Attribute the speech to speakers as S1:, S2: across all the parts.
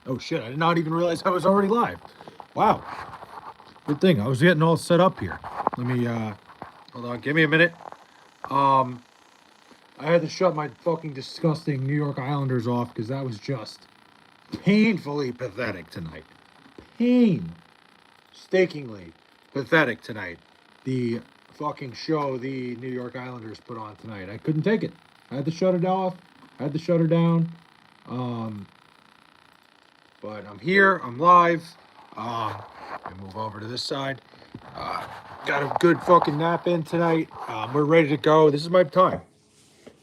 S1: Oh shit, I did not even realize I was already live. Wow. Good thing. I was getting all set up here. Let me hold on, give me a minute. Um I had to shut my fucking disgusting New York Islanders off because that was just painfully pathetic tonight. Painstakingly pathetic tonight. The fucking show the New York Islanders put on tonight. I couldn't take it. I had to shut it off. I had to shut her down. Um, but I'm here. I'm live. I move over to this side. Uh, got a good fucking nap in tonight. We're ready to go. This is my time.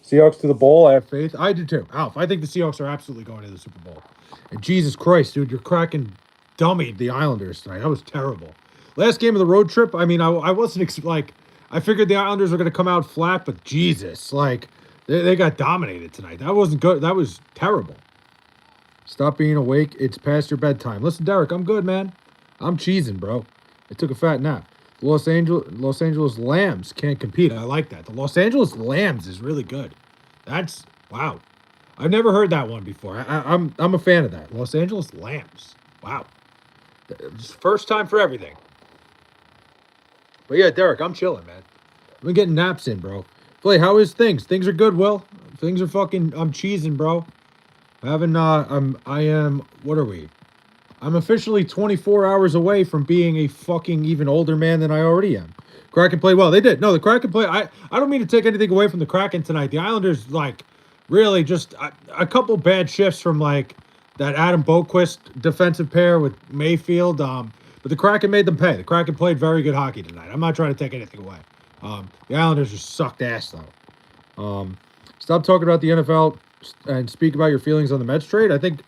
S1: Seahawks to the bowl. I have faith. I do too. Alf, I think the Seahawks are absolutely going to the Super Bowl. And Jesus Christ, dude, you're cracking dummied the Islanders tonight. That was terrible. Last game of the road trip, I mean, I wasn't like, I figured the Islanders were going to come out flat, but Jesus, like, they got dominated tonight. That wasn't good. That was terrible. Stop being awake. It's past your bedtime. Listen, Derek, I'm good, man. I'm cheesing, bro. I took a fat nap. The Los Angeles Lambs can't compete. I like that. The Los Angeles Lambs is really good. That's wow. I've never heard that one before. I'm a fan of that. Los Angeles Lambs. Wow. It's first time for everything. But yeah, Derek, I'm chilling, man. I've been getting naps in, bro. Play, how is things? Things are good, Will. Things are fucking. I'm cheesing, bro. I am. What are we? I'm officially 24 hours away from being a fucking even older man than I already am. Kraken played well. They did. No, the Kraken play. I don't mean to take anything away from the Kraken tonight. The Islanders, like, really just a couple bad shifts from, like, that Adam Boquist defensive pair with Mayfield. But the Kraken made them pay. The Kraken played very good hockey tonight. I'm not trying to take anything away. The Islanders just sucked ass, though. Stop talking about the NFL and speak about your feelings on the Mets trade. I think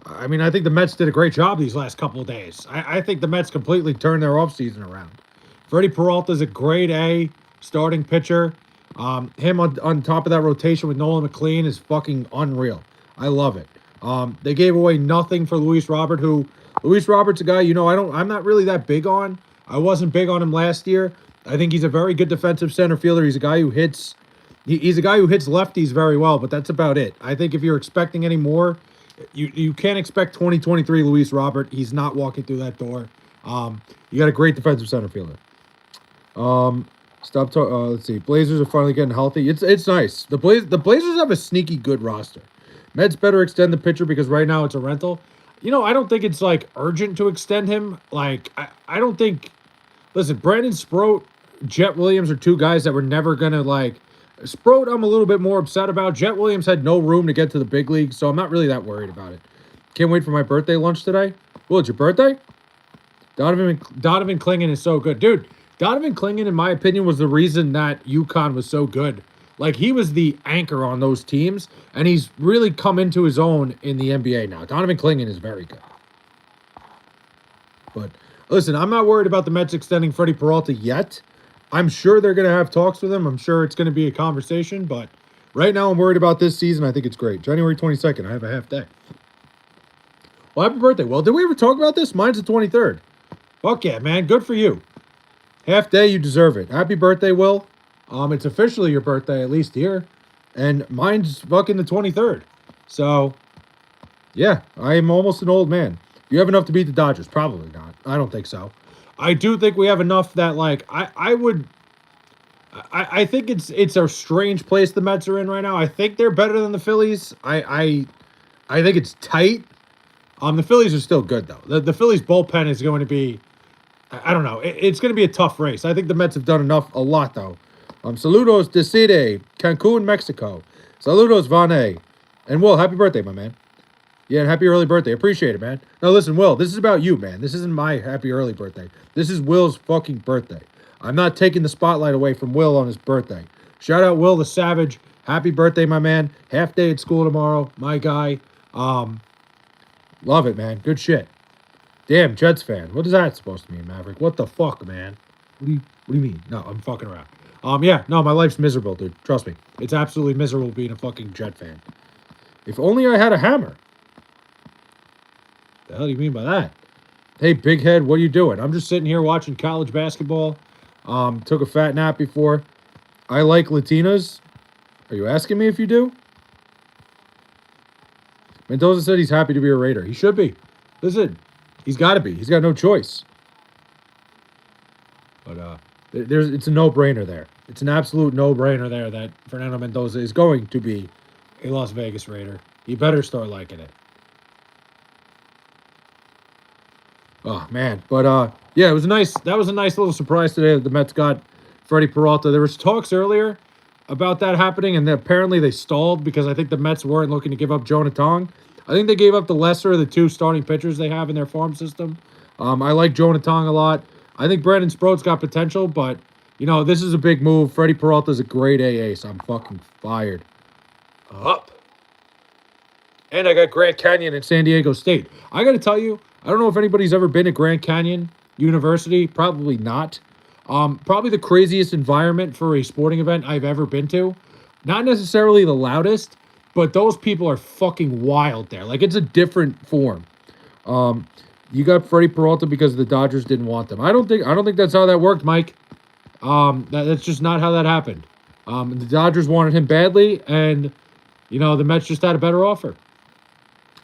S1: the Mets did a great job these last couple of days. I think the Mets completely turned their offseason around. Freddie Peralta's a grade A starting pitcher. Him on top of that rotation with Nolan McLean is fucking unreal. I love it. They gave away nothing for Luis Robert, who Luis Robert's a guy, I'm not really that big on. I wasn't big on him last year. I think he's a very good defensive center fielder. He's a guy who hits lefties very well, but that's about it. I think if you're expecting any more, you can't expect 2023 Luis Robert. He's not walking through that door. You got a great defensive center fielder. Let's see. Blazers are finally getting healthy. It's nice. The Blazers have a sneaky good roster. Mets better extend the pitcher because right now it's a rental. I don't think it's like urgent to extend him. Like I don't think. Listen, Brandon Sproat, Jet Williams are two guys that were never gonna like. Sproat, I'm a little bit more upset about. Jet Williams had no room to get to the big league, so I'm not really that worried about it. Can't wait for my birthday lunch today. Well, it's your birthday? Donovan Klingon is so good. Dude, Donovan Klingon, in my opinion, was the reason that UConn was so good. Like, he was the anchor on those teams, and he's really come into his own in the NBA now. Donovan Klingon is very good. But, listen, I'm not worried about the Mets extending Freddie Peralta yet. I'm sure they're going to have talks with him. I'm sure it's going to be a conversation, but right now I'm worried about this season. I think it's great. January 22nd, I have a half day. Well, happy birthday. Well, did we ever talk about this? Mine's the 23rd. Fuck yeah, man. Good for you. Half day, you deserve it. Happy birthday, Will. It's officially your birthday, at least here. And mine's fucking the 23rd. So, yeah, I am almost an old man. You have enough to beat the Dodgers? Probably not. I don't think so. I do think we have enough that, like, I think it's a strange place the Mets are in right now. I think they're better than the Phillies. I think it's tight. The Phillies are still good, though. The Phillies bullpen is going to be, I don't know. It's going to be a tough race. I think the Mets have done a lot, though. Saludos Decide, Cancun, Mexico. Saludos Vane. And Will, happy birthday, my man. Yeah, and happy early birthday. Appreciate it, man. Now, listen, Will, this is about you, man. This isn't my happy early birthday. This is Will's fucking birthday. I'm not taking the spotlight away from Will on his birthday. Shout out Will the Savage. Happy birthday, my man. Half day at school tomorrow. My guy. Love it, man. Good shit. Damn, Jets fan. What is that supposed to mean, Maverick? What the fuck, man? What do you mean? No, I'm fucking around. Yeah, no, my life's miserable, dude. Trust me. It's absolutely miserable being a fucking Jet fan. If only I had a hammer. The hell do you mean by that? Hey, big head, what are you doing? I'm just sitting here watching college basketball. Took a fat nap before. I like Latinas. Are you asking me if you do? Mendoza said he's happy to be a Raider. He should be. Listen, he's got to be. He's got no choice. But it's a no-brainer there. It's an absolute no-brainer there that Fernando Mendoza is going to be a Las Vegas Raider. He better start liking it. Oh man, but yeah, it was nice. That was a nice little surprise today that the Mets got Freddie Peralta. There was talks earlier about that happening, and apparently they stalled because I think the Mets weren't looking to give up Jonah Tong. I think they gave up the lesser of the two starting pitchers they have in their farm system. I like Jonah Tong a lot. I think Brandon Sproat's got potential, but you know this is a big move. Freddie Peralta's a great AA, so I'm fucking fired up. And I got Grand Canyon and San Diego State. I got to tell you, I don't know if anybody's ever been at Grand Canyon University. Probably not. Probably the craziest environment for a sporting event I've ever been to. Not necessarily the loudest, but those people are fucking wild there. Like, it's a different form. You got Freddie Peralta because the Dodgers didn't want them. I don't think that's how that worked, Mike. That's just not how that happened. The Dodgers wanted him badly, and you know the Mets just had a better offer.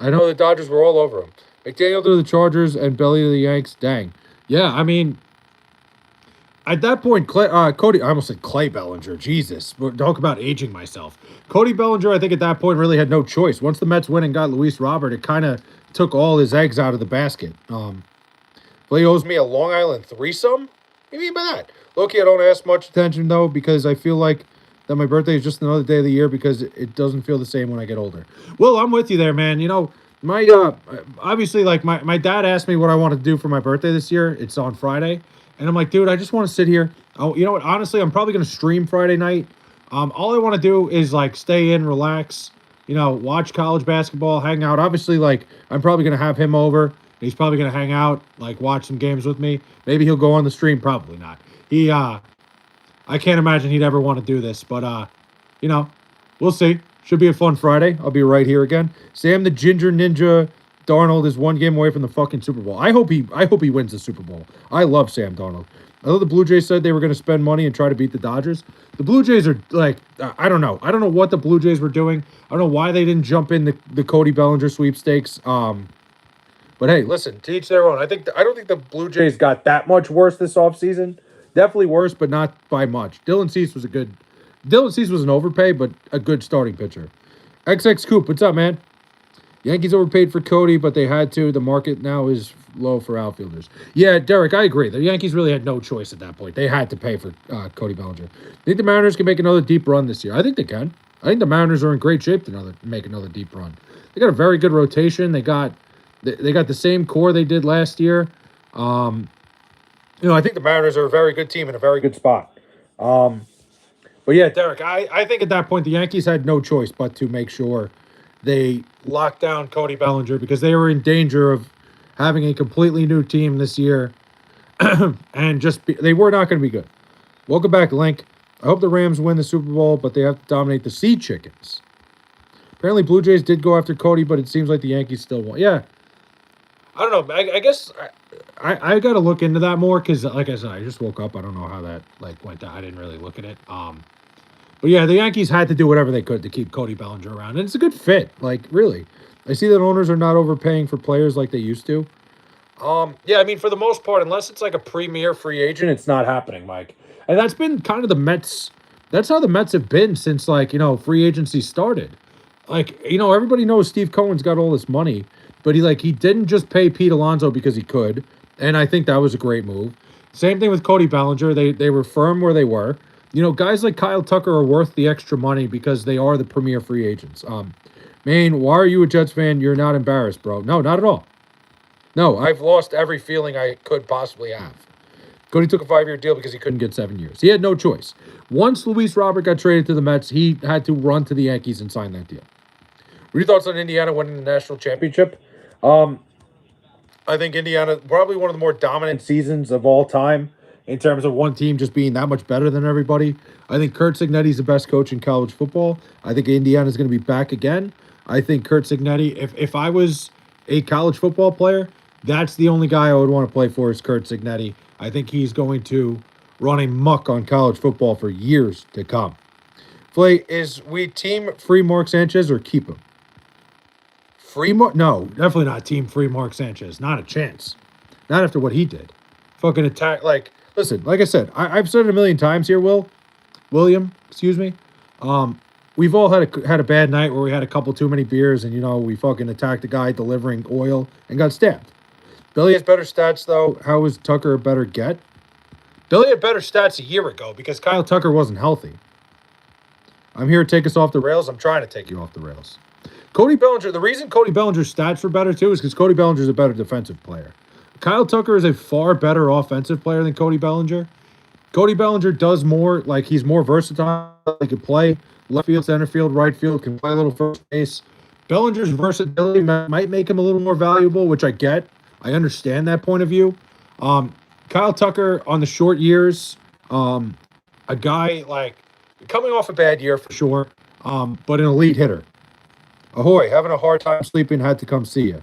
S1: I know the Dodgers were all over him. McDaniel to the Chargers and Belly to the Yanks. Dang. Yeah, I mean, at that point, Cody, I almost said Clay Bellinger. Jesus. Talk about aging myself. Cody Bellinger, I think at that point, really had no choice. Once the Mets went and got Luis Robert, it kind of took all his eggs out of the basket. Clay owes me a Long Island threesome? What do you mean by that? Loki, I don't ask much attention, though, because I feel like that my birthday is just another day of the year because it doesn't feel the same when I get older. Well, I'm with you there, man. You know, my obviously, like, my dad asked me what I want to do for my birthday this year. It's on Friday. And I'm like, dude, I just want to sit here. Oh, you know what? Honestly, I'm probably going to stream Friday night. All I want to do is, like, stay in, relax, you know, watch college basketball, hang out. Obviously, like, I'm probably going to have him over. He's probably going to hang out, like, watch some games with me. Maybe he'll go on the stream. Probably not. I can't imagine he'd ever want to do this, but, you know, we'll see. Should be a fun Friday. I'll be right here again. Sam the Ginger Ninja Darnold is one game away from the fucking Super Bowl. I hope he wins the Super Bowl. I love Sam Darnold. I know the Blue Jays said they were going to spend money and try to beat the Dodgers. The Blue Jays are like, I don't know. I don't know what the Blue Jays were doing. I don't know why they didn't jump in the Cody Bellinger sweepstakes. But hey, listen, to each their own. I don't think the Blue Jays got that much worse this offseason. Definitely worse, but not by much. Dylan Cease was an overpay, but a good starting pitcher. XX Coop, what's up, man? Yankees overpaid for Cody, but they had to. The market now is low for outfielders. Yeah, Derek, I agree. The Yankees really had no choice at that point. They had to pay for Cody Bellinger. I think the Mariners can make another deep run this year. I think they can. I think the Mariners are in great shape to make another deep run. They got a very good rotation. They got the same core they did last year. You know, I think the Mariners are a very good team in a very good spot. But yeah, Derek, I think at that point the Yankees had no choice but to make sure they locked down Cody Bellinger because they were in danger of having a completely new team this year and they were not going to be good. Welcome back, Link. I hope the Rams win the Super Bowl, but they have to dominate the Sea Chickens. Apparently, Blue Jays did go after Cody, but it seems like the Yankees still won. Yeah. I don't know. I guess I got to look into that more because, like I said, I just woke up. I don't know how that went down. I didn't really look at it. But yeah, the Yankees had to do whatever they could to keep Cody Bellinger around, and it's a good fit. Like, really, I see that owners are not overpaying for players like they used to. Yeah, I mean, for the most part, unless it's like a premier free agent, it's not happening, Mike. And that's been kind of the Mets. That's how the Mets have been since, like, you know, free agency started. Like, you know, everybody knows Steve Cohen's got all this money, but he didn't just pay Pete Alonso because he could, and I think that was a great move. Same thing with Cody Bellinger. They were firm where they were. You know, guys like Kyle Tucker are worth the extra money because they are the premier free agents. Maine, why are you a Jets fan? You're not embarrassed, bro. No, not at all. No, I've lost every feeling I could possibly have. Cody took a 5-year deal because he couldn't get 7 years. He had no choice. Once Luis Robert got traded to the Mets, he had to run to the Yankees and sign that deal. What are your thoughts on Indiana winning the national championship? I think Indiana, probably one of the more dominant seasons of all time in terms of one team just being that much better than everybody. I think Curt Cignetti's the best coach in college football. I think Indiana's going to be back again. I think Curt Cignetti, if I was a college football player, that's the only guy I would want to play for is Curt Cignetti. I think he's going to run amok on college football for years to come. Flay, is we team free Mark Sanchez or keep him? Free Mark? No, definitely not team free Mark Sanchez. Not a chance. Not after what he did. Fucking attack. Like, listen, like I said, I've said it a million times here, William, excuse me. We've all had a bad night where we had a couple too many beers and, we fucking attacked a guy delivering oil and got stabbed. Billy has better stats, though. How is Tucker a better get? Billy had better stats a year ago because Kyle Tucker wasn't healthy. I'm here to take us off the rails. I'm trying to take you off the rails. Cody Bellinger, the reason Cody Bellinger's stats were better, too, is because Cody Bellinger's a better defensive player. Kyle Tucker is a far better offensive player than Cody Bellinger. Cody Bellinger does more, like he's more versatile. He can play left field, center field, right field, can play a little first base. Bellinger's versatility might make him a little more valuable, which I get. I understand that point of view. Kyle Tucker on the short years, a guy like coming off a bad year for sure, but an elite hitter. Ahoy, having a hard time sleeping, had to come see you.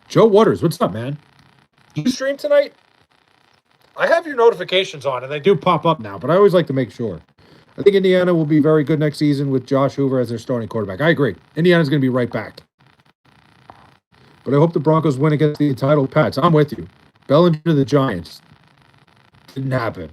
S1: Joe Waters, what's up, man? You stream tonight? I have your notifications on, and they do pop up now, but I always like to make sure. I think Indiana will be very good next season with Josh Hoover as their starting quarterback. I agree. Indiana's going to be right back. But I hope the Broncos win against the entitled Pats. I'm with you. Bellinger to the Giants. Didn't happen.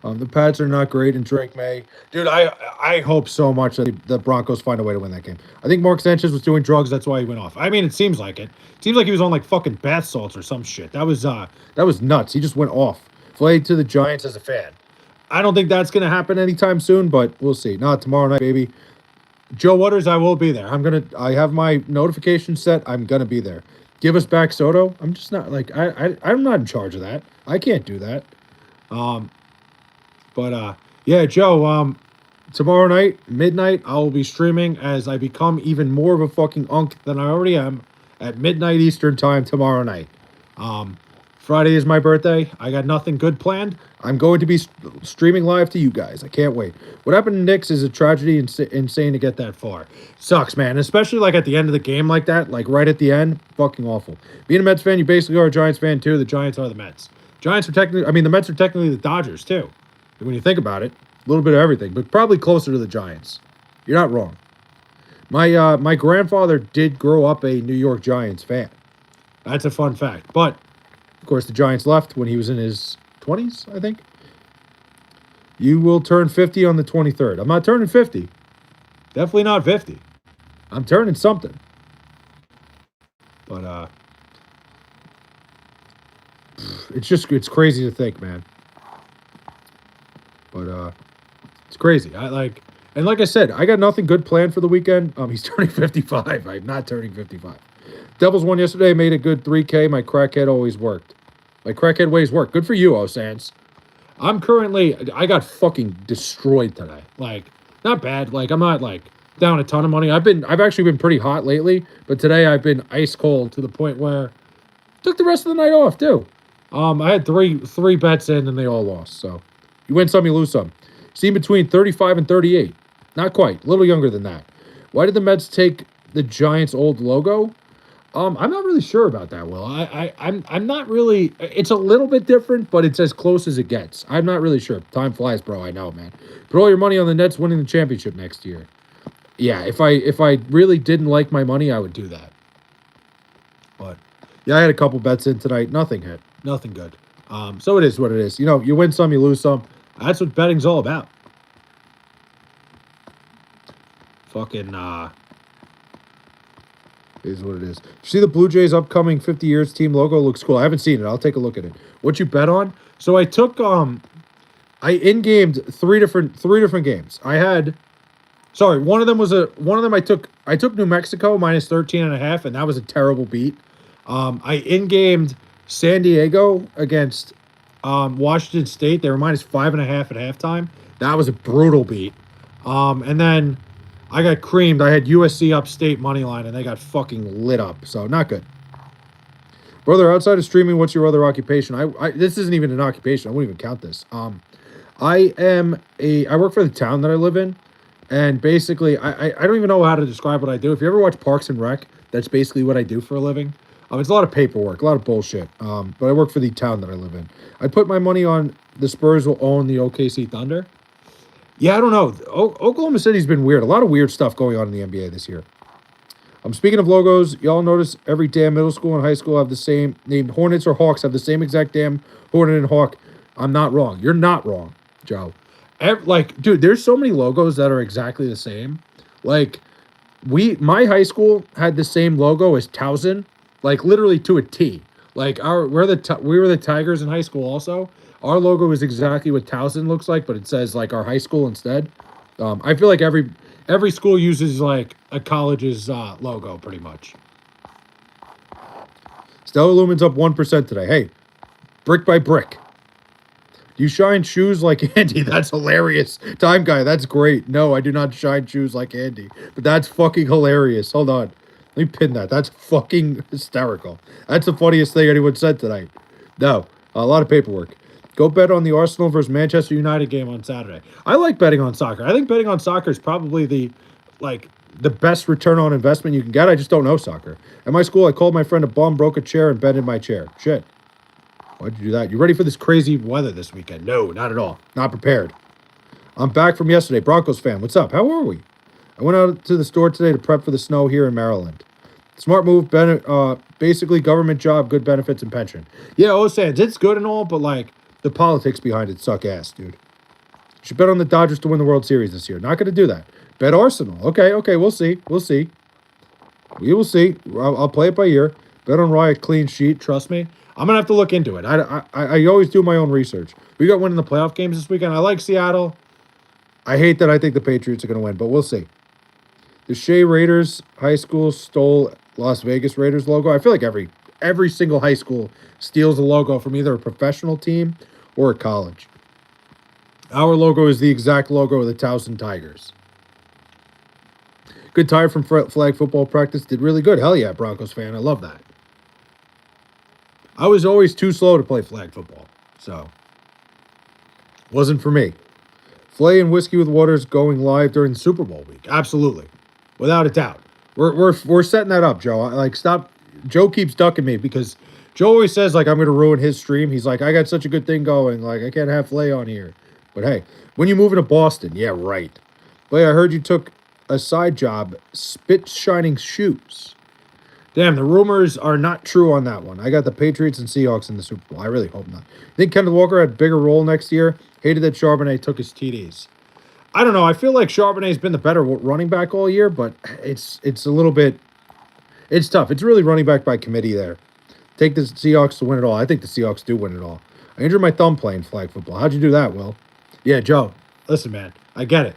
S1: The Pats are not great in Drake May. Dude, I hope so much that the Broncos find a way to win that game. I think Mark Sanchez was doing drugs. That's why he went off. I mean, it seems like it. It seems like he was on like fucking bath salts or some shit. That was nuts. He just went off. Played to the Giants as a fan. I don't think that's going to happen anytime soon, but we'll see. Not tomorrow night, baby. Joe Waters, I will be there. I have my notification set. I'm going to be there. Give us back Soto. I'm just not like, I'm not in charge of that. I can't do that. But yeah, Joe, tomorrow night, midnight, I will be streaming as I become even more of a fucking unk than I already am at midnight Eastern time tomorrow night. Friday is my birthday. I got nothing good planned. I'm going to be streaming live to you guys. I can't wait. What happened to Knicks is a tragedy, insane to get that far. Sucks, man. Especially like at the end of the game like that, like right at the end. Fucking awful. Being a Mets fan, you basically are a Giants fan too. The Giants are the Mets. The Mets are technically the Dodgers too. When you think about it, a little bit of everything, but probably closer to the Giants. You're not wrong. My grandfather did grow up a New York Giants fan. That's a fun fact. But, of course, the Giants left when he was in his 20s, I think. You will turn 50 on the 23rd. I'm not turning 50. Definitely not 50. I'm turning something. But, it's crazy to think, man. But it's crazy. Like I said, I got nothing good planned for the weekend. He's turning 55. I'm not turning 55. Devils won yesterday, made a good 3K. My crackhead always worked. My crackhead ways work. Good for you, Osans. I got fucking destroyed today. Like, not bad. Like, I'm not like down a ton of money. I've actually been pretty hot lately, but today I've been ice cold to the point where I took the rest of the night off too. I had three bets in and they all lost. So you win some, you lose some. Seen between 35 and 38. Not quite. A little younger than that. Why did the Mets take the Giants' old logo? I'm not really sure about that, Will. I'm not really. It's a little bit different, but it's as close as it gets. I'm not really sure. Time flies, bro. I know, man. Put all your money on the Nets winning the championship next year. Yeah, if I really didn't like my money, I would do that. But yeah, I had a couple bets in tonight. Nothing hit. Nothing good. So it is what it is. You know, you win some, you lose some. That's what betting's all about. Fucking is what it is. See the Blue Jays upcoming 50 years team logo looks cool. I haven't seen it. I'll take a look at it. What you bet on? So I took I in-gamed three different games. One of them I took New Mexico minus 13.5, and that was a terrible beat. I in-gamed San Diego against Washington State. They were minus 5.5 at halftime. That was a brutal beat. And then I got creamed. I had USC upstate money line, and they got fucking lit up. So not good. Brother, outside of streaming, what's your other occupation? This isn't even an occupation. I won't even count this. I work for the town that I live in, and basically, I don't even know how to describe what I do. If you ever watch Parks and Rec, that's basically what I do for a living. It's a lot of paperwork, a lot of bullshit. But I work for the town that I live in. I put my money on the Spurs will own the OKC Thunder. Yeah, I don't know. Oklahoma City's been weird. A lot of weird stuff going on in the NBA this year. Speaking of logos, y'all notice every damn middle school and high school have the same named Hornets or Hawks have the same exact damn Hornet and Hawk. I'm not wrong. You're not wrong, Joe. Like, dude, there's so many logos that are exactly the same. Like, my high school had the same logo as Towson, like literally to a T. Like we were the Tigers in high school also. Our logo is exactly what Towson looks like, but it says like our high school instead. I feel like every school uses like a college's logo pretty much. Stellar Lumen's up 1% today. Hey, brick by brick. You shine shoes like Andy. That's hilarious. Time guy, that's great. No, I do not shine shoes like Andy. But that's fucking hilarious. Hold on. Let me pin that. That's fucking hysterical. That's the funniest thing anyone said tonight. No, a lot of paperwork. Go bet on the Arsenal versus Manchester United game on Saturday. I like betting on soccer. I think betting on soccer is probably the best return on investment you can get. I just don't know soccer. At my school, I called my friend a bum, broke a chair, and bet in my chair. Shit. Why'd you do that? You ready for this crazy weather this weekend? No, not at all. Not prepared. I'm back from yesterday. Broncos fan, what's up? How are we? I went out to the store today to prep for the snow here in Maryland. Smart move, basically government job, good benefits, and pension. Yeah, Osands, it's good and all, but like the politics behind it suck ass, dude. You should bet on the Dodgers to win the World Series this year. Not going to do that. Bet Arsenal. Okay, we'll see. We will see. I'll play it by ear. Bet on Riot clean sheet. Trust me. I'm gonna have to look into it. I always do my own research. We got winning the playoff games this weekend. I like Seattle. I hate that I think the Patriots are gonna win, but we'll see. The Shea Raiders high school stole Las Vegas Raiders logo. I feel like every single high school steals a logo from either a professional team or a college. Our logo is the exact logo of the Towson Tigers. Good tire from flag football practice. Did really good. Hell yeah, Broncos fan. I love that. I was always too slow to play flag football, so wasn't for me. Flay and Whiskey with Waters going live during the Super Bowl week. Absolutely, without a doubt. We're setting that up, Joe. Stop. Joe keeps ducking me because Joe always says like I'm going to ruin his stream. He's like, I got such a good thing going. Like I can't have Flay on here. But hey, when you move into Boston, yeah, right. Flay, I heard you took a side job, spit shining shoes. Damn, the rumors are not true on that one. I got the Patriots and Seahawks in the Super Bowl. I really hope not. Think Kenneth Walker had a bigger role next year? Hated that Charbonnet took his TDs. I don't know. I feel like Charbonnet's been the better running back all year, but it's a little bit... It's tough. It's really running back by committee there. Take the Seahawks to win it all. I think the Seahawks do win it all. I injured my thumb playing flag football. How'd you do that, Will? Yeah, Joe. Listen, man. I get it.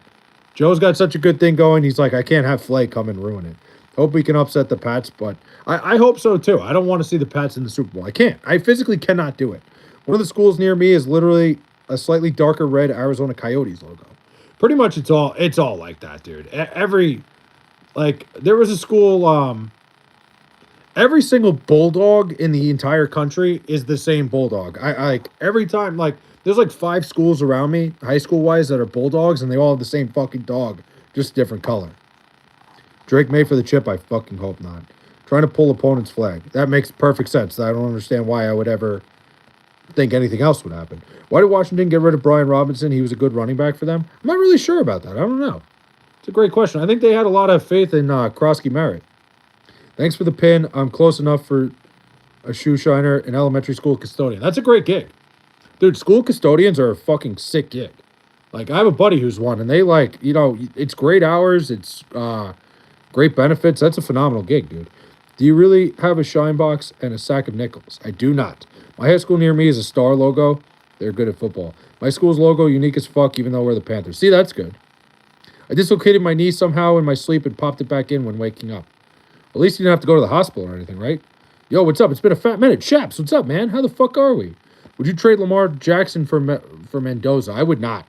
S1: Joe's got such a good thing going. He's like, I can't have Flay come and ruin it. Hope we can upset the Pats, but I hope so too. I don't want to see the Pats in the Super Bowl. I can't. I physically cannot do it. One of the schools near me is literally a slightly darker red Arizona Coyotes logo. Pretty much it's all like that, dude. There was a school, every single Bulldog in the entire country is the same Bulldog. I every time, there's like 5 schools around me, high school wise, that are Bulldogs, and they all have the same fucking dog, just different color. Drake May for the chip? I fucking hope not. Trying to pull opponent's flag. That makes perfect sense. I don't understand why I would ever think anything else would happen. Why did Washington get rid of Brian Robinson? He was a good running back for them. I'm not really sure about that. I don't know. It's a great question. I think they had a lot of faith in Krosky Merritt. Thanks for the pin. I'm close enough for a shoe shiner, an elementary school custodian. That's a great gig. Dude, school custodians are a fucking sick gig. Like, I have a buddy who's one, and they it's great hours. It's great benefits. That's a phenomenal gig, dude. Do you really have a shine box and a sack of nickels? I do not. My high school near me is a star logo. They're good at football. My school's logo, unique as fuck, even though we're the Panthers. See, that's good. I dislocated my knee somehow in my sleep and popped it back in when waking up. At least you didn't have to go to the hospital or anything, right? Yo, what's up? It's been a fat minute. Chaps, what's up, man? How the fuck are we? Would you trade Lamar Jackson for Mendoza? I would not.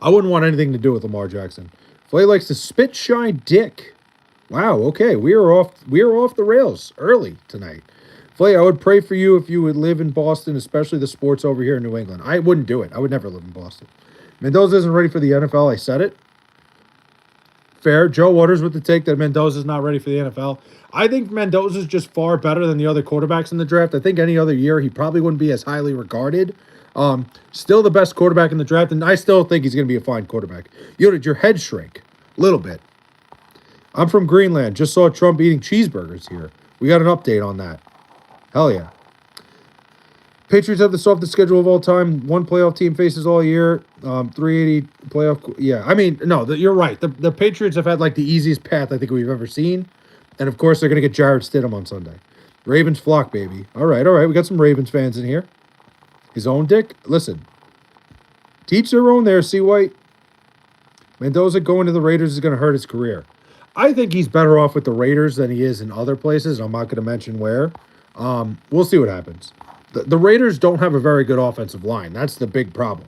S1: I wouldn't want anything to do with Lamar Jackson. Flay likes to spit shine dick. Wow, okay. We are off the rails early tonight. Flay, I would pray for you if you would live in Boston, especially the sports over here in New England. I wouldn't do it. I would never live in Boston. Mendoza isn't ready for the NFL. I said it. Fair. Joe Waters with the take that Mendoza's not ready for the NFL. I think Mendoza's just far better than the other quarterbacks in the draft. I think any other year he probably wouldn't be as highly regarded. Still the best quarterback in the draft, and I still think he's going to be a fine quarterback. Yo, did your head shrink? A little bit. I'm from Greenland. Just saw Trump eating cheeseburgers here. We got an update on that. Hell yeah. Patriots have the softest schedule of all time. One playoff team faces all year. 380 playoff. Yeah, I mean, no, you're right. The Patriots have had like the easiest path I think we've ever seen. And of course, they're going to get Jarrett Stidham on Sunday. Ravens flock, baby. All right. We got some Ravens fans in here. His own dick. Listen, teach their own there, C. White. Mendoza going to the Raiders is going to hurt his career. I think he's better off with the Raiders than he is in other places. I'm not going to mention where. We'll see what happens. The Raiders don't have a very good offensive line. That's the big problem.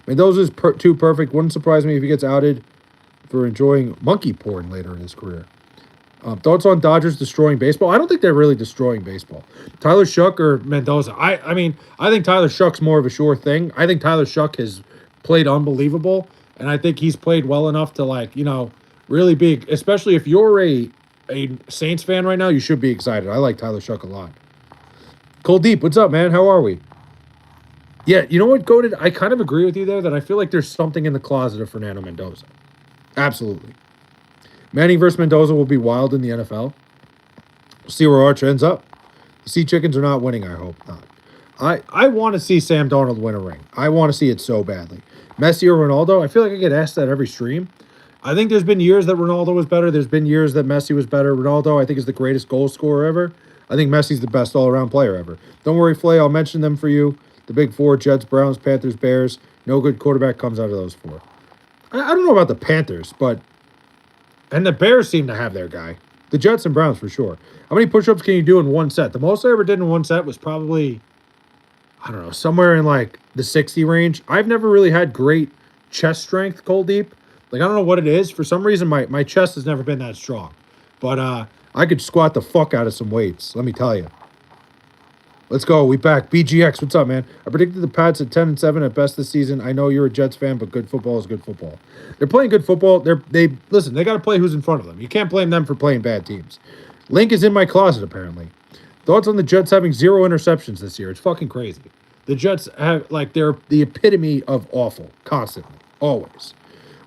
S1: Mendoza's too perfect. Wouldn't surprise me if he gets outed for enjoying monkey porn later in his career. Thoughts on Dodgers destroying baseball? I don't think they're really destroying baseball. Tyler Shuck or Mendoza? I mean, I think Tyler Shuck's more of a sure thing. I think Tyler Shuck has played unbelievable, and I think he's played well enough to, like, you know, really be, especially if you're a Saints fan right now, you should be excited. I like Tyler Shuck a lot. Cole Deep, what's up, man? How are we? Yeah, you know what, Goated? I kind of agree with you there that I feel like there's something in the closet of Fernando Mendoza. Absolutely. Manning versus Mendoza will be wild in the NFL. We'll see where Arch ends up. The Sea Chickens are not winning, I hope not. I want to see Sam Darnold win a ring. I want to see it so badly. Messi or Ronaldo? I feel like I get asked that every stream. I think there's been years that Ronaldo was better. There's been years that Messi was better. Ronaldo, I think, is the greatest goal scorer ever. I think Messi's the best all-around player ever. Don't worry, Flay. I'll mention them for you. The big four, Jets, Browns, Panthers, Bears. No good quarterback comes out of those four. I don't know about the Panthers, but... And the Bears seem to have their guy. The Jets and Browns for sure. How many push-ups can you do in one set? The most I ever did in one set was probably, I don't know, somewhere in like the 60 range. I've never really had great chest strength, Cold Deep. Like, I don't know what it is. For some reason, my chest has never been that strong. But I could squat the fuck out of some weights, let me tell you. Let's go. We back. BGX, what's up, man? I predicted the Pats at 10-7 at best this season. I know you're a Jets fan, but good football is good football. They're playing good football. Listen, they got to play who's in front of them. You can't blame them for playing bad teams. Link is in my closet, apparently. Thoughts on the Jets having 0 interceptions this year? It's fucking crazy. The Jets have, like, they're the epitome of awful, constantly, always.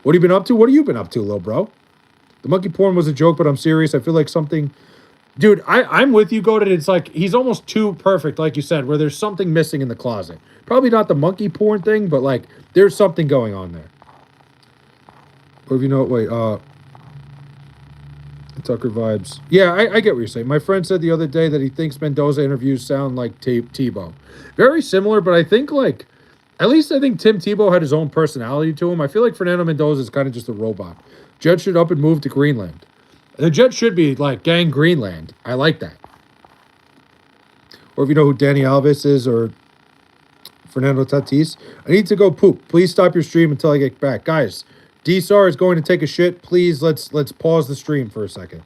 S1: What have you been up to? What have you been up to, little bro? The monkey porn was a joke, but I'm serious. I feel like something... Dude, I'm with you, Goated. It's like he's almost too perfect, like you said, where there's something missing in the closet. Probably not the monkey porn thing, but, like, there's something going on there. Or if you know... Wait, Tucker vibes. Yeah, I get what you're saying. My friend said the other day that he thinks Mendoza interviews sound like Tebow. Very similar, but I think, like... At least I think Tim Tebow had his own personality to him. I feel like Fernando Mendoza is kind of just a robot. Jets should up and move to Greenland. The Jets should be like Gang Greenland. I like that. Or if you know who Danny Alves is or Fernando Tatis. I need to go poop. Please stop your stream until I get back. Guys, D-Sar is going to take a shit. Please, let's pause the stream for a second.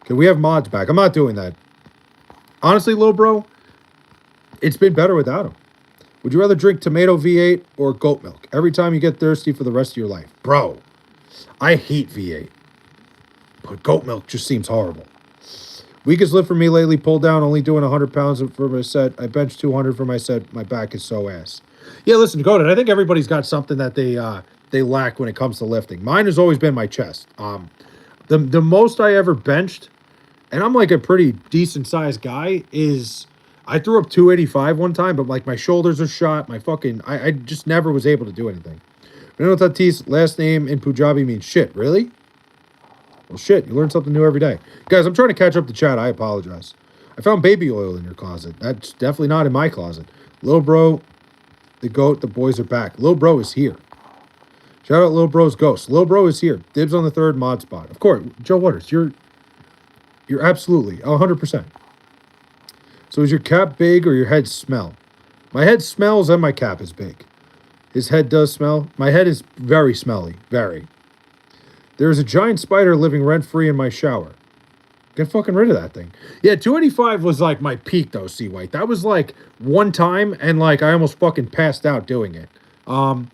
S1: Okay, we have mods back. I'm not doing that. Honestly, little bro, it's been better without him. Would you rather drink tomato V8 or goat milk every time you get thirsty for the rest of your life? Bro, I hate V8. But goat milk just seems horrible. Weakest lift for me lately, pulled down, only doing 100 pounds for my set. I benched 200 for my set. My back is so ass. Yeah, listen, Goated, I think everybody's got something that they lack when it comes to lifting. Mine has always been my chest. The most I ever benched, and I'm like a pretty decent-sized guy, is... I threw up 285 one time, but like my shoulders are shot. I just never was able to do anything. Fernando Tatis, last name in Punjabi means shit. Really? Well, shit. You learn something new every day. Guys, I'm trying to catch up the chat. I apologize. I found baby oil in your closet. That's definitely not in my closet. Lil Bro, the goat, the boys are back. Lil Bro is here. Shout out Lil Bro's ghost. Lil Bro is here. Dibs on the third mod spot. Of course, Joe Waters, you're absolutely 100%. So is your cap big or your head smell? My head smells and my cap is big. His head does smell. My head is very smelly. Very. There is a giant spider living rent-free in my shower. Get fucking rid of that thing. Yeah, 285 was like my peak though, C-White. That was like one time and like I almost fucking passed out doing it. And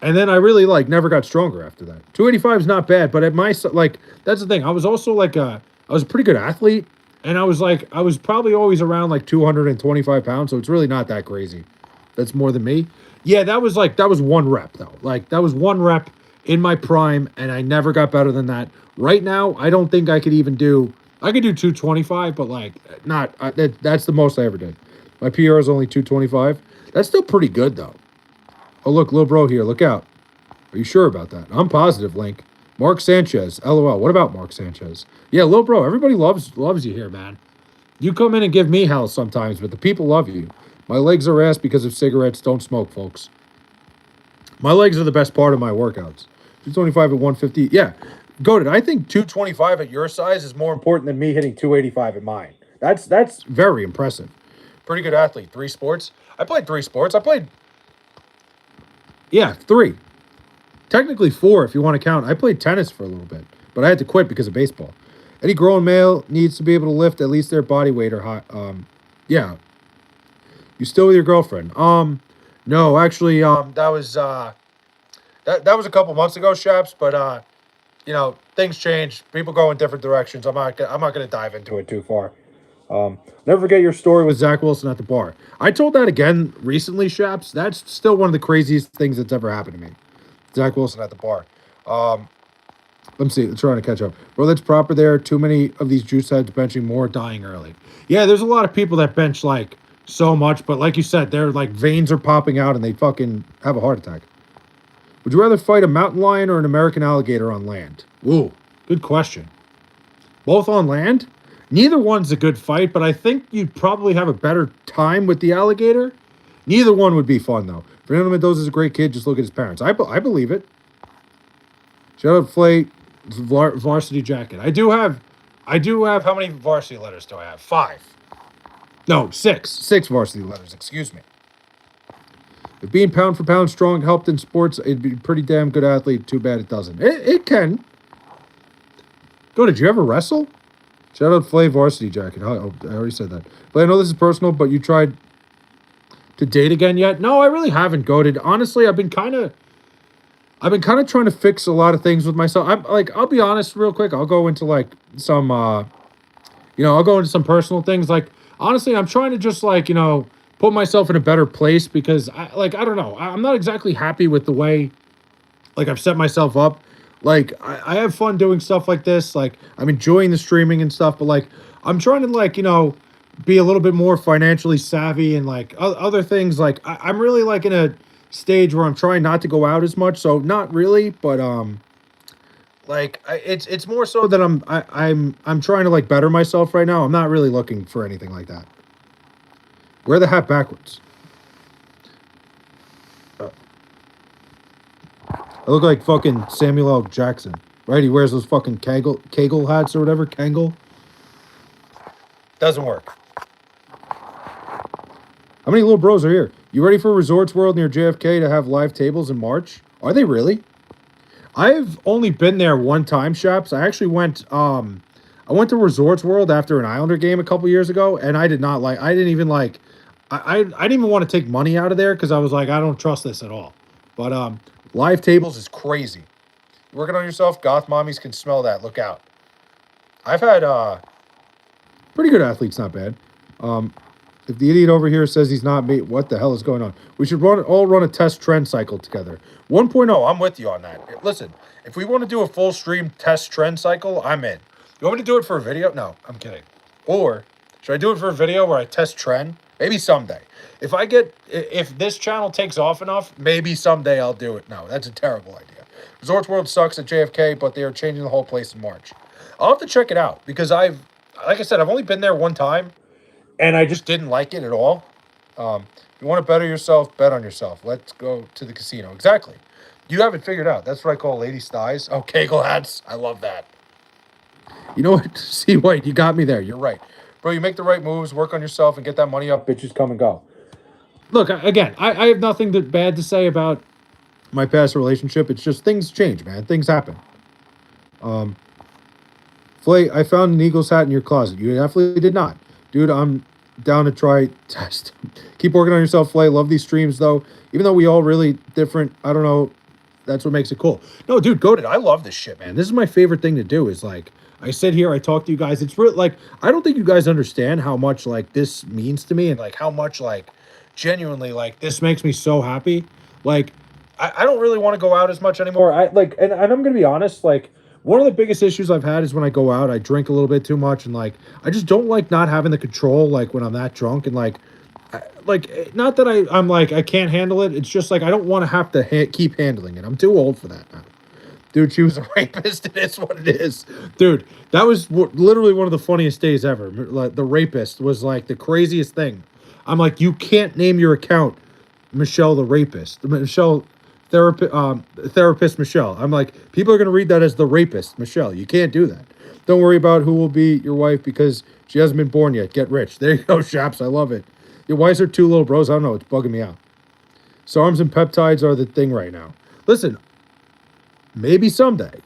S1: then I really like never got stronger after that. 285 is not bad, but at my, like, that's the thing. I was also like I was a pretty good athlete. And I was probably always around like 225 pounds, so it's really not that crazy. That's more than me. Yeah, that was one rep though. Like that was one rep, in my prime, and I never got better than that. Right now, I don't think I could even do. I could do 225, but like not. That's the most I ever did. My PR is only 225. That's still pretty good though. Oh look, little bro here. Look out. Are you sure about that? I'm positive, Link. Mark Sanchez. LOL. What about Mark Sanchez? Yeah, little bro. Everybody loves you here, man. You come in and give me hell sometimes, but the people love you. My legs are ass because of cigarettes. Don't smoke, folks. My legs are the best part of my workouts. 225 at 150. Yeah. Goated. I think 225 at your size is more important than me hitting 285 at mine. That's very impressive. Pretty good athlete. 3 sports. I played 3 sports. I played, yeah, 3. Technically 4 if you want to count. I played tennis for a little bit, but I had to quit because of baseball. Any grown male needs to be able to lift at least their body weight or high. Yeah. You still with your girlfriend? No, actually, that was that was a couple months ago, Shaps. But things change. People go in different directions. I'm not gonna dive into it too far. Never forget your story with Zach Wilson at the bar. I told that again recently, Shaps. That's still one of the craziest things that's ever happened to me. Zach Wilson at the bar. Let me see. I'm trying to catch up. Bro, that's proper there. Too many of these juice heads benching more, dying early. Yeah, there's a lot of people that bench like so much, but like you said, their like veins are popping out and they fucking have a heart attack. Would you rather fight a mountain lion or an American alligator on land? Ooh, good question. Both on land? Neither one's a good fight, but I think you'd probably have a better time with the alligator. Neither one would be fun, though. Fernando Mendoza's a great kid. Just look at his parents. I believe it. Shout out Flay, varsity jacket. I do have, how many varsity letters do I have? 5. No, 6. 6 varsity letters, excuse me. If being pound for pound strong helped in sports, it'd be a pretty damn good athlete. Too bad it doesn't. It can. Go, did you ever wrestle? Shout out Flay varsity jacket. Oh, I already said that. But I know this is personal, but you tried to date again yet? No, I really haven't, goated. Honestly, I've been kind of trying to fix a lot of things with myself. I'll be honest real quick. I'll go into like some I'll go into some personal things. Like honestly, I'm trying to just put myself in a better place because I don't know. I'm not exactly happy with the way I've set myself up. I have fun doing stuff like this. I'm enjoying the streaming and stuff, but I'm trying to be a little bit more financially savvy and other things. I'm really in a stage where I'm trying not to go out as much. So not really, but it's more so that I'm trying to better myself right now. I'm not really looking for anything like that. Wear the hat backwards. I look like fucking Samuel L. Jackson, right? He wears those fucking Kegel hats or whatever. Kangol. Doesn't work. How many little bros are here? You ready for Resorts World near JFK to have live tables in March? Are they really? I've only been there one time, Shaps. I actually went, I went to Resorts World after an Islander game a couple years ago, and I didn't even want to take money out of there because I was like, I don't trust this at all. But live tables is crazy. You working on yourself? Goth mommies can smell that. Look out. I've had pretty good athletes, not bad. If the idiot over here says he's not me, what the hell is going on? We should all run a test trend cycle together. 1.0, I'm with you on that. Listen, if we want to do a full stream test trend cycle, I'm in. You want me to do it for a video? No, I'm kidding. Or should I do it for a video where I test trend? Maybe someday. If this channel takes off enough, maybe someday I'll do it. No, that's a terrible idea. Resorts World sucks at JFK, but they are changing the whole place in March. I'll have to check it out because like I said, I've only been there one time. And I just didn't like it at all. If you want to better yourself, bet on yourself. Let's go to the casino. Exactly. You haven't figured out. That's what I call ladies' thighs. Oh, Kegel hats. I love that. You know what? See, White, you got me there. You're right. Bro, you make the right moves, work on yourself, and get that money up. Bitches come and go. Look, again, I have nothing bad to say about my past relationship. It's just things change, man. Things happen. Flay, I found an Eagles hat in your closet. You definitely did not. Dude, I'm down to try test. Keep working on yourself, Flay. Love these streams, though. Even though we all really different, I don't know. That's what makes it cool. No, dude, goated. I love this shit, man. This is my favorite thing to do is I sit here, I talk to you guys. It's real, I don't think you guys understand how much, this means to me and, how much, genuinely, this makes me so happy. I don't really want to go out as much anymore. And I'm gonna be honest, like one of the biggest issues I've had is when I go out, I drink a little bit too much, and like I just don't like not having the control, like when I'm that drunk, and not that I'm like I can't handle it. It's just like I don't want to have to keep handling it. I'm too old for that now. Dude, she was a rapist. It is what it is. Dude, that was literally one of the funniest days ever. Like, the rapist was like the craziest thing. I'm like, you can't name your account Michelle the rapist. Michelle therapist Michelle. I'm like, people are going to read that as the rapist Michelle. You can't do that. Don't worry about who will be your wife because she hasn't been born yet. Get rich. There you go, Shaps. I love it. Yeah, why is there two little bros? I don't know. It's bugging me out. SARMs and peptides are the thing right now. Listen, maybe someday.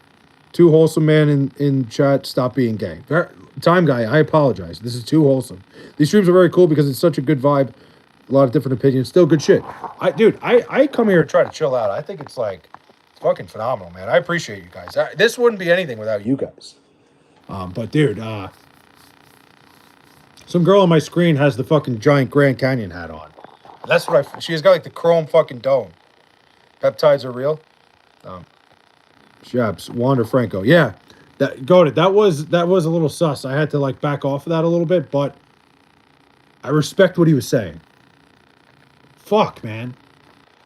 S1: Too wholesome man in chat, stop being gay. Time guy, I apologize. This is too wholesome. These streams are very cool because it's such a good vibe. A lot of different opinions. Still good shit. I come here and try to chill out. I think it's fucking phenomenal, man. I appreciate you guys. This wouldn't be anything without you guys. But dude, some girl on my screen has the fucking giant Grand Canyon hat on. That's what she has got like the chrome fucking dome. Peptides are real. Shaps, Wander Franco. Yeah. That was a little sus. I had to like back off of that a little bit, but I respect what he was saying. Fuck, man.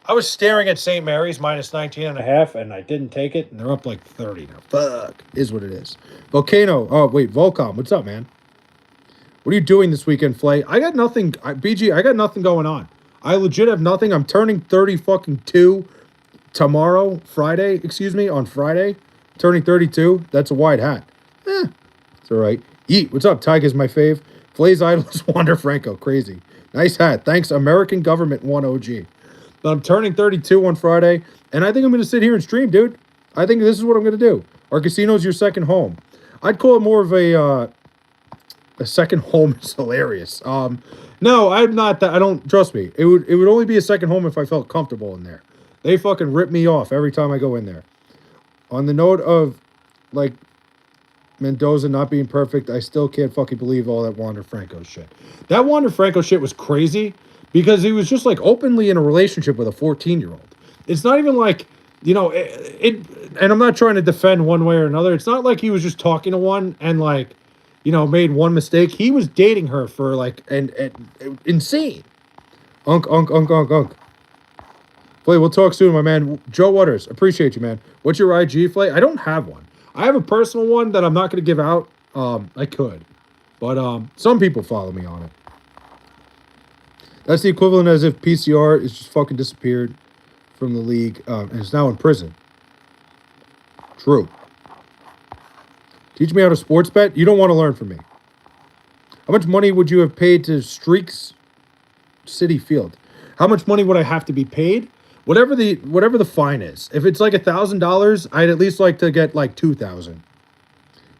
S1: I was staring at St. Mary's minus 19.5, and I didn't take it, and they're up like 30 now. Fuck. Is what it is. Volcano. Oh, wait. Volcom. What's up, man? What are you doing this weekend, Flay? I got nothing. BG, I got nothing going on. I legit have nothing. I'm turning 32 tomorrow, Friday, on Friday. Turning 32. That's a wide hat. It's all right. Yeet. What's up? Tyga's my fave. Flay's idol is Wander Franco. Crazy. Nice hat. Thanks, American Government 1 OG. But I'm turning 32 on Friday, and I think I'm going to sit here and stream, dude. I think this is what I'm going to do. Our casino's your second home. I'd call it more of a second home. Is hilarious. No, I'm not that. I don't, trust me. It would only be a second home if I felt comfortable in there. They fucking rip me off every time I go in there. On the note of, like, Mendoza not being perfect, I still can't fucking believe all that Wander Franco shit. That Wander Franco shit was crazy because he was just, like, openly in a relationship with a 14-year-old. It's not even like, you know, and I'm not trying to defend one way or another. It's not like he was just talking to one and, like, you know, made one mistake. He was dating her for, like, and insane. Unk. Flay, we'll talk soon, my man. Joe Waters, appreciate you, man. What's your IG, Flay? I don't have one. I have a personal one that I'm not going to give out. I could. But some people follow me on it. That's the equivalent as if PCR is just fucking disappeared from the league and is now in prison. True. Teach me how to sports bet? You don't want to learn from me. How much money would you have paid to Streaks City Field? How much money would I have to be paid? Whatever the fine is. If it's like $1,000, I'd at least like to get like $2,000.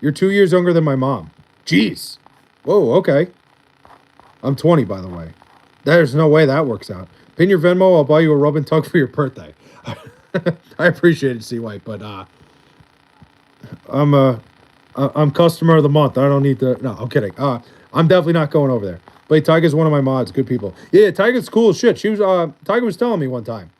S1: You're 2 years younger than my mom. Jeez. Whoa, okay. I'm 20, by the way. There's no way that works out. Pin your Venmo, I'll buy you a rub and tug for your birthday. I appreciate it, C-White, but I'm customer of the month. I don't need to. No, I'm kidding. I'm definitely not going over there. But Tyga's one of my mods. Good people. Yeah, Tyga's cool as shit. She was Tyga was telling me one time.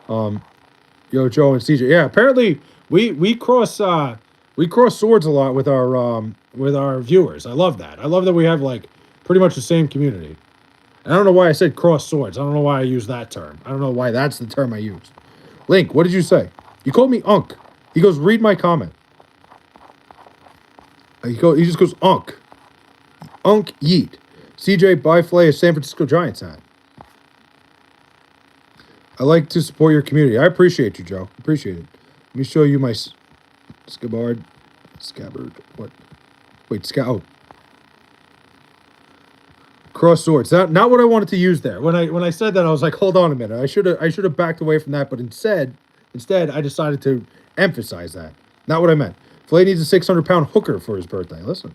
S1: Yo, Joe and CJ. Yeah, apparently we cross swords a lot with our viewers. I love that. I love that we have like pretty much the same community. I don't know why I said cross swords. I don't know why I used that term. I don't know why that's the term I used. Link, what did you say? You called me Unk. He goes, read my comment. He just goes, Unk. Unk yeet. CJ buy Flay a San Francisco Giants hat. I like to support your community. I appreciate you, Joe. Appreciate it. Let me show you my scabbard. What? Wait, oh. Cross swords. Not what I wanted to use there. When I said that, I was like, hold on a minute. I should have backed away from that, but instead I decided to emphasize that. Not what I meant. Flay needs a 600-pound hooker for his birthday. Listen.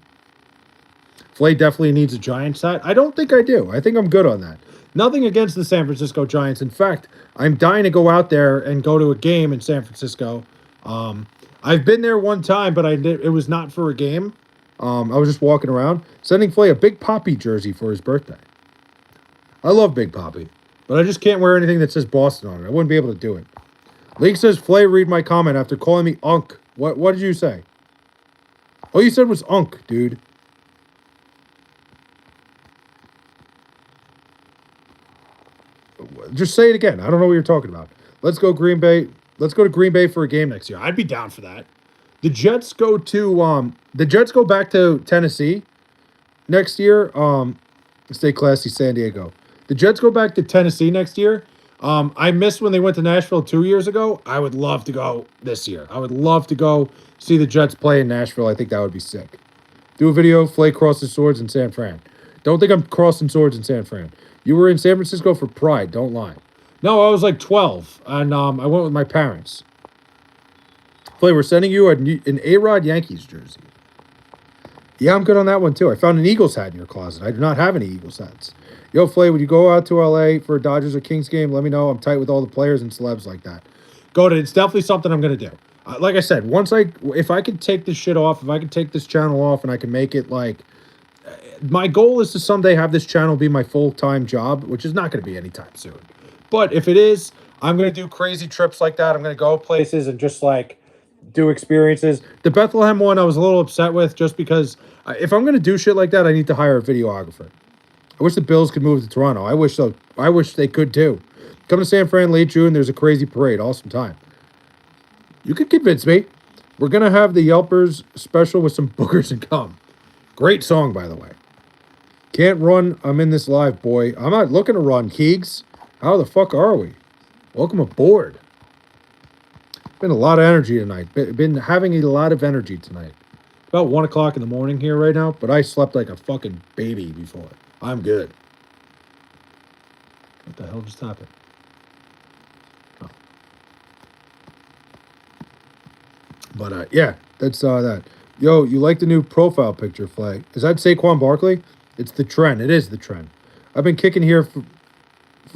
S1: Flay definitely needs a Giants hat. I don't think I do. I think I'm good on that. Nothing against the San Francisco Giants. In fact, I'm dying to go out there and go to a game in San Francisco. I've been there one time, but it was not for a game. I was just walking around, sending Flay a Big Papi jersey for his birthday. I love Big Papi. But I just can't wear anything that says Boston on it. I wouldn't be able to do it. League says, Flay, read my comment after calling me Unk. What did you say? All you said was Unk, dude. Just say it again. I don't know what you're talking about. Let's go Green Bay. Let's go to Green Bay for a game next year. I'd be down for that. The Jets go back to Tennessee next year. Stay classy, San Diego. The Jets go back to Tennessee next year. I missed when they went to Nashville 2 years ago. I would love to go this year. I would love to go see the Jets play in Nashville. I think that would be sick. Do a video, Flay crosses swords in San Fran. Don't think I'm crossing swords in San Fran. You were in San Francisco for Pride. Don't lie. No, I was like 12, and I went with my parents. Flay, we're sending you an A-Rod Yankees jersey. Yeah, I'm good on that one, too. I found an Eagles hat in your closet. I do not have any Eagles hats. Yo, Flay, when you go out to L.A. for a Dodgers or Kings game, let me know. I'm tight with all the players and celebs like that. Go to it. It's definitely something I'm going to do. Like I said, if I could take this shit off, if I could take this channel off and I can make it like... My goal is to someday have this channel be my full-time job, which is not going to be anytime soon. But if it is, I'm going to do crazy trips like that. I'm going to go places and just like do experiences. The Bethlehem one I was a little upset with just because if I'm going to do shit like that, I need to hire a videographer. I wish the Bills could move to Toronto. I wish they could too. Come to San Fran late June. There's a crazy parade. Awesome time. You could convince me. We're going to have the Yelpers special with some boogers and cum. Great song, by the way. Can't run. I'm in this live, boy. I'm not looking to run, Keegs. How the fuck are we? Welcome aboard. Been a lot of energy tonight. Been having a lot of energy tonight. About 1 o'clock in the morning here right now, but I slept like a fucking baby before. I'm good. What the hell just happened? Oh. But yeah, that's that. Yo, you like the new profile picture, Flay? Is that Saquon Barkley? It's the trend. It is the trend. I've been kicking here for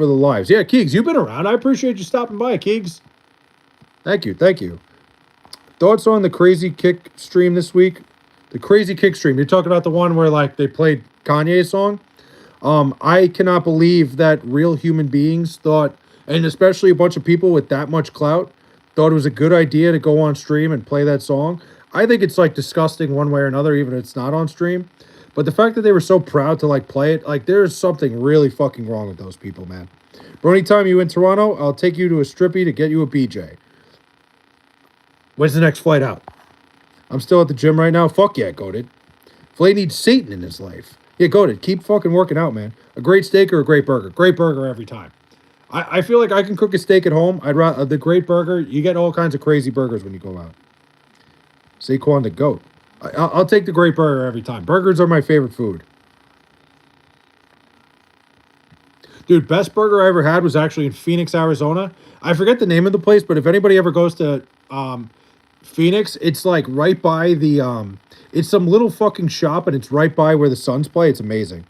S1: the lives. Yeah, Keegs, you've been around. I appreciate you stopping by, Keegs. Thank you. Thank you. Thoughts on the Crazy Kick stream this week? The Crazy Kick stream. You're talking about the one where, like, they played Kanye's song? I cannot believe that real human beings thought, and especially a bunch of people with that much clout, thought it was a good idea to go on stream and play that song. I think it's, like, disgusting one way or another, even if it's not on stream. But the fact that they were so proud to, like, play it, like, there's something really fucking wrong with those people, man. But anytime you in Toronto, I'll take you to a strippy to get you a BJ. When's the next flight out? I'm still at the gym right now. Fuck yeah, Goated. Flay needs Satan in his life. Yeah, Goated, keep fucking working out, man. A great steak or a great burger? Great burger every time. I feel like I can cook a steak at home. I'd rather the great burger. You get all kinds of crazy burgers when you go out. Saquon the GOAT. I'll take the great burger every time. Burgers are my favorite food. Dude, best burger I ever had was actually in Phoenix, Arizona. I forget the name of the place, but if anybody ever goes to Phoenix, it's like right by the it's some little fucking shop and it's right by where the Suns play. It's amazing.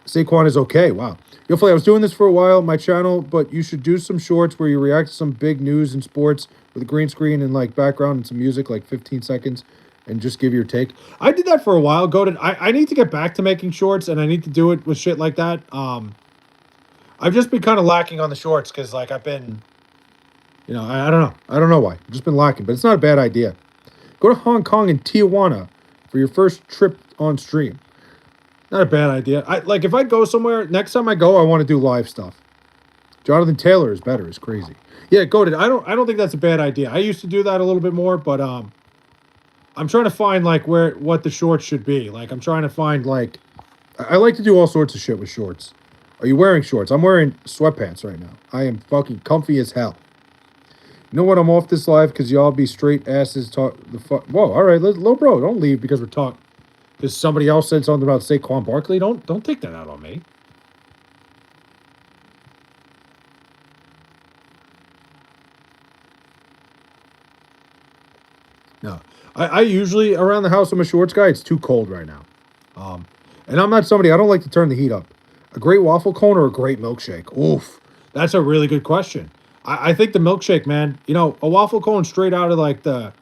S1: Saquon is okay. Wow. Yo, Flay, I was doing this for a while, my channel, but you should do some shorts where you react to some big news and sports with a green screen and like background and some music, like 15 seconds, and just give your take. I did that for a while. I need to get back to making shorts, and I need to do it with shit like that. I've just been kind of lacking on the shorts because, like, I've been, you know, I don't know. I don't know why. I've just been lacking, but it's not a bad idea. Go to Hong Kong and Tijuana for your first trip on stream. Not a bad idea. Like, if I go somewhere, next time I go, I want to do live stuff. Jonathan Taylor is better. It's crazy. Yeah, go to. I don't think that's a bad idea. I used to do that a little bit more, but I'm trying to find like what the shorts should be. Like, I'm trying to find like I like to do all sorts of shit with shorts. Are you wearing shorts? I'm wearing sweatpants right now. I am fucking comfy as hell. You know what? I'm off this live because y'all be straight asses talk the fuck. Whoa, all right, little bro, don't leave because we're talking. Because somebody else said something about Saquon Barkley. Don't take that out on me. No, I usually around the house I'm a shorts guy. It's too cold right now, and I'm not somebody. I don't like to turn the heat up. A great waffle cone or a great milkshake? Oof, that's a really good question. I think the milkshake, man. You know, a waffle cone straight out of like the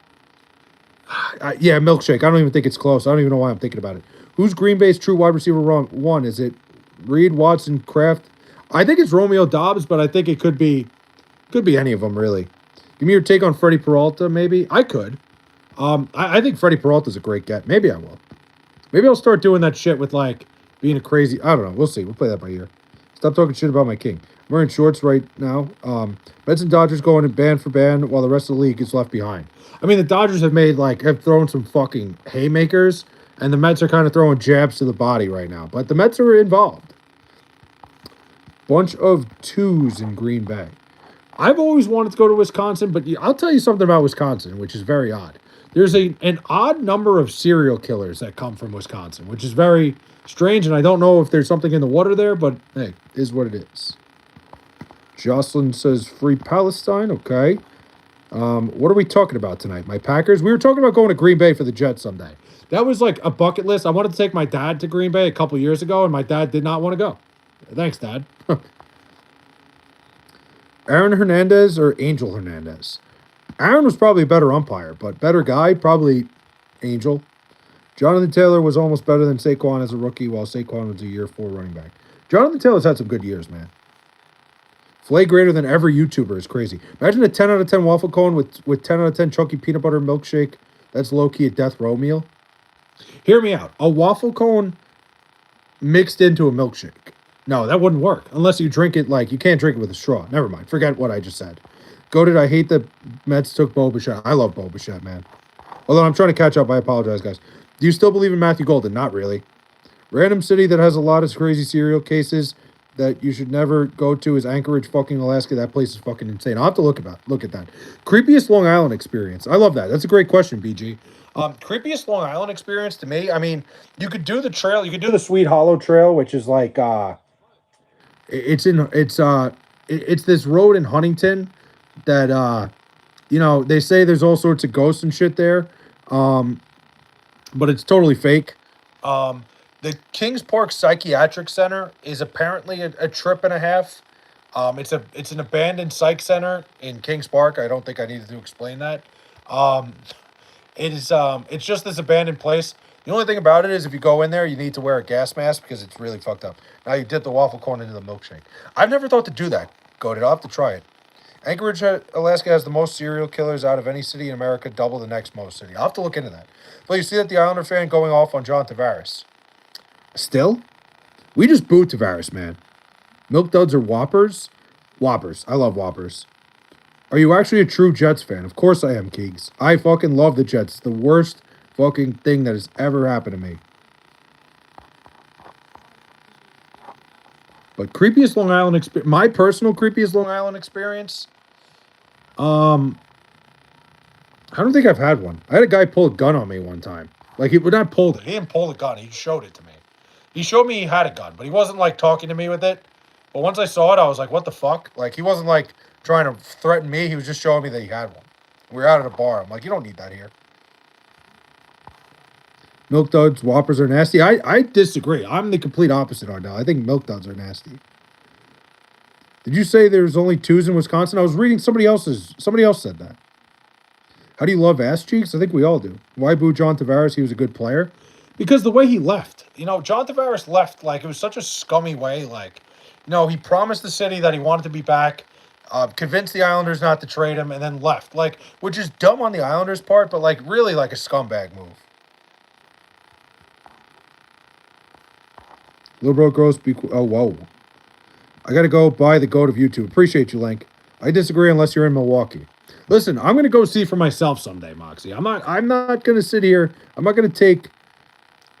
S1: yeah, milkshake. I don't even think it's close. I don't even know why I'm thinking about it. Who's Green Bay's true wide receiver one? Is it Reed, Watson, Kraft? I think it's Romeo Dobbs, but I think it could be any of them really. Give me your take on Freddie Peralta, maybe. I could. I think Freddie Peralta's a great get. Maybe I will. Maybe I'll start doing that shit with like being a crazy. I don't know. We'll see. We'll play that by ear. Stop talking shit about my king. I'm wearing shorts right now. Mets and Dodgers going in band for band while the rest of the league is left behind. I mean, the Dodgers have thrown some fucking haymakers, and the Mets are kind of throwing jabs to the body right now. But the Mets are involved. Bunch of twos in Green Bay. I've always wanted to go to Wisconsin, but I'll tell you something about Wisconsin, which is very odd. There's an odd number of serial killers that come from Wisconsin, which is very strange, and I don't know if there's something in the water there, but hey, is what it is. Jocelyn says free Palestine. Okay. What are we talking about tonight? My Packers? We were talking about going to Green Bay for the Jets someday. That was like a bucket list. I wanted to take my dad to Green Bay a couple years ago, and my dad did not want to go. Thanks, Dad. Aaron Hernandez or Angel Hernandez? Aaron was probably a better umpire, but better guy, probably Angel. Jonathan Taylor was almost better than Saquon as a rookie, while Saquon was a year 4 running back. Jonathan Taylor's had some good years, man. Flay greater than every YouTuber is crazy. Imagine a 10 out of 10 waffle cone with 10 out of 10 chunky peanut butter milkshake. That's low-key a death row meal. Hear me out. A waffle cone mixed into a milkshake. No, that wouldn't work unless you drink it like you can't drink it with a straw. Never mind. Forget what I just said. Goated, I hate that Mets took Bo Bichette. I love Bo Bichette, man. Although I'm trying to catch up. I apologize, guys. Do you still believe in Matthew Golden? Not really. Random city that has a lot of crazy serial cases that you should never go to is Anchorage, fucking Alaska. That place is fucking insane. I'll have to look at that. Creepiest Long Island experience. I love that. That's a great question, BG. Creepiest Long Island experience to me, I mean, you could do the trail. You could do the Sweet Hollow Trail, which is like it's this road in Huntington that they say there's all sorts of ghosts and shit there. But it's totally fake. The Kings Park Psychiatric Center is apparently a trip and a half. It's an abandoned psych center in Kings Park. I don't think I needed to explain that. It's just this abandoned place. The only thing about it is if you go in there, you need to wear a gas mask because it's really fucked up. Now you dip the waffle cone into the milkshake. I've never thought to do that. I'll have to try it. Anchorage, Alaska has the most serial killers out of any city in America, double the next most city. I'll have to look into that. But you see that the Islander fan going off on John Tavares. Still? We just booed Tavares, man. Milk Duds or Whoppers? Whoppers. I love Whoppers. Are you actually a true Jets fan? Of course I am, Keegs. I fucking love the Jets. It's the worst fucking thing that has ever happened to me. But creepiest Long Island experience, my personal creepiest Long Island experience, I don't think I've had one. I had a guy pull a gun on me one time. Like, he would not pull it. He didn't pull the gun. He showed it to me. He showed me he had a gun, but he wasn't, like, talking to me with it. But once I saw it, I was like, what the fuck? Like, he wasn't, like, trying to threaten me. He was just showing me that he had one. We were out at a bar. I'm like, you don't need that here. Milk Duds, Whoppers are nasty. I disagree. I'm the complete opposite on now. I think Milk Duds are nasty. Did you say there's only twos in Wisconsin? I was reading somebody else said that. How do you love ass cheeks? I think we all do. Why boo John Tavares? He was a good player. Because the way he left. John Tavares left, like, it was such a scummy way. Like, he promised the city that he wanted to be back, convinced the Islanders not to trade him, and then left. Like, which is dumb on the Islanders' part, but, like, really, like, a scumbag move. Little bro gross. Oh, whoa. I got to go buy the goat of YouTube. Appreciate you, Link. I disagree unless you're in Milwaukee. Listen, I'm going to go see for myself someday, Moxie. I'm not going to sit here. I'm not going to take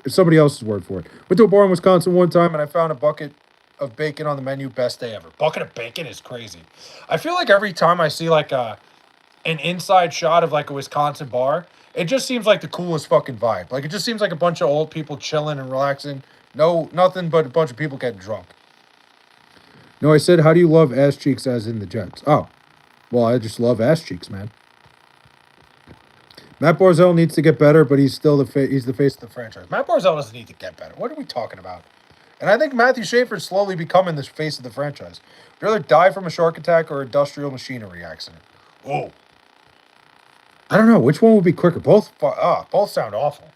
S1: somebody else's word for it. Went to a bar in Wisconsin one time, and I found a bucket of bacon on the menu. Best day ever. Bucket of bacon is crazy. I feel like every time I see, like, an inside shot of, like, a Wisconsin bar, it just seems like the coolest fucking vibe. Like, it just seems like a bunch of old people chilling and relaxing. No, nothing but a bunch of people getting drunk. No, I said, how do you love ass cheeks as in the Jets? Oh, well, I just love ass cheeks, man. Matt Barzal needs to get better, but he's still he's the face of the franchise. Matt Barzal doesn't need to get better. What are we talking about? And I think Matthew Schaefer's slowly becoming the face of the franchise. Would you rather die from a shark attack or industrial machinery accident? Oh. I don't know. Which one would be quicker? Both sound awful.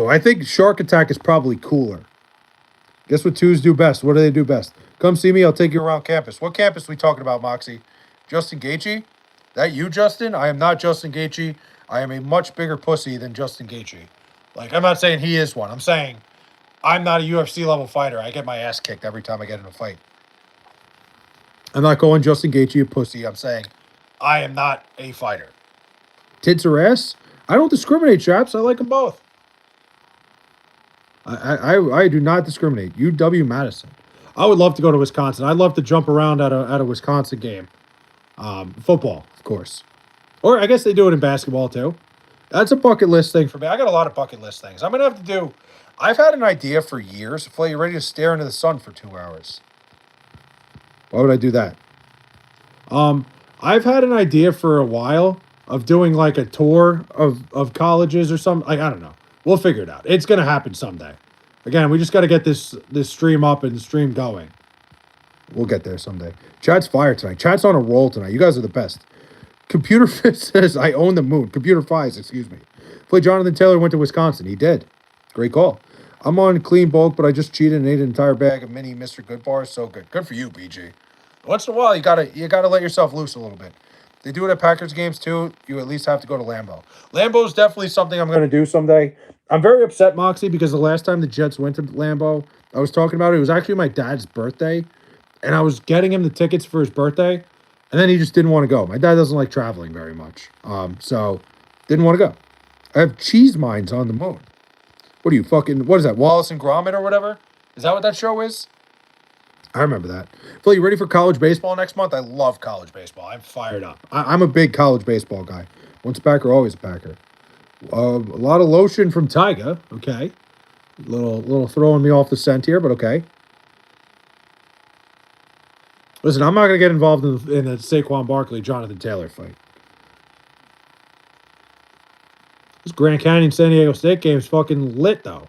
S1: I think shark attack is probably cooler. Guess what twos do best? What do they do best? Come see me. I'll take you around campus. What campus we talking about, Moxie? Justin Gaethje? That you, Justin? I am not Justin Gaethje. I am a much bigger pussy than Justin Gaethje. Like, I'm not saying he is one. I'm saying I'm not a UFC level fighter. I get my ass kicked every time I get in a fight. I'm not calling Justin Gaethje a pussy. I'm saying I am not a fighter. Tits or ass? I don't discriminate, chaps. I like them both. I do not discriminate. UW Madison. I would love to go to Wisconsin. I'd love to jump around at a Wisconsin game. Football, of course. Or I guess they do it in basketball too. That's a bucket list thing for me. I got a lot of bucket list things. I'm going to have to do. I've had an idea for years. Flay, you ready to stare into the sun for 2 hours? Why would I do that? I've had an idea for a while of doing like a tour of colleges or something. Like, I don't know. We'll figure it out. It's going to happen someday. Again, we just got to get this stream up and stream going. We'll get there someday. Chat's fire tonight. Chat's on a roll tonight. You guys are the best. Computer Fist says, I own the moon. Computer Fies, excuse me. Play Jonathan Taylor went to Wisconsin. He did. Great call. I'm on clean bulk, but I just cheated and ate an entire bag of mini Mr. Good bars. So good. Good for you, BG. Once in a while, you gotta let yourself loose a little bit. They do it at Packers games too. You at least have to go to Lambeau. Lambeau is definitely something I'm gonna do someday. I'm very upset, Moxie, because the last time the Jets went to Lambeau, I was talking about it. It was actually my dad's birthday, and I was getting him the tickets for his birthday, and then he just didn't want to go. My dad doesn't like traveling very much, so didn't want to go. I have cheese mines on the moon. What is that, Wallace and Gromit or whatever? Is that what that show is? I remember that. Phil, you ready for college baseball next month? I love college baseball. I'm fired up. I'm a big college baseball guy. Once a Packer, always a Packer. A lot of lotion from Tyga. Okay. Little throwing me off the scent here, but okay. Listen, I'm not going to get involved in the Saquon Barkley, Jonathan Taylor fight. This Grand Canyon San Diego State game is fucking lit, though.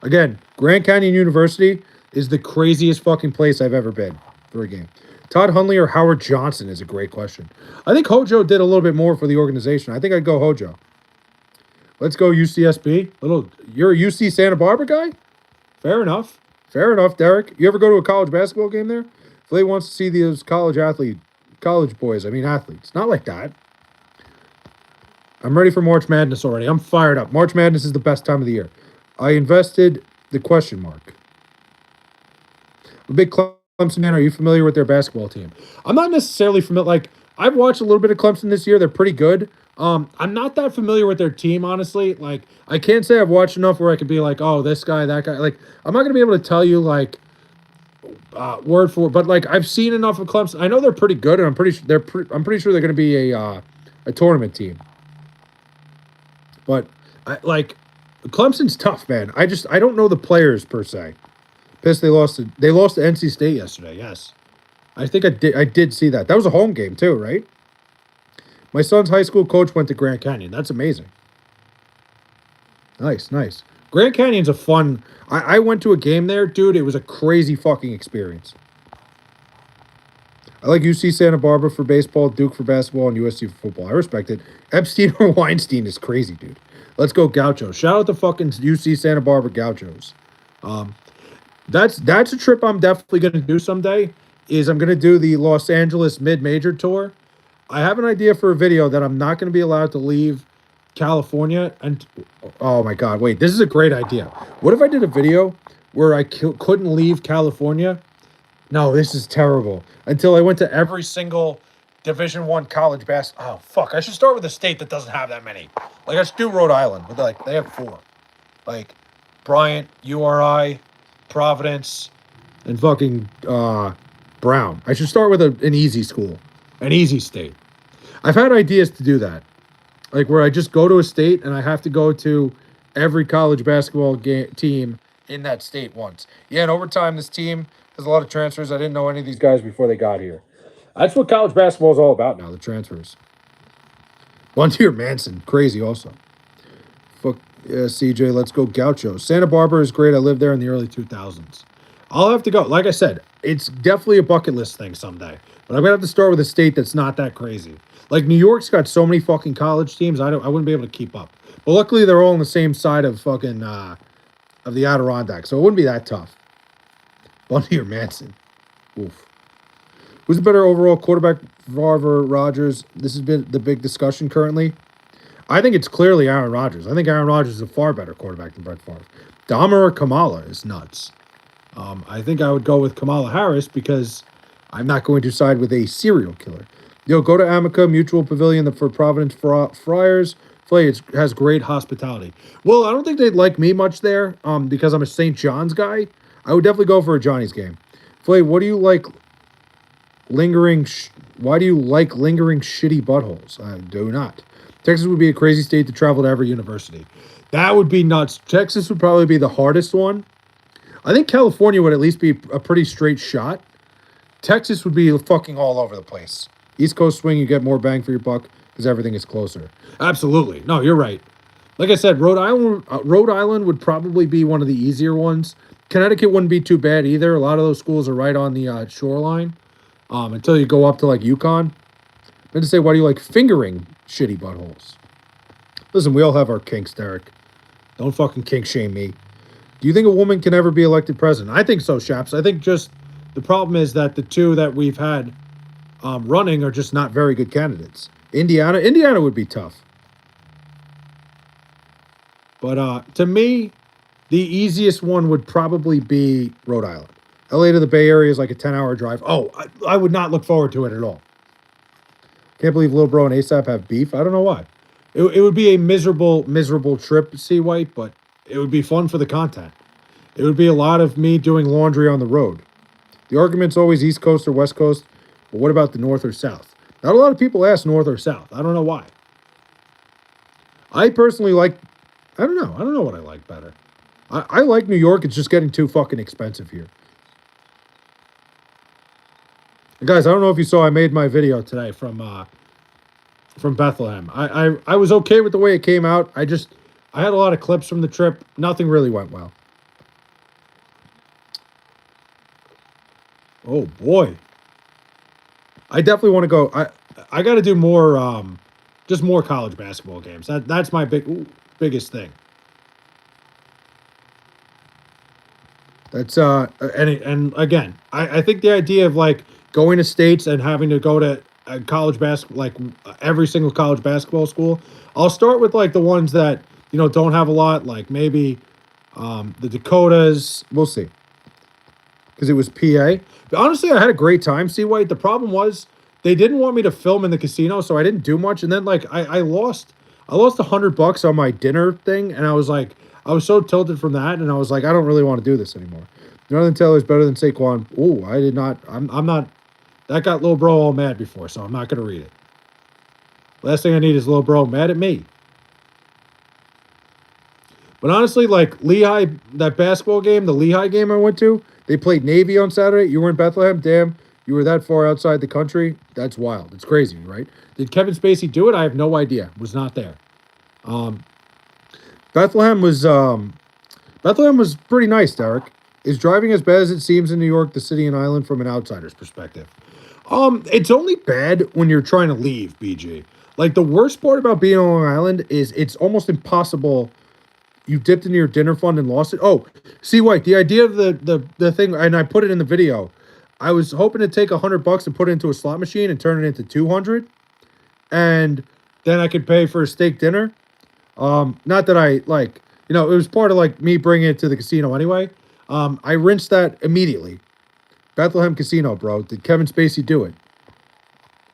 S1: Again, Grand Canyon University is the craziest fucking place I've ever been for a game. Todd Hundley or Howard Johnson is a great question. I think Hojo did a little bit more for the organization. I think I'd go Hojo. Let's go UCSB. You're a UC Santa Barbara guy? Fair enough. Fair enough, Derek. You ever go to a college basketball game there? Flay wants to see those college athletes. Not like that. I'm ready for March Madness already. I'm fired up. March Madness is the best time of the year. I invested the question mark. A big Clemson man. Are you familiar with their basketball team? I'm not necessarily familiar. Like, I've watched a little bit of Clemson this year. They're pretty good. I'm not that familiar with their team, honestly. Like, I can't say I've watched enough where I could be like, oh, this guy, that guy. Like, I'm not going to be able to tell you, like, word for word. But, like, I've seen enough of Clemson. I know they're pretty good, and I'm pretty sure they're going to be a tournament team. But, Clemson's tough, man. I don't know the players, per se. Pissed they lost to NC State yesterday, yes. I think I did see that. That was a home game, too, right? My son's high school coach went to Grand Canyon. That's amazing. Nice. Grand Canyon's a fun... I went to a game there, dude. It was a crazy fucking experience. I like UC Santa Barbara for baseball, Duke for basketball, and USC for football. I respect it. Epstein or Weinstein is crazy, dude. Let's go Gauchos. Shout out to fucking UC Santa Barbara Gauchos. That's a trip I'm definitely going to do someday, is I'm going to do the Los Angeles mid-major tour. I have an idea for a video that I'm not going to be allowed to leave California. And oh my God, wait, this is a great idea. What if I did a video where I couldn't leave California? No, this is terrible. Until I went to every single Division I college basketball. Oh, fuck. I should start with a state that doesn't have that many. Like, I should do Rhode Island. But, they have 4. Like, Bryant, URI, Providence, and fucking Brown. I should start with an easy school. An easy state. I've had ideas to do that. Like, where I just go to a state and I have to go to every college basketball team in that state once. Yeah, and over time, this team has a lot of transfers. I didn't know any of these guys before they got here. That's what college basketball is all about now, the transfers. Vontier Manson, crazy also. Fuck, yeah, CJ, let's go Gauchos. Santa Barbara is great. I lived there in the early 2000s. I'll have to go. Like I said, it's definitely a bucket list thing someday. But I'm going to have to start with a state that's not that crazy. Like, New York's got so many fucking college teams, I wouldn't be able to keep up. But luckily, they're all on the same side of fucking of the Adirondacks, so it wouldn't be that tough. Bundy or Manson? Oof. Who's the better overall quarterback, Favre or Rodgers? This has been the big discussion currently. I think it's clearly Aaron Rodgers. I think Aaron Rodgers is a far better quarterback than Brett Favre. Dahmer or Kamala is nuts. I think I would go with Kamala Harris because I'm not going to side with a serial killer. Go to Amica Mutual Pavilion for Providence Friars. Flay, it has great hospitality. Well, I don't think they'd like me much there because I'm a St. John's guy. I would definitely go for a Johnny's game. Flay, what do you like why do you like lingering shitty buttholes? I do not. Texas would be a crazy state to travel to every university. That would be nuts. Texas would probably be the hardest one. I think California would at least be a pretty straight shot. Texas would be fucking all over the place. East Coast swing, you get more bang for your buck because everything is closer. Absolutely. No, you're right. Like I said, Rhode Island would probably be one of the easier ones. Connecticut wouldn't be too bad either. A lot of those schools are right on the shoreline until you go up to like UConn. Then to say, why do you like fingering shitty buttholes? Listen, we all have our kinks, Derek. Don't fucking kink shame me. Do you think a woman can ever be elected president? I think so, Shaps. I think just the problem is that the two that we've had running are just not very good candidates. Indiana would be tough. But to me, the easiest one would probably be Rhode Island. LA to the Bay Area is like a 10-hour drive. Oh, I would not look forward to it at all. Can't believe Lil Bro and ASAP have beef. I don't know why. It would be a miserable trip, C. White, but it would be fun for the content. It would be a lot of me doing laundry on the road. The argument's always East Coast or West Coast, but what about the North or South? Not a lot of people ask North or South. I don't know why. I personally like, I don't know what I like better. I like New York. It's just getting too fucking expensive here. And guys, I don't know if you saw, I made my video today from Bethlehem. I was okay with the way it came out. I had a lot of clips from the trip. Nothing really went well. Oh boy. I definitely want to go. I got to do more just more college basketball games. That's my biggest thing. That's and again, I think the idea of like going to states and having to go to a college basketball, like every single college basketball school. I'll start with like the ones that, don't have a lot, like maybe the Dakotas. We'll see. Because it was PA. But honestly, I had a great time, C. White. The problem was they didn't want me to film in the casino, so I didn't do much. And then like I lost $100 on my dinner thing, and I was so tilted from that, and I was like, I don't really want to do this anymore. Jonathan Taylor's better than Saquon. Oh, I did not. I'm not. That got Lil Bro all mad before, so I'm not going to read it. Last thing I need is Lil Bro mad at me. But honestly, like Lehigh, that basketball game, the Lehigh game I went to, they played Navy on Saturday. You were in Bethlehem. Damn, you were that far outside the country. That's wild. It's crazy, right? Did Kevin Spacey do it? I have no idea. Was not there. Bethlehem was pretty nice, Derek. Is driving as bad as it seems in New York, the city and island, from an outsider's perspective? It's only bad when you're trying to leave, BG. Like, the worst part about being on Long Island is it's almost impossible. You dipped into your dinner fund and lost it. Oh, C. White, the idea of the thing, and I put it in the video. I was hoping to take $100 and put it into a slot machine and turn it into 200, and then I could pay for a steak dinner. Not that I like, it was part of like me bringing it to the casino anyway. I rinsed that immediately. Bethlehem Casino, bro. Did Kevin Spacey do it?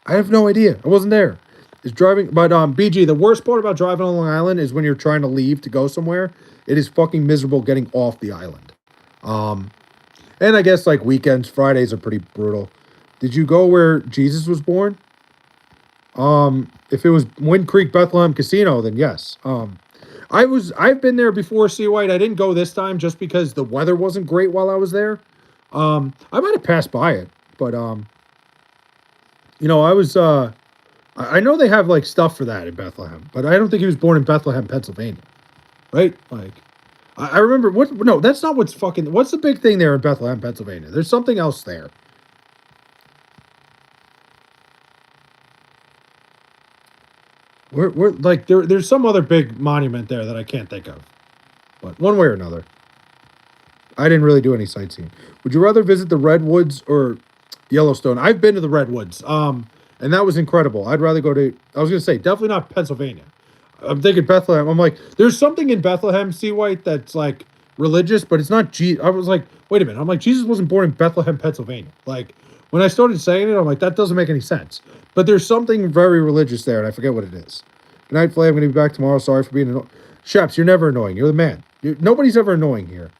S1: I have no idea. I wasn't there. Is driving, but BG, the worst part about driving on Long Island is when you're trying to leave to go somewhere. It is fucking miserable getting off the island. And I guess like weekends, Fridays are pretty brutal. Did you go where Jesus was born? If it was Wind Creek Bethlehem Casino, then yes. I've been there before, C. White. I didn't go this time just because the weather wasn't great while I was there. I might have passed by it, but I was I know they have like stuff for that in Bethlehem, but I don't think he was born in Bethlehem, Pennsylvania. Right? Like I remember no, that's not what's the big thing there in Bethlehem, Pennsylvania? There's something else there. We're like there's some other big monument there that I can't think of. But one way or another. I didn't really do any sightseeing. Would you rather visit the Redwoods or Yellowstone? I've been to the Redwoods, and that was incredible. I'd rather go to. I was gonna say definitely not Pennsylvania. I'm thinking Bethlehem. I'm like, there's something in Bethlehem, Sea White, that's like religious, but it's not. I was like, wait a minute. I'm like, Jesus wasn't born in Bethlehem, Pennsylvania. Like when I started saying it, I'm like, that doesn't make any sense. But there's something very religious there, and I forget what it is. Good night, Flay. I'm gonna be back tomorrow. Sorry for being annoying. Sheps, you're never annoying. You're the man. Nobody's ever annoying here.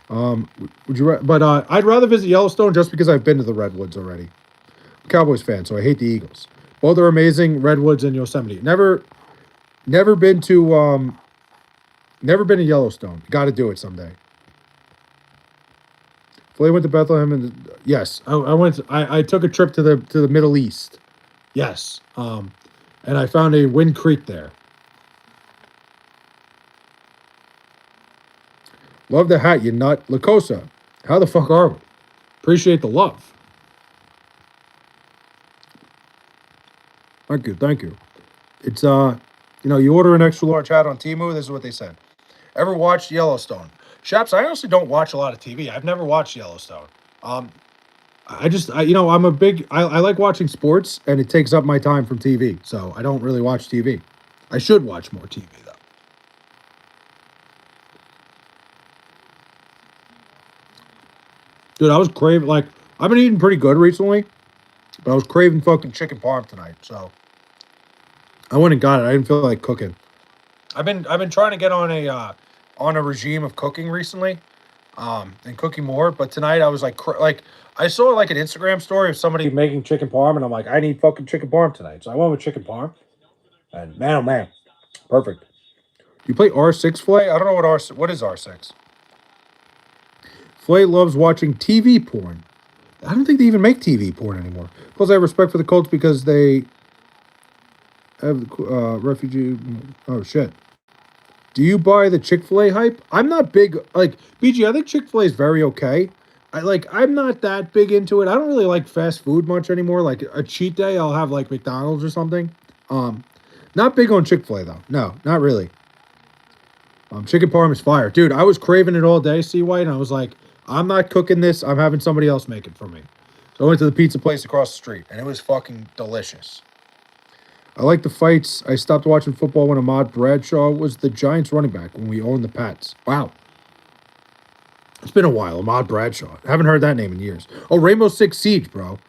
S1: Would you? But I'd rather visit Yellowstone just because I've been to the Redwoods already. I'm a Cowboys fan, so I hate the Eagles. Both are amazing, Redwoods and Yosemite. Never been to never been to Yellowstone. Got to do it someday. Flay went to Bethlehem, and yes, I went. I took a trip to the Middle East. Yes, and I found a Wind Creek there. Love the hat, you nut. Lacosa, how the fuck are we? Appreciate the love. Thank you, thank you. It's you order an extra large hat on Temu. This is what they said. Ever watched Yellowstone? Shaps, I honestly don't watch a lot of TV. I've never watched Yellowstone. Um, I'm a big. I like watching sports, and it takes up my time from TV. So I don't really watch TV. I should watch more TV though. Dude, I was craving like I've been eating pretty good recently, but I was craving fucking chicken parm tonight. So I went and got it. I didn't feel like cooking. I've been trying to get on a regime of cooking recently, and cooking more. But tonight I was like I saw like an Instagram story of somebody making chicken parm, and I'm like, I need fucking chicken parm tonight. So I went with chicken parm, and man, oh man, perfect. You play R6 Flay? I don't know what is R6. Flay loves watching TV porn. I don't think they even make TV porn anymore. Plus, I have respect for the Colts because they have refugee. Oh shit. Do you buy the Chick-fil-A hype? I'm not big like BG. I think Chick-fil-A is very okay. I'm not that big into it. I don't really like fast food much anymore. Like a cheat day, I'll have like McDonald's or something. Um, Not big on Chick-fil-A though. No, not really. Chicken parm is fire, dude. I was craving it all day, C White, and I was like, I'm not cooking this. I'm having somebody else make it for me. So I went to the pizza place across the street, and it was fucking delicious. I like the fights. I stopped watching football when Ahmad Bradshaw was the Giants running back when we owned the Pats. Wow. It's been a while. Ahmad Bradshaw. I haven't heard that name in years. Oh, Rainbow Six Siege, bro.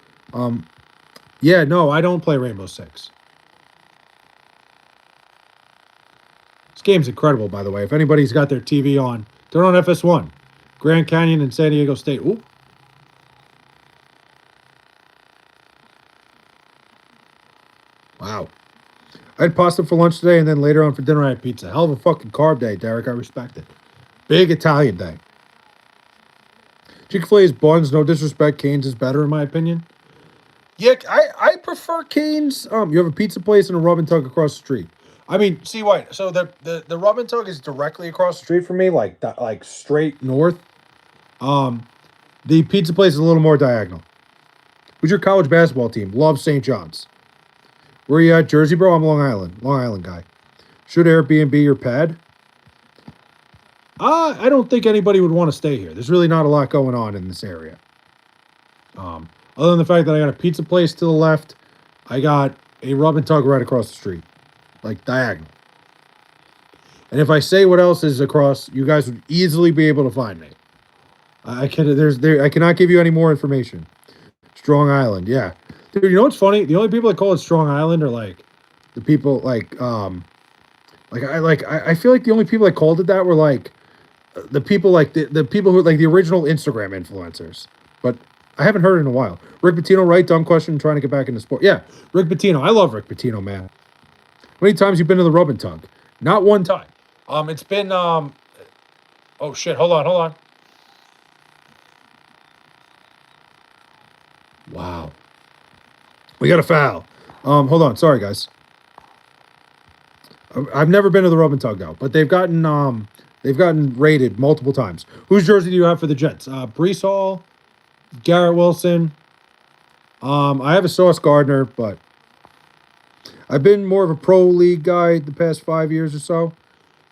S1: Yeah, no, I don't play Rainbow Six. This game's incredible, by the way. If anybody's got their TV on, turn on FS1. Grand Canyon and San Diego State. Ooh. Wow. I had pasta for lunch today, and then later on for dinner I had pizza. Hell of a fucking carb day, Derek. I respect it. Big Italian day. Chick-fil-A's buns, no disrespect. Cane's is better, in my opinion. Yeah, I prefer Cane's. You have a pizza place and a rub and tug across the street. I mean, see White. So the rub and tug is directly across the street from me, like straight north. The pizza place is a little more diagonal. Who's your college basketball team? Love St. John's. Where are you at? Jersey, bro? I'm Long Island guy. Should Airbnb your pad? I don't think anybody would want to stay here. There's really not a lot going on in this area. Other than the fact that I got a pizza place to the left, I got a rub and tug right across the street, like diagonal. And if I say what else is across, you guys would easily be able to find me. I cannot give you any more information. Strong Island, yeah. Dude, you know what's funny? The only people that call it Strong Island are like the people I feel like the only people that called it that were like the people like the people who like the original Instagram influencers. But I haven't heard it in a while. Rick Pitino, right? Dumb question, trying to get back into sport. Yeah, Rick Pitino. I love Rick Pitino, man. How many times you been to the Rub and Tug? Not one time. It's been oh shit, hold on. Wow. We got a foul. Hold on. Sorry, guys. I've never been to the Rub and Tug though, but they've gotten rated multiple times. Whose jersey do you have for the Jets? Brees Hall, Garrett Wilson. I have a Sauce Gardner, but I've been more of a pro league guy the past 5 years or so.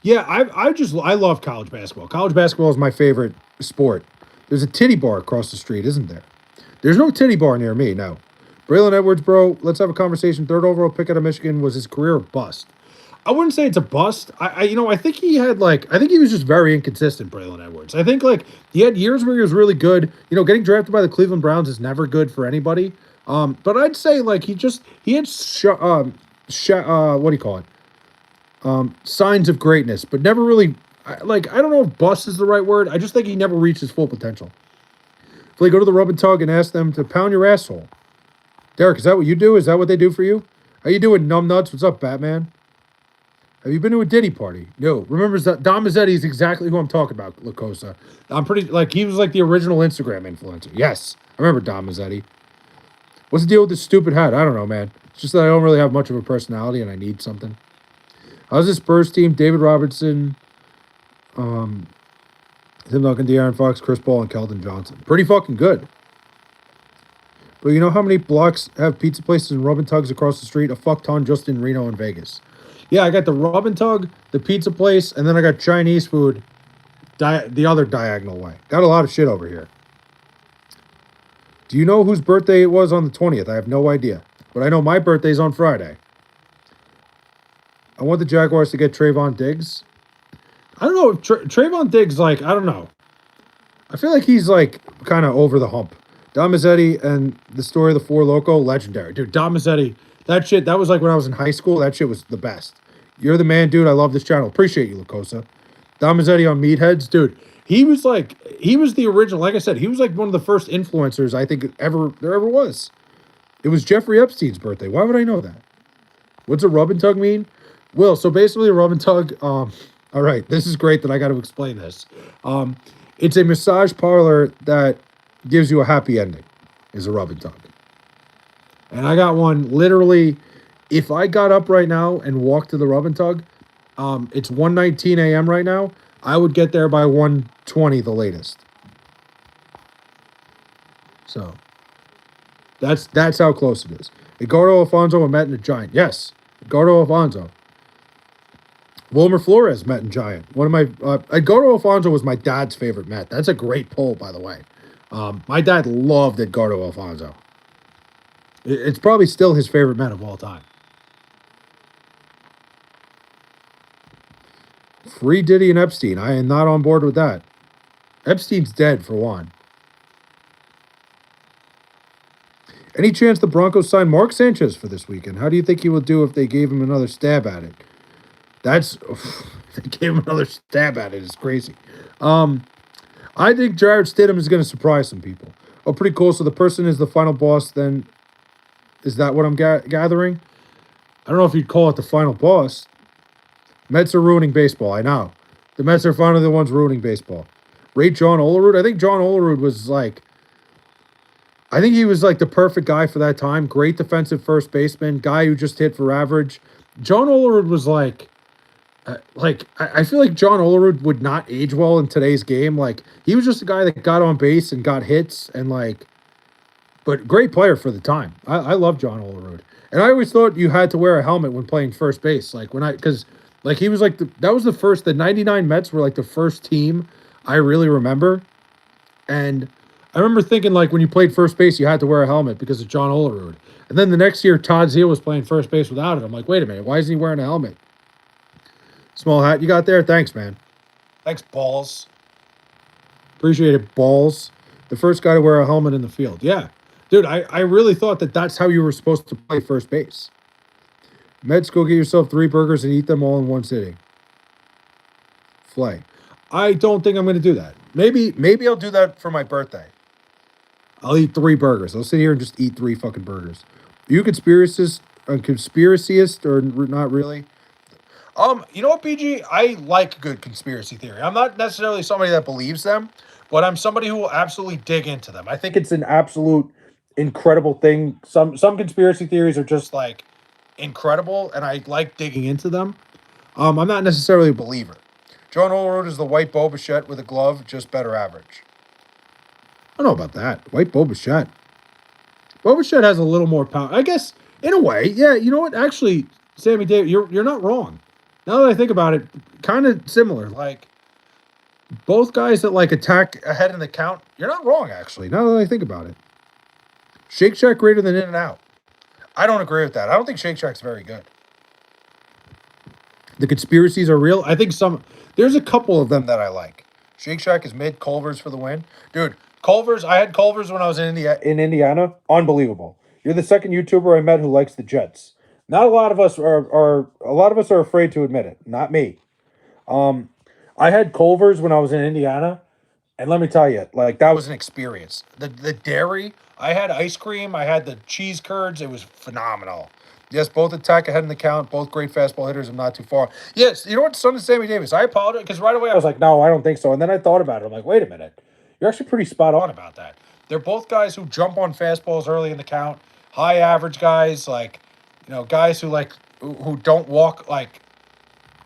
S1: Yeah, I love college basketball. College basketball is my favorite sport. There's a titty bar across the street, isn't there? There's no titty bar near me. No. Braylon Edwards, bro. Let's have a conversation. Third overall pick out of Michigan. Was his career a bust? I wouldn't say it's a bust. I think he had I think he was just very inconsistent, Braylon Edwards. I think he had years where he was really good. Getting drafted by the Cleveland Browns is never good for anybody. But I'd say he had what do you call it? Signs of greatness, but never really. I don't know if bust is the right word. I just think he never reached his full potential. If they go to the rub and tug and ask them to pound your asshole, Derek, is that what you do? Is that what they do for you? How you doing, numbnuts? What's up, Batman? Have you been to a Diddy party? No. Remember, Dom Mazzetti is exactly who I'm talking about, Lacosa. I'm pretty, he was the original Instagram influencer. Yes. I remember Dom Mazzetti. What's the deal with this stupid hat? I don't know, man. It's just that I don't really have much of a personality and I need something. How's this Spurs team? David Robertson, Tim Duncan, De'Aaron Fox, Chris Paul, and Keldon Johnson. Pretty fucking good. But you know how many blocks have pizza places and rub and tugs across the street? A fuck ton just in Reno and Vegas. Yeah, I got the rub and tug, the pizza place, and then I got Chinese food the other diagonal way. Got a lot of shit over here. Do you know whose birthday it was on the 20th? I have no idea. But I know my birthday's on Friday. I want the Jaguars to get Trayvon Diggs. I don't know if Trayvon Diggs, I don't know. I feel like he's kind of over the hump. Dom Mazzetti and the story of the Four Loco, legendary. Dude, Dom Mazzetti, that was when I was in high school. That shit was the best. You're the man, dude. I love this channel. Appreciate you, Lacosa. Dom Mazzetti on Meatheads, dude. He was the original. Like I said, he was one of the first influencers I think there ever was. It was Jeffrey Epstein's birthday. Why would I know that? What's a rub and tug mean? Will, so basically a rub and tug, all right, this is great that I got to explain this. It's a massage parlor that gives you a happy ending, is a rub and tug. And I got one literally, if I got up right now and walked to the rub and tug, it's 1:19 a.m. right now, I would get there by 1:20 the latest. So, that's how close it is. Edgardo Alfonso and met in a Giant. Yes, Edgardo Alfonso. Wilmer Flores met in Giant. One of my Edgardo Alfonso was my dad's favorite Met. That's a great poll, by the way. My dad loved Edgardo Alfonso. It's probably still his favorite Met of all time. Free Diddy and Epstein. I am not on board with that. Epstein's dead, for one. Any chance the Broncos sign Mark Sanchez for this weekend? How do you think he will do if they gave him another stab at it? They gave him another stab at it. It's crazy. I think Jared Stidham is going to surprise some people. Oh, pretty cool. So the person is the final boss, then is that what I'm gathering? I don't know if you'd call it the final boss. Mets are ruining baseball. I know. The Mets are finally the ones ruining baseball. Rate John Olerud. I think John Olerud was I think he was the perfect guy for that time. Great defensive first baseman. Guy who just hit for average. John Olerud was I feel like John Olerud would not age well in today's game. He was just a guy that got on base and got hits and but great player for the time. I love John Olerud. And I always thought you had to wear a helmet when playing first base. Because he was that was the 99 Mets were the first team I really remember. And I remember thinking when you played first base, you had to wear a helmet because of John Olerud. And then the next year, Todd Zeile was playing first base without it. I'm wait a minute, why isn't he wearing a helmet? Small hat you got there? Thanks, man. Thanks, Balls. Appreciate it, Balls. The first guy to wear a helmet in the field. Yeah. Dude, I really thought that's how you were supposed to play first base. Mets, go get yourself 3 burgers and eat them all in one sitting. Flay. I don't think I'm going to do that. Maybe I'll do that for my birthday. I'll eat 3 burgers. I'll sit here and just eat 3 fucking burgers. Are you a conspiracyist or not really? You know what, BG? I like good conspiracy theory. I'm not necessarily somebody that believes them, but I'm somebody who will absolutely dig into them. I think it's an absolute incredible thing. Some conspiracy theories are just incredible, and I like digging into them. I'm not necessarily a believer. John Olerud is the white Bo Bichette with a glove, just better average. I don't know about that. White Bo Bichette. Bo Bichette has a little more power. I guess, in a way, yeah, you know what? Actually, Sammy Davis, you're not wrong. Now that I think about it, kind of similar. Like both guys that like attack ahead in the count. You're not wrong, actually. Now that I think about it, Shake Shack greater than In and Out. I don't agree with that. I don't think Shake Shack's very good. The conspiracies are real. I think there's a couple of them that I like. Shake Shack is mid. Culver's for the win, dude. Culver's. I had Culver's when I was in Indiana. Unbelievable. You're the second YouTuber I met who likes the Jets. Not a lot of us are afraid to admit it. Not me. I had Culver's when I was in Indiana, and let me tell you, like that was an experience. The dairy. I had ice cream. I had the cheese curds. It was phenomenal. Yes, both attack ahead in the count. Both great fastball hitters. I'm not too far. Yes, you know what? Son of Sammy Davis. I apologize because right away I was like, no, I don't think so. And then I thought about it. I'm like, wait a minute. You're actually pretty spot on about that. They're both guys who jump on fastballs early in the count. High average guys, like guys who who don't walk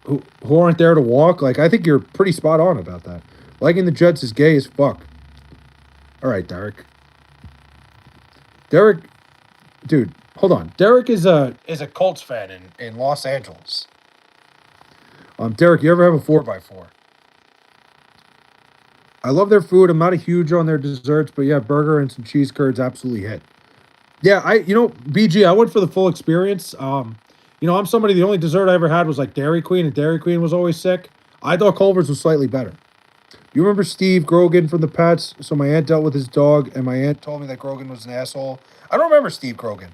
S1: who aren't there to walk. Like I think you're pretty spot on about that. Liking the Jets is gay as fuck. All right, Derek. Dude, hold on. Derek is a Colts fan in Los Angeles. Derek, you ever have a 4x4? I love their food. I'm not a huge on their desserts, but yeah, burger and some cheese curds absolutely hit. Yeah, BG, I went for the full experience. I'm somebody, the only dessert I ever had was like Dairy Queen, and Dairy Queen was always sick. I thought Culver's was slightly better. You remember Steve Grogan from the Pats? So my aunt dealt with his dog, and my aunt told me that Grogan was an asshole. I don't remember Steve Grogan.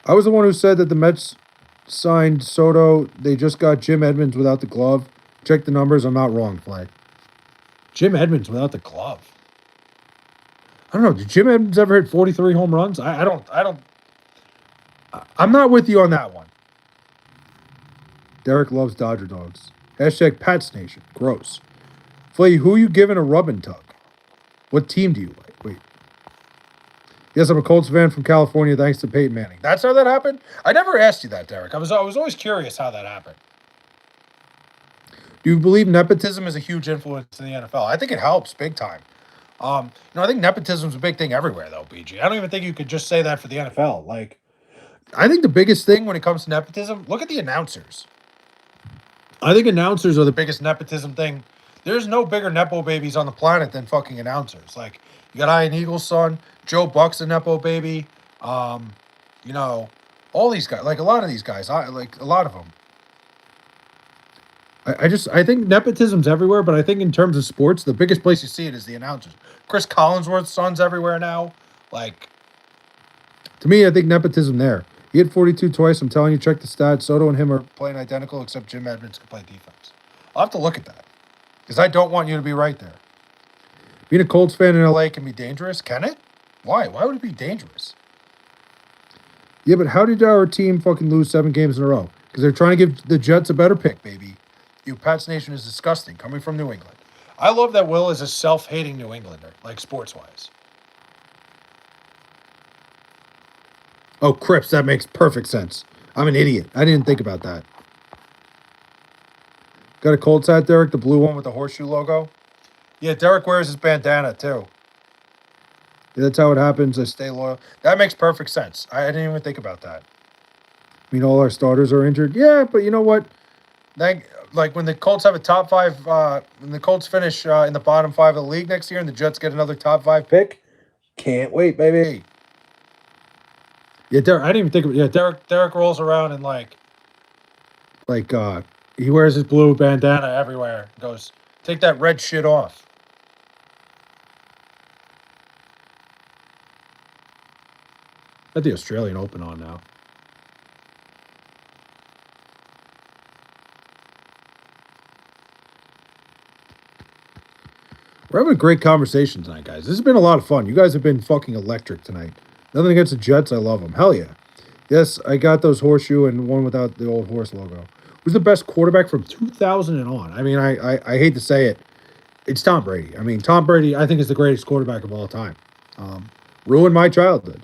S1: I was the one who said that the Mets signed Soto. They just got Jim Edmonds without the glove. Check the numbers. I'm not wrong, Flay. Jim Edmonds without the glove. I don't know. Did Jim Edmonds ever hit 43 home runs? I'm not with you on that one. Derek loves Dodger dogs. Hashtag Pats Nation. Gross. Flay, who are you giving a rub and tug? What team do you like? Wait. Yes, I'm a Colts fan from California thanks to Peyton Manning. That's how that happened? I never asked you that, Derek. I was always curious how that happened. Do you believe nepotism is a huge influence in the NFL? I think it helps big time. I think nepotism is a big thing everywhere, though, BG. I don't even think you could just say that for the NFL. Like, I think the biggest thing when it comes to nepotism, look at the announcers. I think announcers are the biggest nepotism thing. There's no bigger nepo babies on the planet than fucking announcers. Like, you got Ian Eagle's son, Joe Buck's a nepo baby. All these guys, like a lot of these guys, a lot of them. I think nepotism's everywhere, but I think in terms of sports, the biggest place you see it is the announcers. Chris Collinsworth's son's everywhere now. Like, to me, I think nepotism there. He hit 42 twice. I'm telling you, check the stats. Soto and him are playing identical, except Jim Edmonds can play defense. I'll have to look at that because I don't want you to be right there. Being a Colts fan in LA can be dangerous. Can it? Why? Why would it be dangerous? Yeah, but how did our team fucking lose 7 games in a row? Because they're trying to give the Jets a better pick, baby. You Pats Nation is disgusting, coming from New England. I love that Will is a self-hating New Englander, like sports-wise. Oh, Crips, that makes perfect sense. I'm an idiot. I didn't think about that. Got a Colts hat, Derek, the blue one with the horseshoe logo? Yeah, Derek wears his bandana, too. Yeah, that's how it happens. I stay loyal. That makes perfect sense. I didn't even think about that. I mean, all our starters are injured? Yeah, but you know what? Like when the Colts have a top 5, when the Colts finish in the bottom 5 of the league next year and the Jets get another top 5 pick, can't wait, baby. Yeah, Derek, I didn't even think of it. Yeah, Derek rolls around and he wears his blue bandana everywhere. Goes, take that red shit off. Got the Australian Open on now. We're having a great conversation tonight, guys. This has been a lot of fun. You guys have been fucking electric tonight. Nothing against the Jets. I love them. Hell yeah. Yes, I got those horseshoe and one without the old horse logo. Who's the best quarterback from 2000 and on? I mean, I hate to say it. It's Tom Brady. I mean, Tom Brady, I think, is the greatest quarterback of all time. Ruined my childhood.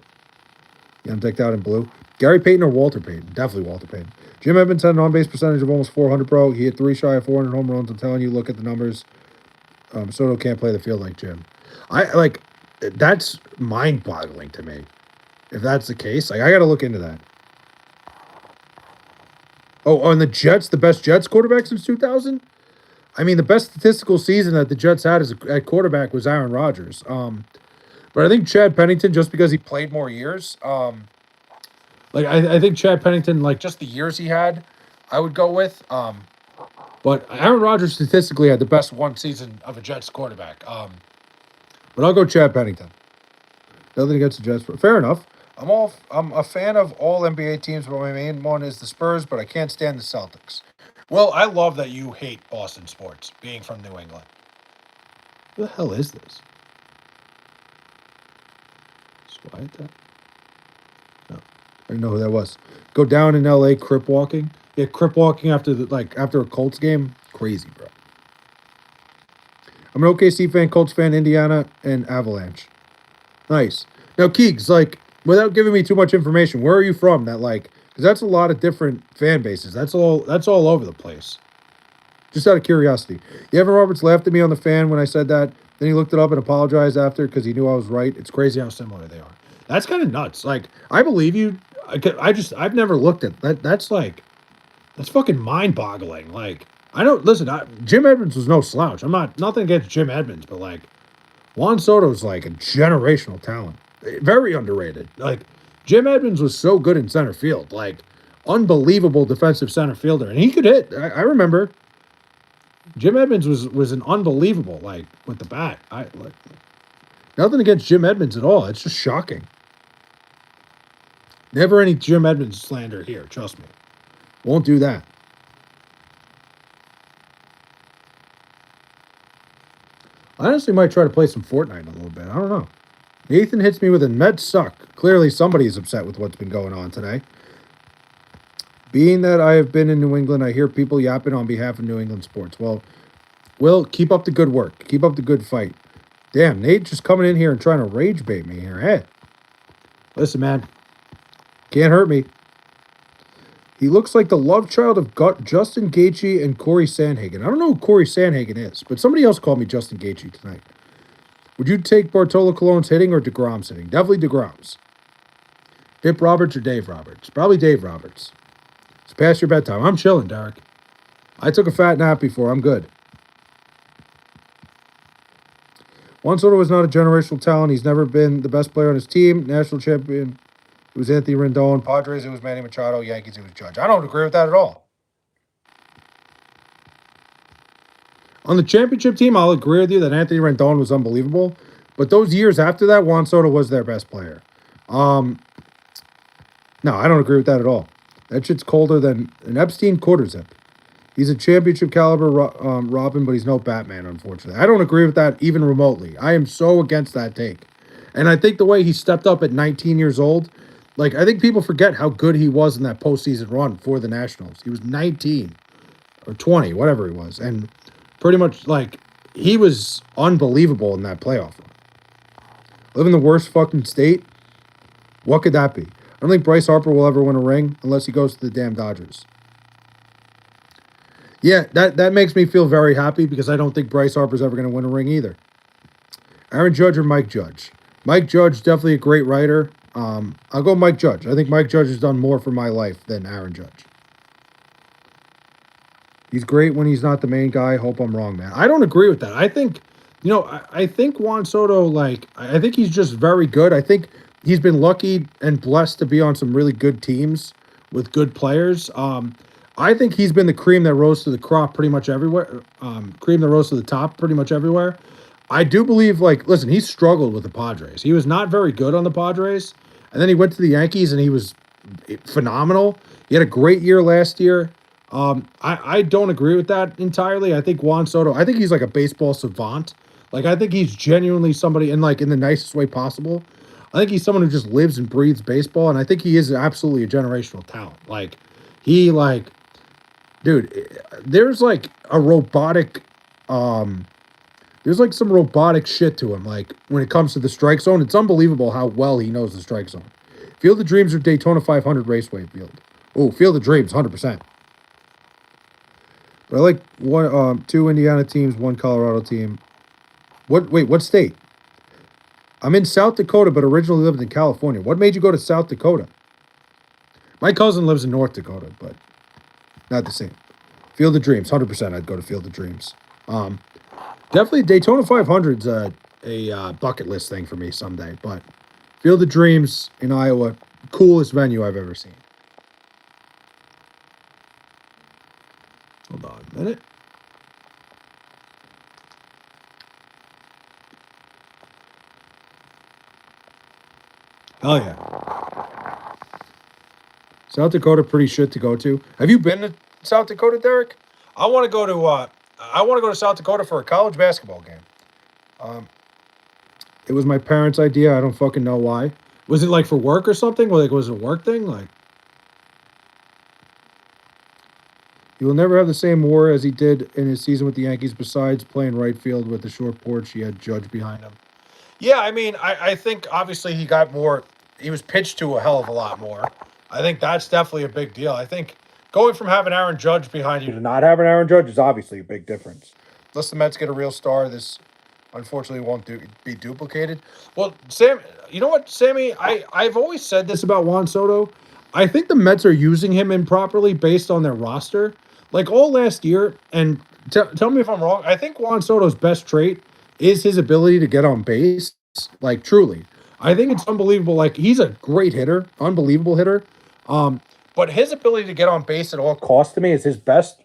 S1: Yeah, I'm decked out in blue. Gary Payton or Walter Payton? Definitely Walter Payton. Jim Edmonds had an on-base percentage of almost 400, bro. He hit 3 shy of 400 home runs. I'm telling you, look at the numbers. Soto can't play the field like Jim. That's mind-boggling to me. If that's the case, I got to look into that. Oh, on the Jets, the best Jets quarterback since 2000. I mean, the best statistical season that the Jets had as at quarterback was Aaron Rodgers. But I think Chad Pennington, just because he played more years, like I think Chad Pennington, like just the years he had, I would go with. But Aaron Rodgers statistically had the best one season of a Jets quarterback. But I'll go Chad Pennington. Nothing against the Jets. Fair enough. I'm a fan of all NBA teams, but my main one is the Spurs, but I can't stand the Celtics. Well, I love that you hate Boston sports, being from New England. Who the hell is this? Swiat that? No. I didn't know who that was. Go down in LA crip walking. Yeah, crip walking after after a Colts game. Crazy, bro. I'm an OKC fan, Colts fan, Indiana, and Avalanche. Nice. Now, Keegs, like, without giving me too much information, where are you from? That because that's a lot of different fan bases. That's all over the place. Just out of curiosity. Yeah, Evan Roberts laughed at me on the fan when I said that. Then he looked it up and apologized after because he knew I was right. It's crazy how similar they are. That's kind of nuts. Like, I believe you. I've never looked at that. That's fucking mind boggling. Like, I don't listen. Jim Edmonds was no slouch. I'm nothing against Jim Edmonds, but like, Juan Soto's like a generational talent. Very underrated. Like, Jim Edmonds was so good in center field. Like, unbelievable defensive center fielder. And he could hit. I remember Jim Edmonds was an unbelievable, like, with the bat. Nothing against Jim Edmonds at all. It's just shocking. Never any Jim Edmonds slander here. Trust me. Won't do that. I honestly might try to play some Fortnite a little bit. I don't know. Nathan hits me with a Mets suck. Clearly somebody is upset with what's been going on today. Being that I have been in New England, I hear people yapping on behalf of New England sports. Well, Will, keep up the good work. Keep up the good fight. Damn, Nate just coming in here and trying to rage bait me here. Hey, listen, man. Can't hurt me. He looks like the love child of Justin Gaethje and Corey Sandhagen. I don't know who Corey Sandhagen is, but somebody else called me Justin Gaethje tonight. Would you take Bartolo Colon's hitting or DeGrom's hitting? Definitely DeGrom's. Hip Roberts or Dave Roberts? Probably Dave Roberts. It's past your bedtime. I'm chilling, Derek. I took a fat nap before. I'm good. Juan Soto was not a generational talent. He's never been the best player on his team. National champion, it was Anthony Rendon. Padres, it was Manny Machado. Yankees, it was Judge. I don't agree with that at all. On the championship team, I'll agree with you that Anthony Rendon was unbelievable. But those years after that, Juan Soto was their best player. No, I don't agree with that at all. That shit's colder than an Epstein quarter zip. He's a championship caliber Robin, but he's no Batman, unfortunately. I don't agree with that even remotely. I am so against that take. And I think the way he stepped up at 19 years old, like, I think people forget how good he was in that postseason run for the Nationals. He was 19 or 20, whatever he was. And pretty much, like, he was unbelievable in that playoff run. Live in the worst fucking state? What could that be? I don't think Bryce Harper will ever win a ring unless he goes to the damn Dodgers. Yeah, that makes me feel very happy because I don't think Bryce Harper's ever going to win a ring either. Aaron Judge or Mike Judge? Mike Judge, definitely a great writer. I'll go Mike Judge. I think Mike Judge has done more for my life than Aaron Judge. He's great when he's not the main guy. Hope I'm wrong, man. I don't agree with that. I think, I think Juan Soto, like, I think he's just very good. I think he's been lucky and blessed to be on some really good teams with good players. I think he's been the cream that rose to the crop pretty much everywhere. Cream that rose to the top pretty much everywhere. I do believe, like, listen, he struggled with the Padres. He was not very good on the Padres. And then he went to the Yankees and he was phenomenal. He had a great year last year. I don't agree with that entirely. I think Juan Soto, I think he's like a baseball savant. Like, I think he's genuinely somebody, and like in the nicest way possible. I think he's someone who just lives and breathes baseball. And I think he is absolutely a generational talent. Like, he, like, dude, there's like a robotic, there's like some robotic shit to him. Like, when it comes to the strike zone, it's unbelievable how well he knows the strike zone. Field of Dreams or Daytona 500 Raceway Field? Oh, Field of Dreams, 100%. But I like two Indiana teams, one Colorado team. What state? I'm in South Dakota, but originally lived in California. What made you go to South Dakota? My cousin lives in North Dakota, but Not the same. Field of Dreams, 100%. I'd go to Field of Dreams. Definitely Daytona 500's a bucket list thing for me someday. But Field of Dreams in Iowa, coolest venue I've ever seen. Hold on a minute. Oh yeah. South Dakota, pretty shit to go to. Have you been to South Dakota, Derek? I want to go to South Dakota for a college basketball game. It was my parents' idea. I don't fucking know why. Was it like for work or something? Or like was it a work thing? Like he will never have the same WAR as he did in his season with the Yankees. Besides playing right field with the short porch, he had Judge behind him. Yeah, I mean, I think obviously he got more. He was pitched to a hell of a lot more. I think that's definitely a big deal. I think going from having Aaron Judge behind you to not having Aaron Judge is obviously a big difference. Unless the Mets get a real star, this unfortunately won't be duplicated. Well, Sam, you know what, Sammy? I've always said this about Juan Soto. I think the Mets are using him improperly based on their roster. Like all last year, and tell me if I'm wrong, I think Juan Soto's best trait is his ability to get on base. Like truly. I think it's unbelievable. Like he's a great hitter, unbelievable hitter. But his ability to get on base at all costs to me is his best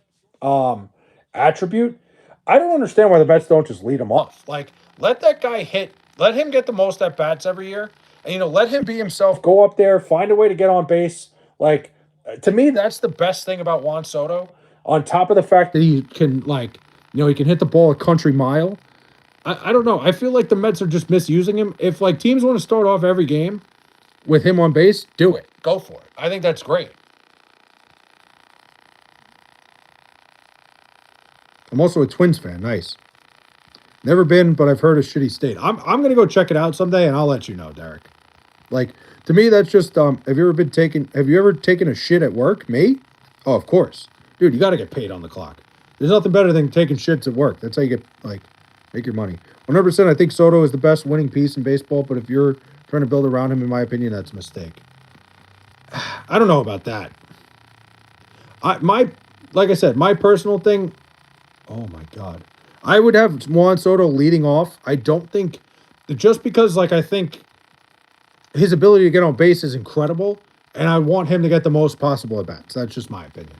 S1: attribute. I don't understand why the Mets don't just lead him off. Like, let that guy hit. Let him get the most at bats every year, and let him be himself. Go up there, find a way to get on base. Like, to me, that's the best thing about Juan Soto. On top of the fact that he can, he can hit the ball a country mile. I don't know. I feel like the Mets are just misusing him. If teams want to start off every game with him on base, do it. Go for it. I think that's great. I'm also a Twins fan. Nice. Never been, but I've heard a shitty state. I'm gonna go check it out someday, and I'll let you know, Derek. Like to me, that's just Have you ever taken a shit at work? Me? Oh, of course, dude. You got to get paid on the clock. There's nothing better than taking shits at work. That's how you get make your money. 100%. I think Soto is the best winning piece in baseball, but if you're trying to build around him, in my opinion, that's a mistake. I don't know about that. Like I said, my personal thing. Oh my God. I would have Juan Soto leading off. I don't think just because I think his ability to get on base is incredible, and I want him to get the most possible at bats. That's just my opinion.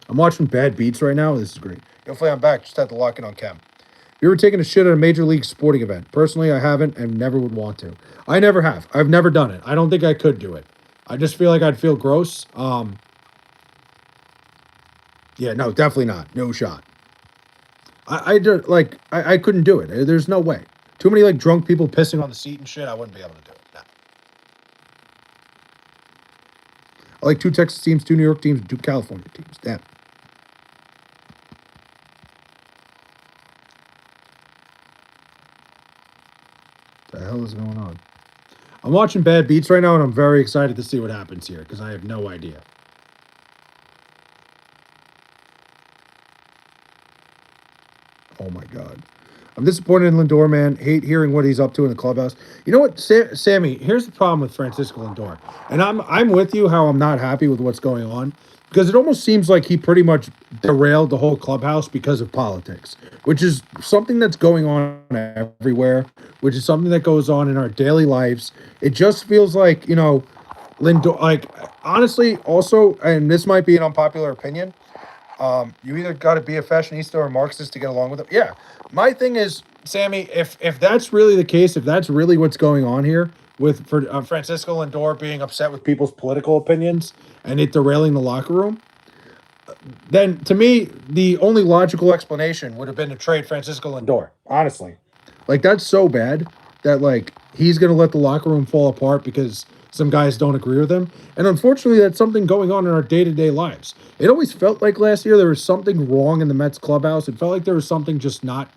S1: I'm watching Bad Beats right now. This is great. Hopefully I'm back. Just had to lock in on Chem. You ever taken a shit at a major league sporting event? Personally, I haven't and never would want to. I never have. I've never done it. I don't think I could do it. I just feel like I'd feel gross. Yeah, no, definitely not. No shot. I couldn't do it. There's no way. Too many drunk people pissing on the seat and shit. I wouldn't be able to do it. No. I like 2 Texas teams, 2 New York teams, 2 California teams. Damn. The hell is going on? I'm watching Bad Beats right now, and I'm very excited to see what happens here because I have no idea. Oh my God. I'm disappointed in Lindor, man. Hate hearing what he's up to in the clubhouse. You know what, Sammy? Here's the problem with Francisco Lindor, and I'm with you. How I'm not happy with what's going on because it almost seems like he pretty much derailed the whole clubhouse because of politics, which is something that's going on everywhere, which is something that goes on in our daily lives. It just feels like Lindor. Honestly, also, and this might be an unpopular opinion. You either got to be a fashionista or a Marxist to get along with them. Yeah. My thing is, Sammy, if that's really the case, if that's really what's going on here for Francisco Lindor being upset with people's political opinions and it derailing the locker room, then to me, the only logical explanation would have been to trade Francisco Lindor. Honestly. That's so bad that, he's going to let the locker room fall apart because some guys don't agree with him. And unfortunately, that's something going on in our day-to-day lives. It always felt like last year there was something wrong in the Mets clubhouse. It felt like there was something just not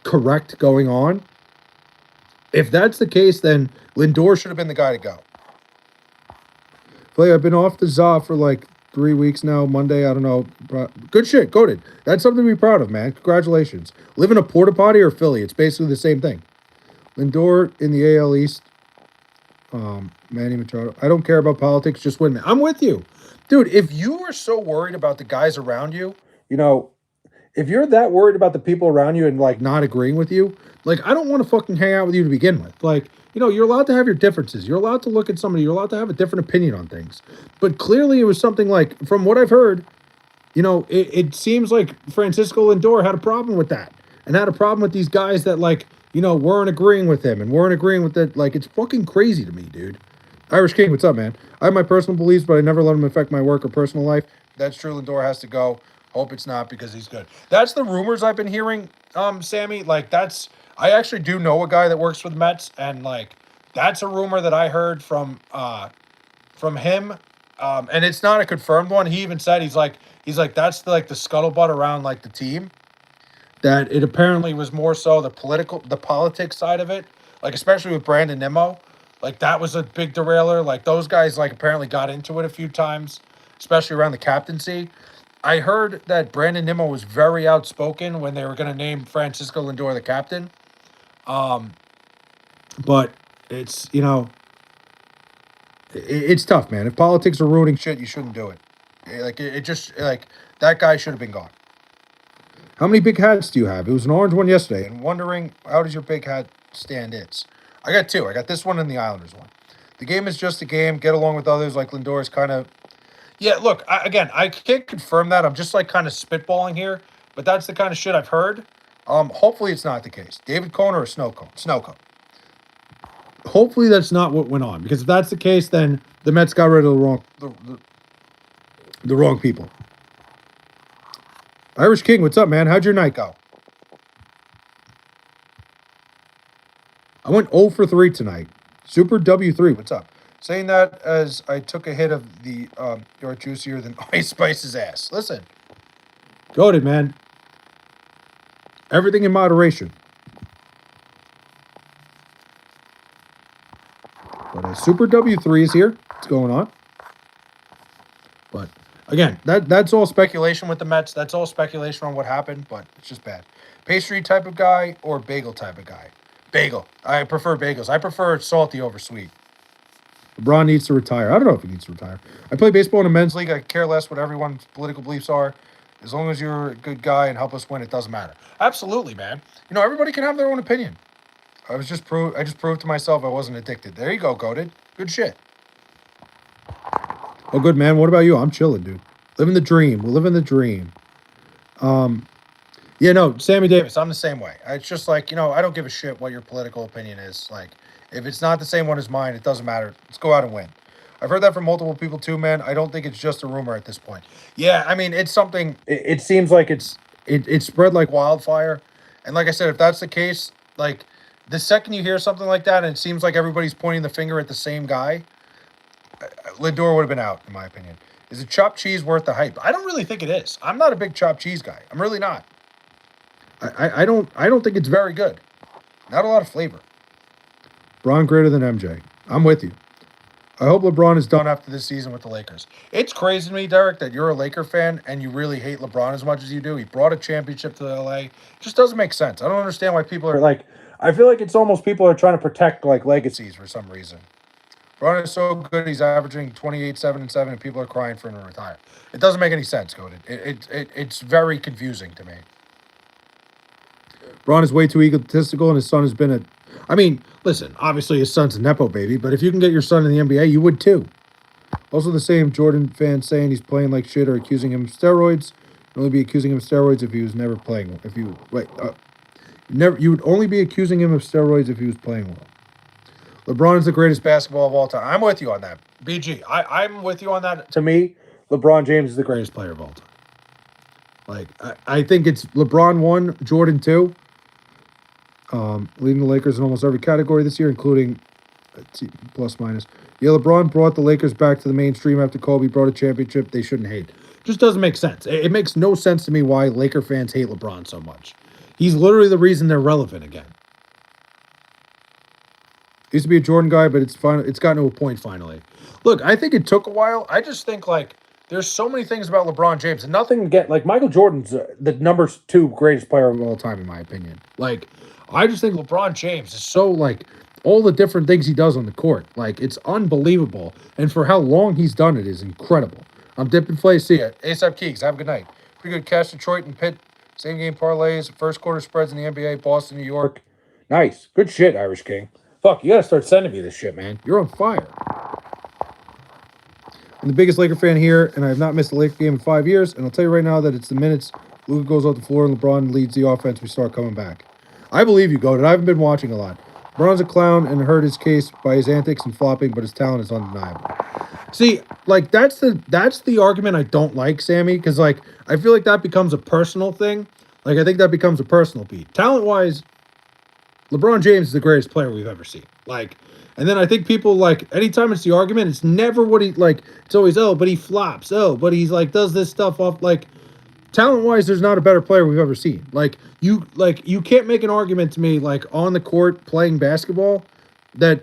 S1: correct going on. If that's the case, then Lindor should have been the guy to go. I've been off the ZA for 3 weeks now. Monday, I don't know. Good shit, goated. That's something to be proud of, man. Congratulations. Live in a porta potty or Philly, it's basically the same thing. Lindor in the AL East. Manny Machado. I don't care about politics. Just win. I'm with you, dude. If you are so worried about the guys around you, you know, if you're that worried about the people around you and like not agreeing with you, like I don't want to fucking hang out with you to begin with. Like, you're allowed to have your differences. You're allowed to look at somebody. You're allowed to have a different opinion on things. But clearly, it was something like, from what I've heard, it seems like Francisco Lindor had a problem with that and had a problem with these guys that like, weren't agreeing with him and weren't agreeing with it. Like, it's fucking crazy to me, dude. Irish King, what's up, man? I have my personal beliefs, but I never let them affect my work or personal life. That's true. Lindor has to go. Hope it's not because he's good. That's the rumors I've been hearing, Sammy. Like, I actually do know a guy that works for the Mets, and like that's a rumor that I heard from him. And it's not a confirmed one. He even said he's like that's the scuttlebutt around like the team, that it apparently was more so the politics side of it, like especially with Brandon Nimmo, like that was a big derailer. Like those guys like apparently got into it a few times, especially around the captaincy. I heard that Brandon Nimmo was very outspoken when they were going to name Francisco Lindor the captain. But it's it's tough, man. If politics are ruining shit, you shouldn't do it. It just like that guy should have been gone. How many big hats do you have? It was an orange one yesterday, and wondering how does your big hat stand is. I got two. I got this one and the Islanders one. The game is just a game. Get along with others. Like Lindor is kind of. Yeah, look. I can't confirm that. I'm just like kind of spitballing here, but that's the kind of shit I've heard. Hopefully it's not the case. David Cone or Snow Cone? Snow Cone. Hopefully that's not what went on, because if that's the case, then the Mets got rid of the wrong people. Irish King, what's up, man? How'd your night go? I went 0 for 3 tonight. Super W3, what's up? Saying that as I took a hit of the you're juicier than Ice Spice's ass. Listen, goated, man. Everything in moderation. But Super W3 is here. What's going on? But again, that's all speculation with the Mets. That's all speculation on what happened, but it's just bad. Pastry type of guy or bagel type of guy? Bagel. I prefer bagels. I prefer salty over sweet. LeBron needs to retire. I don't know if he needs to retire. I play baseball in a men's league. I care less what everyone's political beliefs are. As long as you're a good guy and help us win, it doesn't matter. Absolutely, man. Everybody can have their own opinion. I just proved to myself I wasn't addicted. There you go, goated. Good shit. Oh, good, man. What about you? I'm chilling, dude. Living the dream. We're living the dream. Yeah, no, Sammy Davis, I'm the same way. It's just like, I don't give a shit what your political opinion is. Like, if it's not the same one as mine, it doesn't matter. Let's go out and win. I've heard that from multiple people too, man. I don't think it's just a rumor at this point. Yeah, I mean, it's something. It seems like it's spread like wildfire. And like I said, if that's the case, like the second you hear something like that and it seems like everybody's pointing the finger at the same guy, Lindor would have been out, in my opinion. Is a chopped cheese worth the hype? I don't really think it is. I'm not a big chopped cheese guy. I'm really not. I don't think it's very good. Not a lot of flavor. LeBron greater than MJ. I'm with you. I hope LeBron is done after this season with the Lakers. It's crazy to me, Derek, that you're a Laker fan and you really hate LeBron as much as you do. He brought a championship to LA. It just doesn't make sense. I don't understand why people are like, I feel like it's almost people are trying to protect like legacies for some reason. LeBron is so good, he's averaging 28, 7, and 7, and people are crying for him to retire. It doesn't make any sense, Cody. It's very confusing to me. Braun is way too egotistical, and his son has been a. I mean, listen, obviously his son's a Nepo baby, but if you can get your son in the NBA, you would too. Also, the same Jordan fans saying he's playing like shit or accusing him of steroids. You'd only be accusing him of steroids if he was never playing. If you you would only be accusing him of steroids if he was playing well. LeBron is the greatest basketball of all time. I'm with you on that, BG. I'm with you on that. To me, LeBron James is the greatest player of all time. Like I think it's LeBron 1, Jordan 2. Leading the Lakers in almost every category this year, including plus minus. Yeah, LeBron brought the Lakers back to the mainstream after Kobe brought a championship they shouldn't hate. Just doesn't make sense. It makes no sense to me why Laker fans hate LeBron so much. He's literally the reason they're relevant again. Used to be a Jordan guy, but it's gotten to a point finally. Look, I think it took a while. I just think like there's so many things about LeBron James and nothing to get like Michael Jordan's the number 2 greatest player of all time in my opinion. Like I just think LeBron James is so like all the different things he does on the court. Like, it's unbelievable. And for how long he's done it is incredible. I'm Dippin' Flay. See ya. ASAP Keeks. Have a good night. Pretty good cash. Detroit and Pitt. Same game parlays. First quarter spreads in the NBA. Boston, New York. Nice. Good shit, Irish King. Fuck, you gotta start sending me this shit, man. You're on fire. I'm the biggest Laker fan here, and I have not missed a Laker game in 5 years. And I'll tell you right now that it's the minutes Luka goes off the floor and LeBron leads the offense, we start coming back. I believe you, Goated. I haven't been watching a lot. LeBron's a clown and hurt his case by his antics and flopping, but his talent is undeniable. See, like, that's the argument I don't like, Sammy, because, like, I feel like that becomes a personal thing. Like, I think that becomes a personal beat. Talent-wise, LeBron James is the greatest player we've ever seen. Like, and then I think people, like, anytime it's the argument, it's never what he, like, it's always, oh, but he flops. Oh, but he's, like, does this stuff off, like, talent-wise, there's not a better player we've ever seen. Like, you can't make an argument to me, like, on the court playing basketball that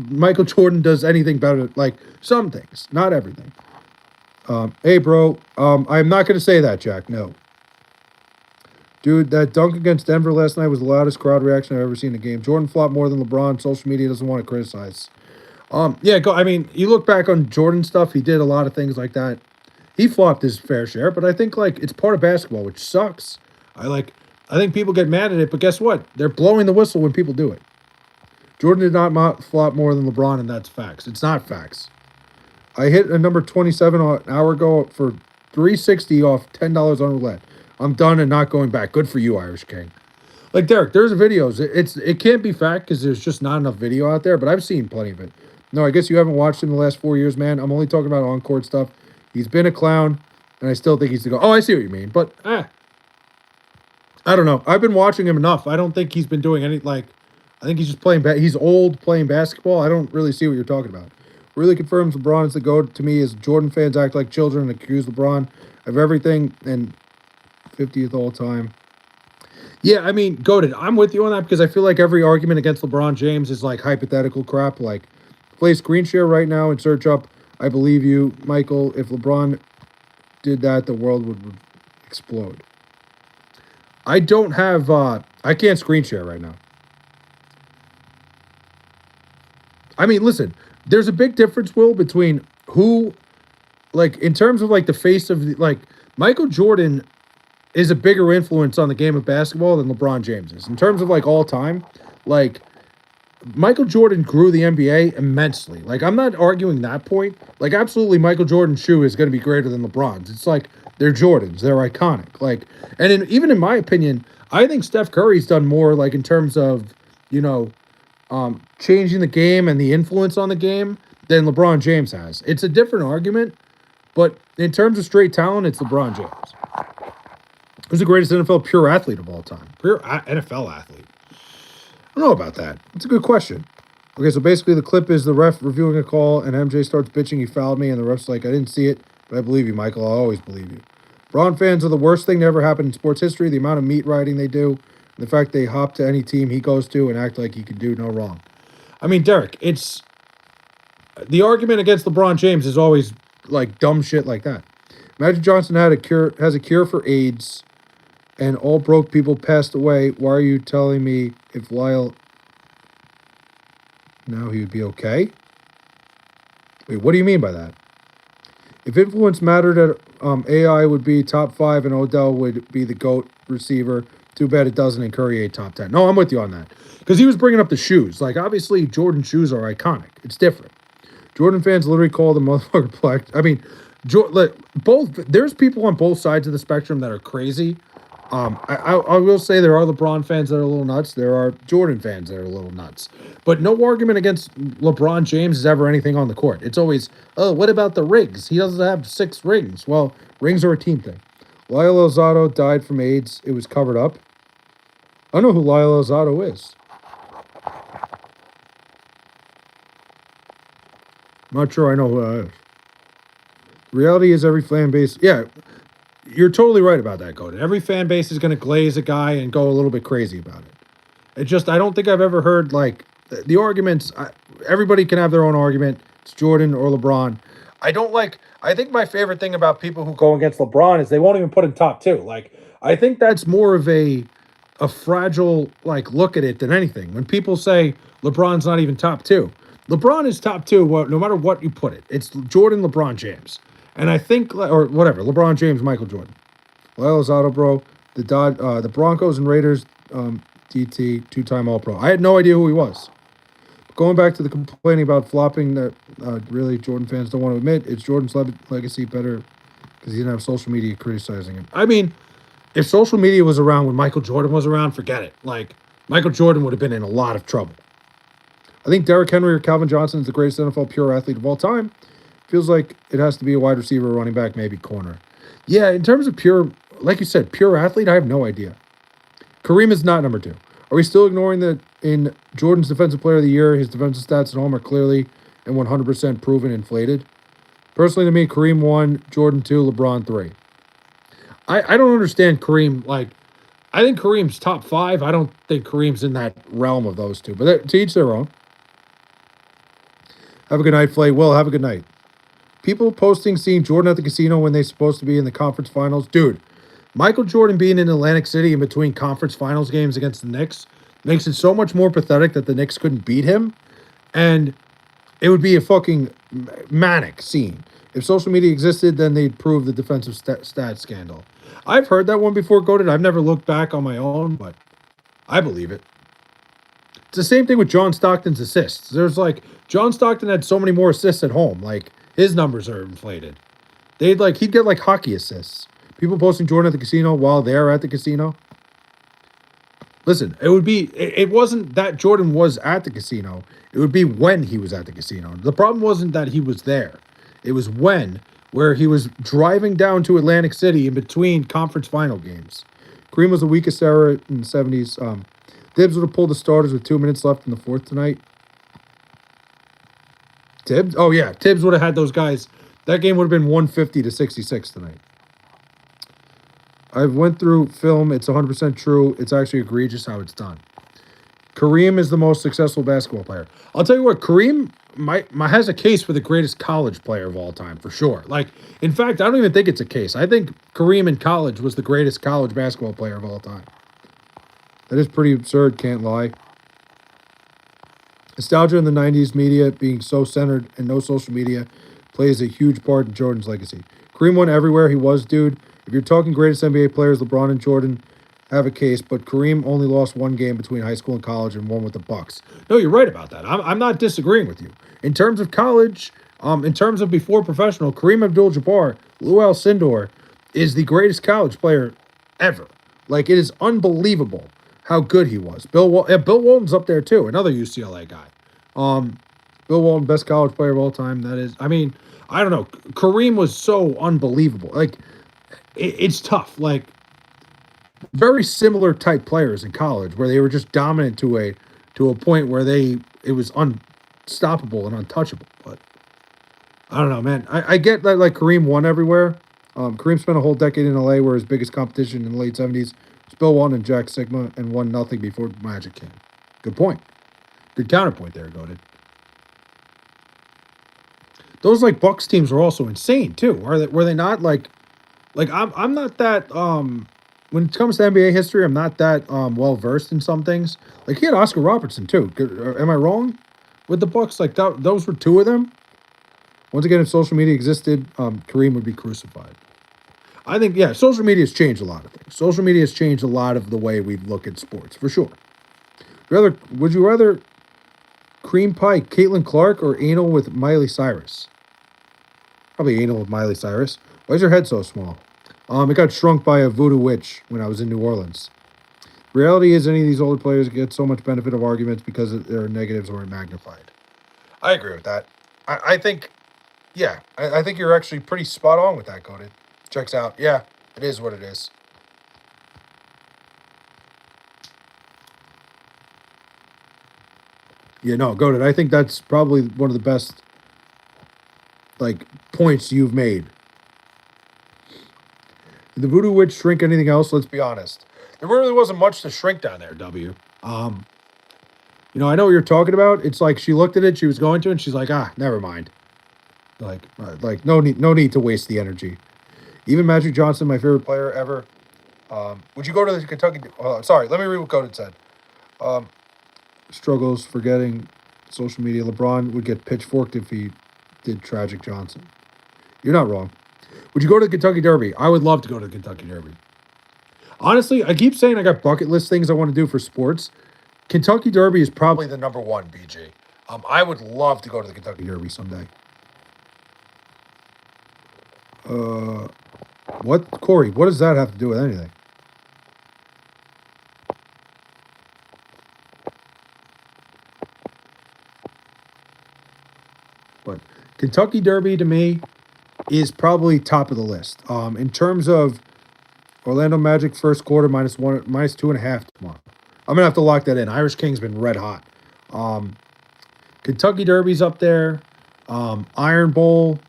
S1: Michael Jordan does anything better. Like, some things, not everything. Hey, bro, I'm not going to say that, Jack. No. Dude, that dunk against Denver last night was the loudest crowd reaction I've ever seen in a game. Jordan flopped more than LeBron. Social media doesn't want to criticize. Yeah, I mean, you look back on Jordan stuff, he did a lot of things like that. He flopped his fair share, but I think, like, it's part of basketball, which sucks. I think people get mad at it, but guess what? They're blowing the whistle when people do it. Jordan did not flop more than LeBron, and that's facts. It's not facts. I hit a number 27 an hour ago for $360 off $10 on roulette. I'm done and not going back. Good for you, Irish King. Like, Derek, there's videos. It can't be fact because there's just not enough video out there, but I've seen plenty of it. No, I guess you haven't watched him the last 4 years, man. I'm only talking about on-court stuff. He's been a clown, and I still think he's the go. Oh, I see what you mean, but I don't know. I've been watching him enough. I don't think he's been doing any, like, I think he's just playing, he's old playing basketball. I don't really see what you're talking about. Really confirms LeBron is the GOAT to me as Jordan fans act like children and accuse LeBron of everything and 50th all time. Yeah, I mean, goated. I'm with you on that because I feel like every argument against LeBron James is like hypothetical crap. Like, play screen share right now and search up, I believe you, Michael. If LeBron did that, the world would explode. I don't have, I can't screen share right now. I mean, listen, there's a big difference, Will, between who, like, in terms of, like, the face of, like, Michael Jordan is a bigger influence on the game of basketball than LeBron James is. In terms of, like, all time, like, Michael Jordan grew the NBA immensely. Like, I'm not arguing that point. Like, absolutely, Michael Jordan's shoe is going to be greater than LeBron's. It's like, they're Jordans. They're iconic. Like, and even in my opinion, I think Steph Curry's done more, like, in terms of, you know, changing the game and the influence on the game than LeBron James has. It's a different argument, but in terms of straight talent, it's LeBron James. Who's the greatest NFL pure athlete of all time? Pure NFL athlete. I don't know about that. It's a good question. Okay, so basically the clip is the ref reviewing a call, and MJ starts bitching, he fouled me, and the ref's like, I didn't see it, but I believe you, Michael. I'll always believe you. Braun fans are the worst thing to ever happen in sports history. The amount of meat riding they do, and the fact they hop to any team he goes to and act like he can do no wrong. I mean, Derek, it's the argument against LeBron James is always like dumb shit like that. Magic Johnson has a cure for AIDS, and all broke people passed away. Why are you telling me if Lyle now he would be okay? Wait, what do you mean by that? If influence mattered, AI would be top 5 and Odell would be the GOAT receiver. Too bad it doesn't, and Curry ain't top 10. No, I'm with you on that. Because he was bringing up the shoes. Like, obviously, Jordan shoes are iconic. It's different. Jordan fans literally call the motherfucker black. I mean, there's people on both sides of the spectrum that are crazy. I will say there are LeBron fans that are a little nuts. There are Jordan fans that are a little nuts. But no argument against LeBron James is ever anything on the court. It's always, oh, what about the rings? He doesn't have 6 rings. Well, rings are a team thing. Lyle Elzado died from AIDS. It was covered up. I don't know who Lyle Elzado is. I'm not sure I know who that is. The reality is every fan base, yeah, you're totally right about that, Coden. Every fan base is going to glaze a guy and go a little bit crazy about it. It just, I don't think I've ever heard, like, the arguments, everybody can have their own argument. It's Jordan or LeBron. I think my favorite thing about people who go against LeBron is they won't even put him top 2. Like, I think that's more of a, a fragile like look at it than anything. When people say LeBron's not even top two, LeBron is top two. No matter what you put it, it's Jordan, LeBron James, and I think or whatever LeBron James, Michael Jordan, Lyle Lozado, bro. The Broncos and Raiders, DT, two-time All-Pro. I had no idea who he was. Going back to the complaining about flopping that really Jordan fans don't want to admit, it's Jordan's legacy better because he didn't have social media criticizing him. I mean, if social media was around when Michael Jordan was around, forget it. Like, Michael Jordan would have been in a lot of trouble. I think Derrick Henry or Calvin Johnson is the greatest NFL pure athlete of all time. Feels like it has to be a wide receiver, running back, maybe corner. Yeah, in terms of pure, like you said, pure athlete, I have no idea. Kareem is not number two. Are we still ignoring that in Jordan's Defensive Player of the Year, his defensive stats at home are clearly and 100% proven inflated? Personally, to me, Kareem 1, Jordan 2, LeBron 3. I don't understand Kareem. Like, I think Kareem's top 5. I don't think Kareem's in that realm of those two. But to each their own. Have a good night, Flay. Will, have a good night. People posting seeing Jordan at the casino when they're supposed to be in the conference finals. Dude, Michael Jordan being in Atlantic City in between conference finals games against the Knicks makes it so much more pathetic that the Knicks couldn't beat him. And it would be a fucking manic scene. If social media existed, then they'd prove the defensive stat scandal. I've heard that one before, Goated. I've never looked back on my own, but I believe it. It's the same thing with John Stockton's assists. There's like, John Stockton had so many more assists at home. Like, his numbers are inflated. He'd get like hockey assists. People posting Jordan at the casino while they're at the casino. Listen, it wasn't that Jordan was at the casino. It would be when he was at the casino. The problem wasn't that he was there. It was where he was driving down to Atlantic City in between conference final games. Kareem was the weakest era in the 70s. Tibbs would have pulled the starters with 2 minutes left in the fourth tonight. Tibbs? Oh, yeah. Tibbs would have had those guys. That game would have been 150 to 66 tonight. I went through film. It's 100% true. It's actually egregious how it's done. Kareem is the most successful basketball player. I'll tell you what, Kareem has a case for the greatest college player of all time, for sure. Like, in fact, I don't even think it's a case. I think Kareem in college was the greatest college basketball player of all time. That is pretty absurd, can't lie. Nostalgia in the 90s media being so centered and no social media plays a huge part in Jordan's legacy. Kareem won everywhere he was, dude. If you're talking greatest NBA players, LeBron and Jordan have a case, but Kareem only lost one game between high school and college and one with the Bucks. No, you're right about that. I'm not disagreeing with you. In terms of college, in terms of before professional, Kareem Abdul-Jabbar, Lou Alcindor is the greatest college player ever. Like, it is unbelievable how good he was. Bill Walton's up there too, another UCLA guy. Bill Walton, best college player of all time. That is, I mean, I don't know. Kareem was so unbelievable. Like, it's tough. Like, very similar type players in college where they were just dominant to a point where it was unstoppable and untouchable. But I don't know, man. I get that, like, Kareem won everywhere. Kareem spent a whole decade in LA where his biggest competition in the late 70s was Bill Walton and Jack Sigma and won nothing before Magic came. Good point. Good counterpoint there, Goated. Those, like, Bucks teams were also insane too. Were they not? Like I'm not that when it comes to NBA history, I'm not that well versed in some things. Like, he had Oscar Robertson too. Am I wrong with the Bucks? Like, those were two of them. Once again, if social media existed, Kareem would be crucified. I think, yeah, social media has changed a lot of things. Social media has changed a lot of the way we look at sports, for sure. Would you rather cream pie Caitlin Clark or anal with Miley Cyrus? Probably anal with Miley Cyrus. Why is your head so small? It got shrunk by a voodoo witch when I was in New Orleans. Reality is any of these older players get so much benefit of arguments because their negatives weren't magnified. I agree with that. I think, yeah, I think you're actually pretty spot on with that, Goated. Checks out. Yeah, it is what it is. Yeah, no, Goated. I think that's probably one of the best, like, points you've made. Did the voodoo witch shrink anything else? Let's be honest. There really wasn't much to shrink down there, W. I know what you're talking about. It's like she looked at it, she was going to, and she's like, never mind. Like no need to waste the energy. Even Magic Johnson, my favorite player ever, Would you go to the Kentucky? Sorry, let me read what Godin said. Struggles forgetting social media. LeBron would get pitchforked if he did tragic Johnson. You're not wrong. Would you go to the Kentucky Derby? I would love to go to the Kentucky Derby. Honestly, I keep saying I got bucket list things I want to do for sports. Kentucky Derby is probably the number one, BG. I would love to go to the Kentucky Derby someday. What, Corey? What does that have to do with anything? But Kentucky Derby to me is probably top of the list. In terms of Orlando Magic first quarter -1, -2.5 tomorrow. I'm gonna have to lock that in. Irish King's been red hot. Kentucky Derby's up there. Iron Bowl.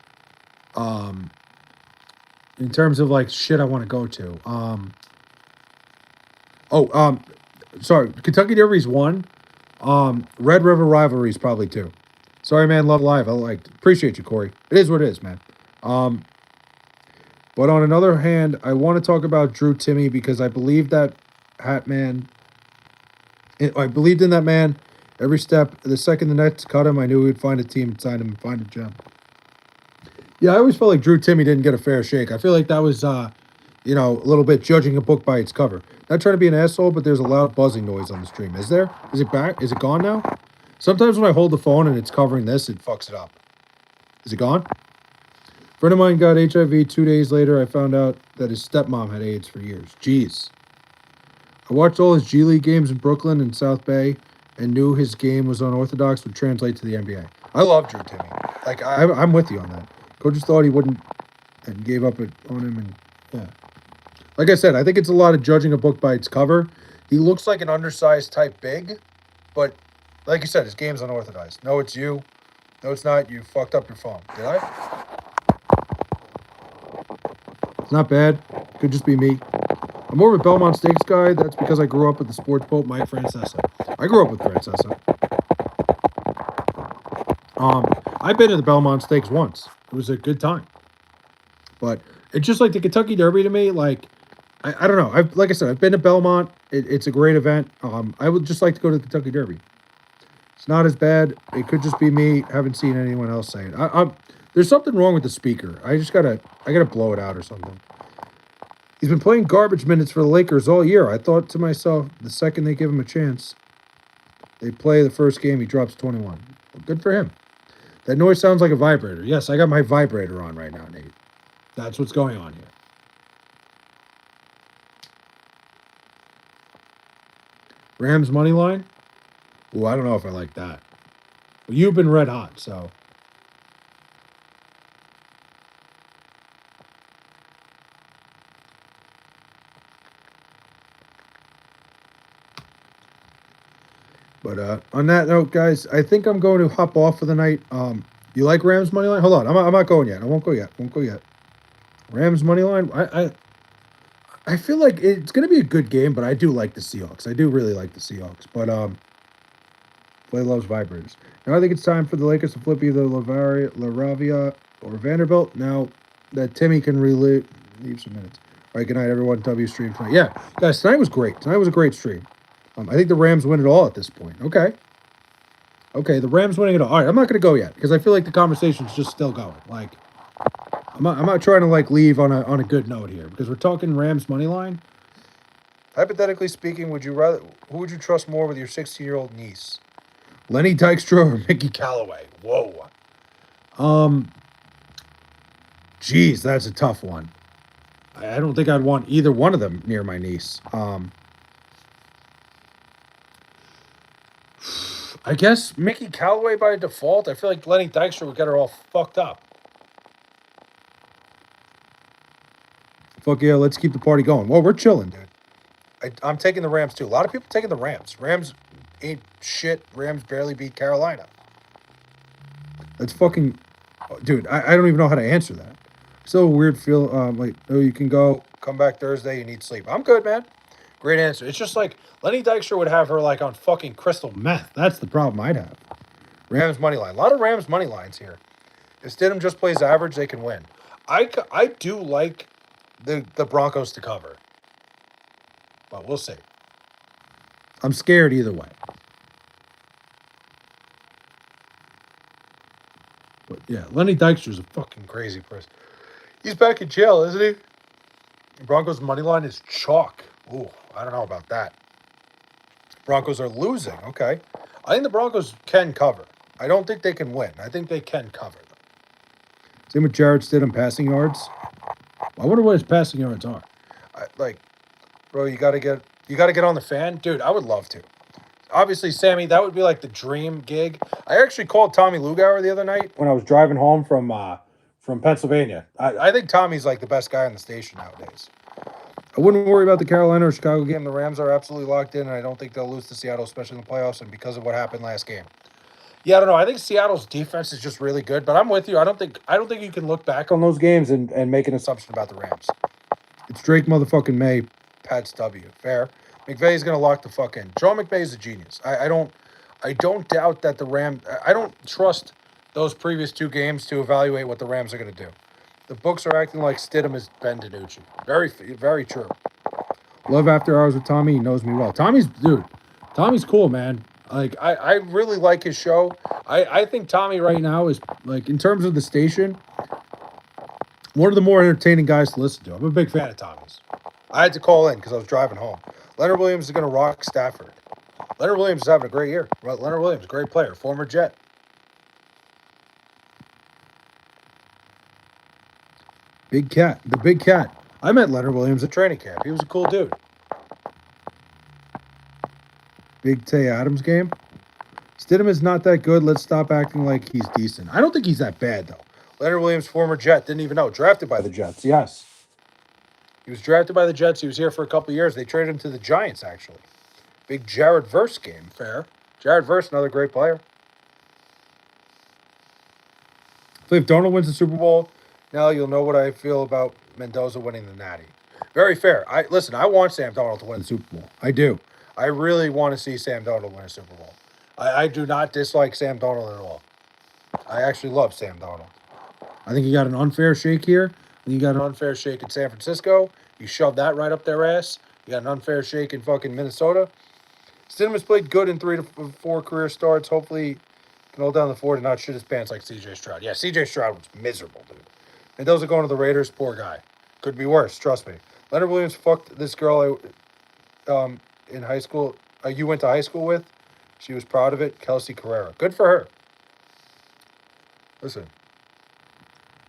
S1: In terms of like shit I want to go to. Sorry, Kentucky Derby's 1. Red River Rivalry's probably 2. Sorry, man. Love live. Appreciate you, Corey. It is what it is, man. But on another hand, I want to talk about Drew Timme because I believe that hat man. I believed in that man every step. The second the Nets cut him, I knew we'd find a team and sign him and find a gem. Yeah, I always felt like Drew Timme didn't get a fair shake. I feel like that was, a little bit judging a book by its cover. Not trying to be an asshole, but there's a loud buzzing noise on the stream. Is there? Is it back? Is it gone now? Sometimes when I hold the phone and it's covering this, it fucks it up. Is it gone? A friend of mine got HIV 2 days later. I found out that his stepmom had AIDS for years. Jeez. I watched all his G League games in Brooklyn and South Bay and knew his game was unorthodox would translate to the NBA. I love Drew Timme. I'm with you on that. Coaches thought he wouldn't and gave up on him. And yeah. Like I said, I think it's a lot of judging a book by its cover. He looks like an undersized type big, but like you said, his game's unorthodox. No, it's you. No, it's not. You fucked up your phone. Did I? It's not bad. Could just be me. I'm more of a Belmont Stakes guy. That's because I grew up with the sports boat Mike Francesa. I grew up with Francesa. I've been to the Belmont Stakes once. It was a good time. But it's just like the Kentucky Derby to me. Like, I don't know. Like I said, I've been to Belmont. It's a great event. I would just like to go to the Kentucky Derby. It's not as bad. It could just be me. Haven't seen anyone else say it. There's something wrong with the speaker. I gotta blow it out or something. He's been playing garbage minutes for the Lakers all year. I thought to myself, the second they give him a chance, they play the first game, he drops 21. Well, good for him. That noise sounds like a vibrator. Yes, I got my vibrator on right now, Nate. That's what's going on here. Rams money line? Ooh, I don't know if I like that. Well, you've been red hot, so. But on that note, guys, I think I'm going to hop off for the night. You like Rams money line? Hold on, I'm not going yet. I won't go yet. Rams money line. I feel like it's going to be a good game, but I do like the Seahawks. I do really like the Seahawks. But play loves vibrators. Now I think it's time for the Lakers to flip either LaRavia or Vanderbilt. Now that Timme can leave some minutes. All right, good night, everyone. W stream tonight. Yeah, guys, tonight was great. Tonight was a great stream. I think the Rams win it all at this point. Okay, the Rams winning it all. All right, I'm not going to go yet because I feel like the conversation's just still going. Like, I'm not trying to like leave on a good note here because we're talking Rams money line. Hypothetically speaking, who would you trust more with your 16-year-old niece? Lenny Dykstra or Mickey Callaway? Whoa. Geez, that's a tough one. I don't think I'd want either one of them near my niece. I guess Mickey Callaway by default. I feel like Lenny Dykstra would get her all fucked up. Fuck yeah, let's keep the party going. Well, we're chilling, dude. I'm taking the Rams, too. A lot of people taking the Rams. Rams ain't shit. Rams barely beat Carolina. That's fucking... Dude, I don't even know how to answer that. Still a weird feel. You can go, come back Thursday, you need sleep. I'm good, man. Great answer. It's just like Lenny Dykstra would have her like on fucking crystal meth. That's the problem I'd have. Rams money line. A lot of Rams money lines here. If Stidham just plays average, they can win. I do like the Broncos to cover. but we'll see. I'm scared either way. But yeah, Lenny Dykstra's a fucking crazy person. He's back in jail, isn't he? Broncos money line is chalk. Ooh, I don't know about that. Broncos are losing. Okay. I think the Broncos can cover. I don't think they can win. I think they can cover. Same with Jarrett Stidham passing yards. I wonder what his passing yards are. Bro, you gotta get on the fan, dude. I would love to. Obviously, Sammy, that would be like the dream gig. I actually called Tommy Lugauer the other night when I was driving home from Pennsylvania. I think Tommy's like the best guy on the station nowadays. I wouldn't worry about the Carolina or Chicago game. The Rams are absolutely locked in, and I don't think they'll lose to Seattle, especially in the playoffs, and because of what happened last game. Yeah, I don't know. I think Seattle's defense is just really good, but I'm with you. I don't think you can look back on those games and make an assumption about the Rams. It's Drake motherfucking May, Pats W. Fair. McVay's gonna lock the fuck in. Sean McVay is a genius. I don't doubt that the Rams. I don't trust those previous two games to evaluate what the Rams are gonna do. The books are acting like Stidham is Ben DiNucci. Very, very true. Love After Hours with Tommy. He knows me well. Tommy's cool, man. Like, I really like his show. I think Tommy right now is, like, in terms of the station, one of the more entertaining guys to listen to. I'm a big fan of Tommy's. I had to call in because I was driving home. Leonard Williams is going to rock Stafford. Leonard Williams is having a great year. Leonard Williams, great player, former Jet. Big Cat, the Big Cat. I met Leonard Williams at training camp. He was a cool dude. Big Tay Adams game. Stidham is not that good. Let's stop acting like he's decent. I don't think he's that bad, though. Leonard Williams, former Jet, didn't even know. Drafted by the Jets, yes. He was drafted by the Jets. He was here for a couple of years. They traded him to the Giants, actually. Big Jared Verse game, fair. Jared Verse, another great player. If Darnold wins the Super Bowl, now you'll know what I feel about Mendoza winning the Natty. Very fair. I want Sam Darnold to win the Super Bowl. I do. I really want to see Sam Darnold win a Super Bowl. I do not dislike Sam Darnold at all. I actually love Sam Darnold. I think he got an unfair shake here. I think he got an unfair shake in San Francisco. You shoved that right up their ass. You got an unfair shake in fucking Minnesota. Stidham has played good in 3 to 4 career starts. Hopefully, he can hold down the fort and not shit his pants like C.J. Stroud. Yeah, C.J. Stroud was miserable, dude. Mendoza going to the Raiders, poor guy. Could be worse, trust me. Leonard Williams fucked this girl in high school. You went to high school with. She was proud of it. Kelsey Carrera. Good for her. Listen.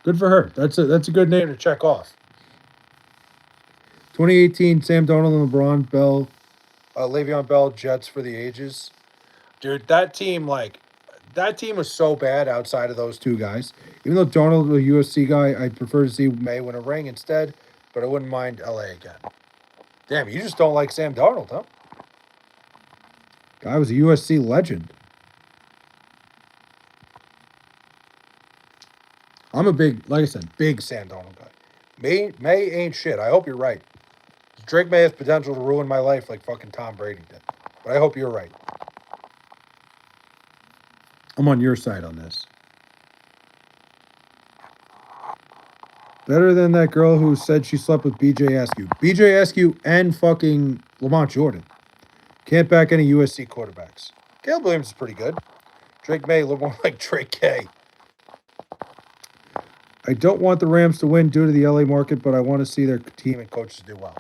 S1: Good for her. That's a good name to check off. 2018, Sam Darnold and LeBron Bell. Le'Veon Bell, Jets for the ages. Dude, that team was so bad outside of those two guys. Even though Darnold was a USC guy, I'd prefer to see May win a ring instead, but I wouldn't mind LA again. Damn, you just don't like Sam Darnold, huh? Guy was a USC legend. I'm a big Sam Darnold guy. May ain't shit. I hope you're right. Drake May has potential to ruin my life like fucking Tom Brady did. But I hope you're right. I'm on your side on this. Better than that girl who said she slept with BJ Askew. BJ Askew and fucking Lamont Jordan. Can't back any USC quarterbacks. Caleb Williams is pretty good. Drake May a little more like Drake K. I don't want the Rams to win due to the LA market, but I want to see their team and coaches do well.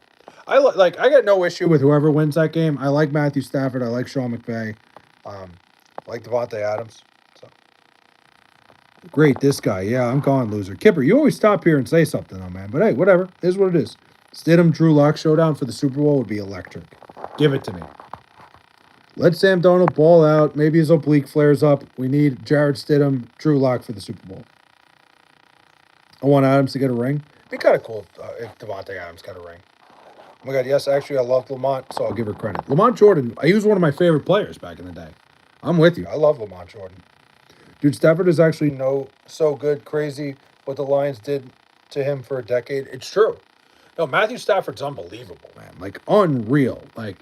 S1: I got no issue with whoever wins that game. I like Matthew Stafford. I like Sean McVay. I like Devontae Adams. So. Great, this guy. Yeah, I'm gone, loser. Kipper, you always stop here and say something, though, man. But hey, whatever. It is what it is. Stidham, Drew Lock showdown for the Super Bowl would be electric. Give it to me. Let Sam Darnold ball out. Maybe his oblique flares up. We need Jared Stidham, Drew Lock for the Super Bowl. I want Adams to get a ring. It'd be kind of cool if Devontae Adams got a ring. Oh my God, yes, actually, I loved Lamont, so I'll give her credit. Lamont Jordan, he was one of my favorite players back in the day. I'm with you. I love Lamont Jordan. Dude, Stafford is actually so good, crazy what the Lions did to him for a decade. It's true. No, Matthew Stafford's unbelievable, man. Like, unreal. Like,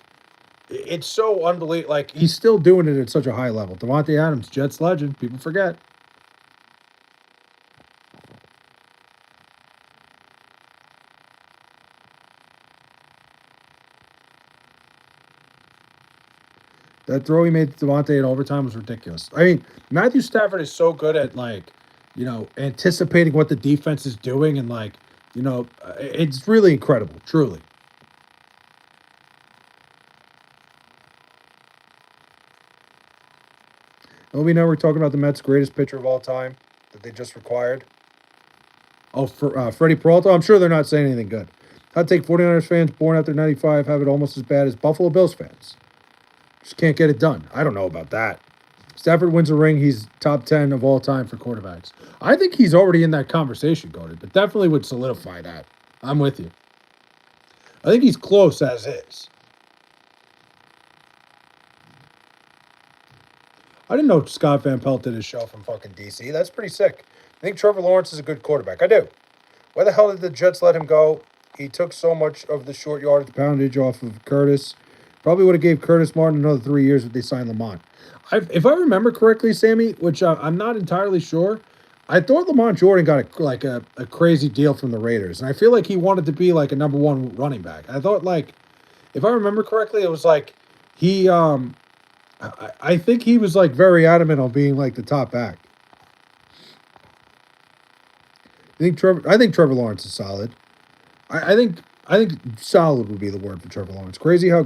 S1: it's so unbelievable. Like, he's still doing it at such a high level. Devontae Adams, Jets legend. People forget. That throw he made to Devontae in overtime was ridiculous. I mean, Matthew Stafford is so good at anticipating what the defense is doing, and it's really incredible, truly. We know we're talking about the Mets' greatest pitcher of all time that they just required. Oh, for Freddie Peralta, I'm sure they're not saying anything good. I'd take 49ers fans born after 95 have it almost as bad as Buffalo Bills fans. Just can't get it done. I don't know about that. Stafford wins a ring. He's top 10 of all time for quarterbacks. I think he's already in that conversation, Cody, but definitely would solidify that. I'm with you. I think he's close as is. I didn't know Scott Van Pelt did his show from fucking D.C. That's pretty sick. I think Trevor Lawrence is a good quarterback. I do. Why the hell did the Jets let him go? He took so much of the short yardage poundage off of Curtis. Probably would have gave Curtis Martin another 3 years if they signed Lamont. If I remember correctly, Sammy, which I'm not entirely sure, I thought Lamont Jordan got a crazy deal from the Raiders, and I feel like he wanted to be like a number one running back. I thought if I remember correctly, it was like he I think he was very adamant on being the top back. I think Trevor Lawrence is solid. I think solid would be the word for Trevor Lawrence. Crazy how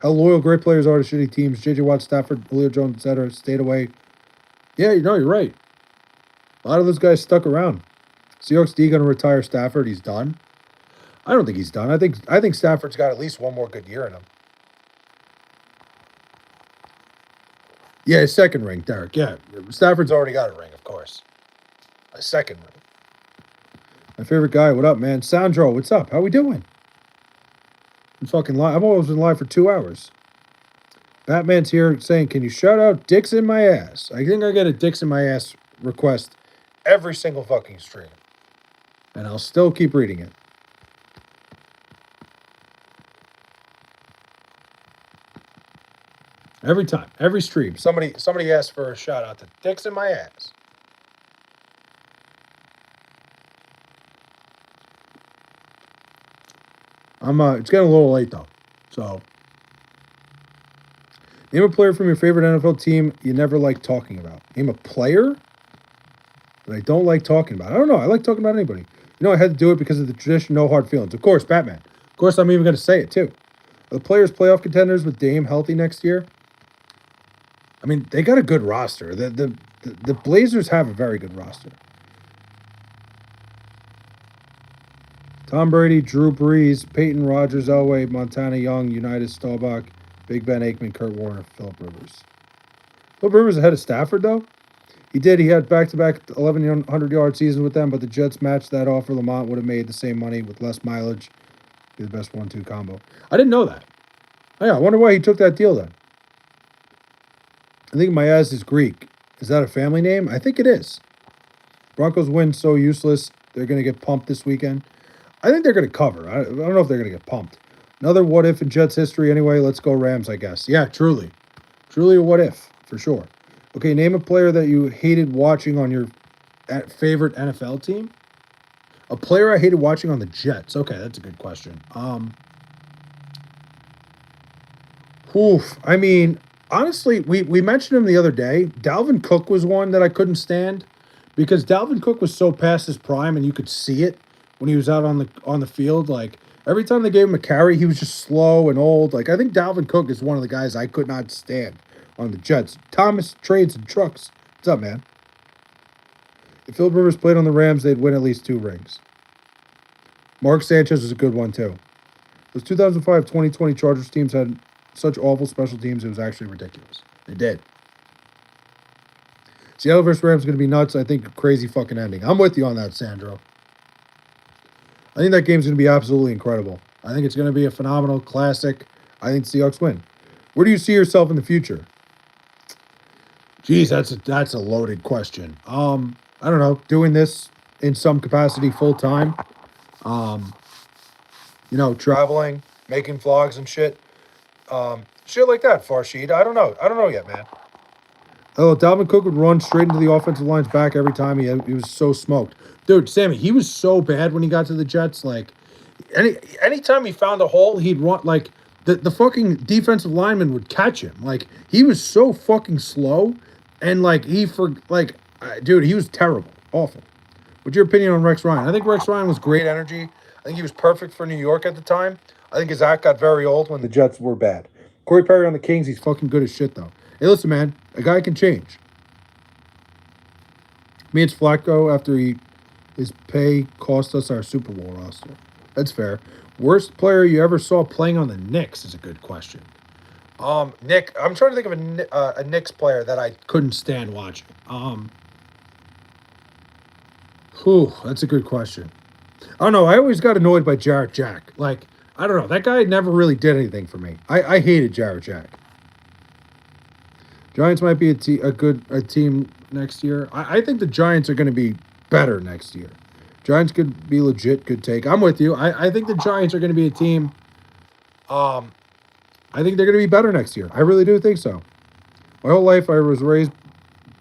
S1: loyal great players are to shitty teams. J.J. Watt, Stafford, Julio Jones, etc. stayed away. Yeah, you're right. A lot of those guys stuck around. Seahawks D going to retire Stafford. He's done. I don't think he's done. I think Stafford's got at least one more good year in him. Yeah, his second ring, Derek. Yeah, Stafford's already got a ring, of course. A second ring. My favorite guy. What up, man? Sandro, what's up? How we doing? I'm fucking live. I've always been live for 2 hours. Batman's here saying, can you shout out Dicks in my ass? I think I get a Dicks in my ass request every single fucking stream. And I'll still keep reading it. Every time, every stream, somebody asks for a shout out to Dicks in my ass. It's getting a little late though, so name a player from your favorite NFL team you never like talking about. Name a player that I don't like talking about. I don't know. I like talking about anybody. I had to do it because of the tradition. No hard feelings. Of course, Batman. Of course, I'm even going to say it too. Are the players playoff contenders with Dame healthy next year? I mean, they got a good roster. The Blazers have a very good roster. Tom Brady, Drew Brees, Peyton Rogers, Elway, Montana Young, Unitas Staubach, Big Ben Aikman, Kurt Warner, Phillip Rivers. Phillip Rivers ahead of Stafford, though? He did. He had back-to-back 1,100-yard seasons with them, but the Jets matched that offer. Lamont would have made the same money with less mileage. Be the best 1-2 combo. I didn't know that. Oh, yeah, I wonder why he took that deal then. I think Myaz is Greek. Is that a family name? I think it is. Broncos win so useless. They're going to get pumped this weekend. I think they're going to cover. I don't know if they're going to get pumped. Another what if in Jets history anyway. Let's go Rams, I guess. Yeah, truly. Truly a what if, for sure. Okay, name a player that you hated watching on your favorite NFL team. A player I hated watching on the Jets. Okay, that's a good question. I mean, honestly, we mentioned him the other day. Dalvin Cook was one that I couldn't stand because Dalvin Cook was so past his prime and you could see it when he was out on the field. Every time they gave him a carry, he was just slow and old. I think Dalvin Cook is one of the guys I could not stand on the Jets. Thomas Trades and Trucks. What's up, man? If Phillip Rivers played on the Rams, they'd win at least 2 rings. Mark Sanchez was a good one, too. Those 2005-2020 Chargers teams had such awful special teams, it was actually ridiculous. They did. Seattle versus Rams is going to be nuts. I think a crazy fucking ending. I'm with you on that, Sandro. I think that game's going to be absolutely incredible. I think it's going to be a phenomenal classic. I think the Seahawks win. Where do you see yourself in the future? Geez, that's a loaded question. I don't know. Doing this in some capacity full time. Traveling, making vlogs and shit. Shit like that, Farshid. I don't know yet, man. Oh, Dalvin Cook would run straight into the offensive line's back every time. He was so smoked. Dude, Sammy, he was so bad when he got to the Jets. Anytime he found a hole, he'd run the fucking defensive lineman would catch him. Like he was so fucking slow, and like dude, he was terrible, awful. What's your opinion on Rex Ryan? I think Rex Ryan was great energy. I think he was perfect for New York at the time. I think his act got very old when the Jets were bad. Corey Perry on the Kings, he's fucking good as shit though. Hey, listen, man, a guy can change. Me, it's Flacco after his pay cost us our Super Bowl roster. That's fair. Worst player you ever saw playing on the Knicks is a good question. Nick, I'm trying to think of a Knicks player that I couldn't stand watching. That's a good question. I don't know. I always got annoyed by Jarrett Jack. Like, I don't know. That guy never really did anything for me. I hated Jarrett Jack. Giants might be a team next year. I think the Giants are going to be better next year. Giants could be legit. Good take. I'm with you. I think the Giants are going to be a team. I think they're going to be better next year. I really do think so. My whole life, I was raised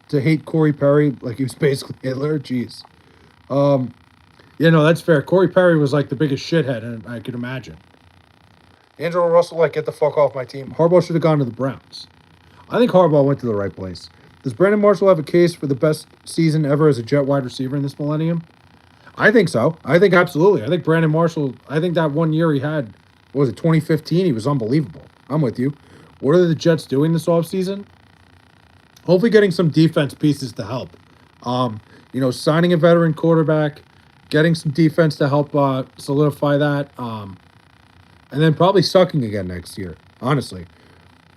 S1: to hate Corey Perry like he was basically Hitler. Jeez. That's fair. Corey Perry was like the biggest shithead I could imagine. Angelo Russell, get the fuck off my team. Harbaugh should have gone to the Browns. I think Harbaugh went to the right place. Does Brandon Marshall have a case for the best season ever as a Jet wide receiver in this millennium? I think so. I think absolutely. I think Brandon Marshall, I think that 1 year he had, what was it, 2015? He was unbelievable. I'm with you. What are the Jets doing this offseason? Hopefully getting some defense pieces to help. Signing a veteran quarterback, getting some defense to help solidify that, and then probably sucking again next year, honestly.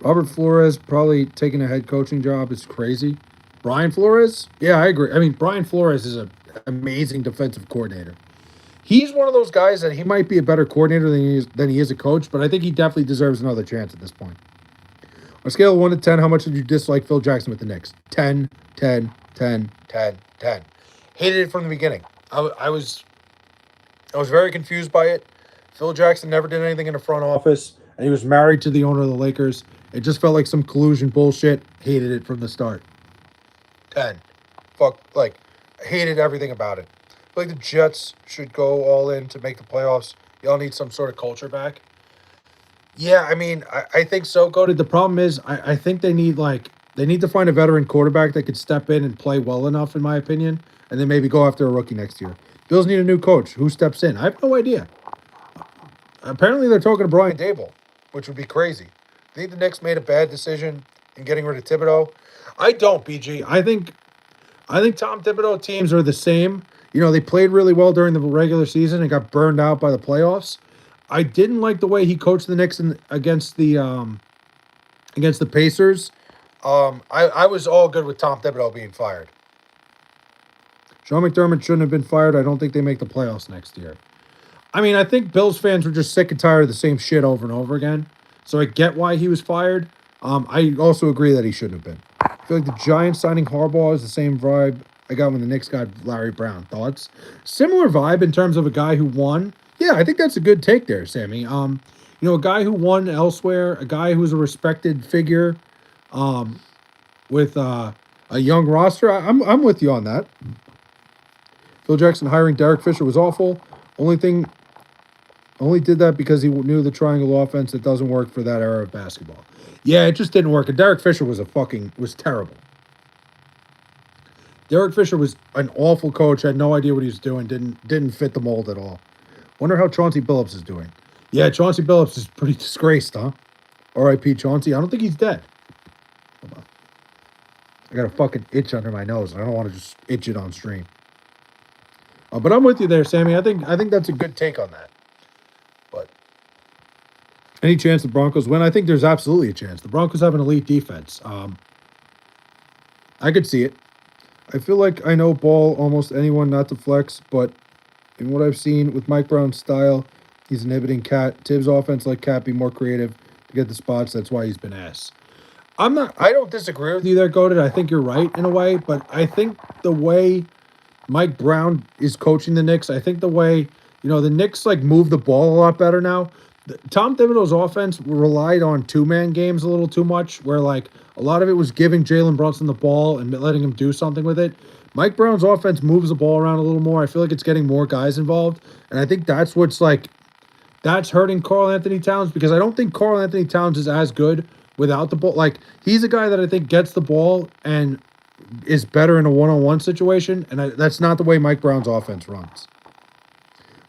S1: Robert Flores probably taking a head coaching job is crazy. Brian Flores? Yeah, I agree. I mean, Brian Flores is an amazing defensive coordinator. He's one of those guys that he might be a better coordinator than he is a coach, but I think he definitely deserves another chance at this point. On a scale of 1 to 10, how much did you dislike Phil Jackson with the Knicks? 10, 10, 10, 10, 10. Hated it from the beginning. I was very confused by it. Phil Jackson never did anything in the front office, and he was married to the owner of the Lakers. It just felt like some collusion bullshit. Hated it from the start. 10. Hated everything about it. I feel like the Jets should go all in to make the playoffs. Y'all need some sort of culture back. Yeah, I mean, I think so, Goated. The problem is, I think they need to find a veteran quarterback that could step in and play well enough, in my opinion, and then maybe go after a rookie next year. Bills need a new coach. Who steps in? I have no idea. Apparently, they're talking to Brian Daboll, which would be crazy. I think the Knicks made a bad decision in getting rid of Thibodeau. I don't, BG. I think Tom Thibodeau teams are the same. They played really well during the regular season and got burned out by the playoffs. I didn't like the way he coached the Knicks against the Pacers. I was all good with Tom Thibodeau being fired. Sean McDermott shouldn't have been fired. I don't think they make the playoffs next year. I mean, I think Bills fans were just sick and tired of the same shit over and over again. So I get why he was fired. I also agree that he shouldn't have been. I feel like the Giants signing Harbaugh is the same vibe I got when the Knicks got Larry Brown. Thoughts? Similar vibe in terms of a guy who won. Yeah, I think that's a good take there, Sammy. A guy who won elsewhere, a guy who's a respected figure, with a young roster. I'm with you on that. Phil Jackson hiring Derek Fisher was awful. Only did that because he knew the triangle offense that doesn't work for that era of basketball. Yeah, it just didn't work. And Derek Fisher was terrible. Derek Fisher was an awful coach, had no idea what he was doing, didn't fit the mold at all. Wonder how Chauncey Billups is doing. Yeah, Chauncey Billups is pretty disgraced, huh? R.I.P. Chauncey. I don't think he's dead. Hold on. I got a fucking itch under my nose. I don't want to just itch it on stream. But I'm with you there, Sammy. I think that's a good take on that. But any chance the Broncos win? I think there's absolutely a chance. The Broncos have an elite defense. I could see it. I feel like I know ball almost anyone not to flex, but in what I've seen with Mike Brown's style, he's inhibiting Cat. Tibbs' offense let Cat be more creative to get the spots. That's why he's been ass. I don't disagree with you there, Goated. I think you're right in a way, but I think the way Mike Brown is coaching the Knicks, I think the way, the Knicks move the ball a lot better now. Tom Thibodeau's offense relied on two-man games a little too much, where a lot of it was giving Jalen Brunson the ball and letting him do something with it. Mike Brown's offense moves the ball around a little more. I feel like it's getting more guys involved, and I think that's what's that's hurting Karl Anthony Towns because I don't think Karl Anthony Towns is as good without the ball. Like, he's a guy that I think gets the ball and is better in a one-on-one situation, and that's not the way Mike Brown's offense runs.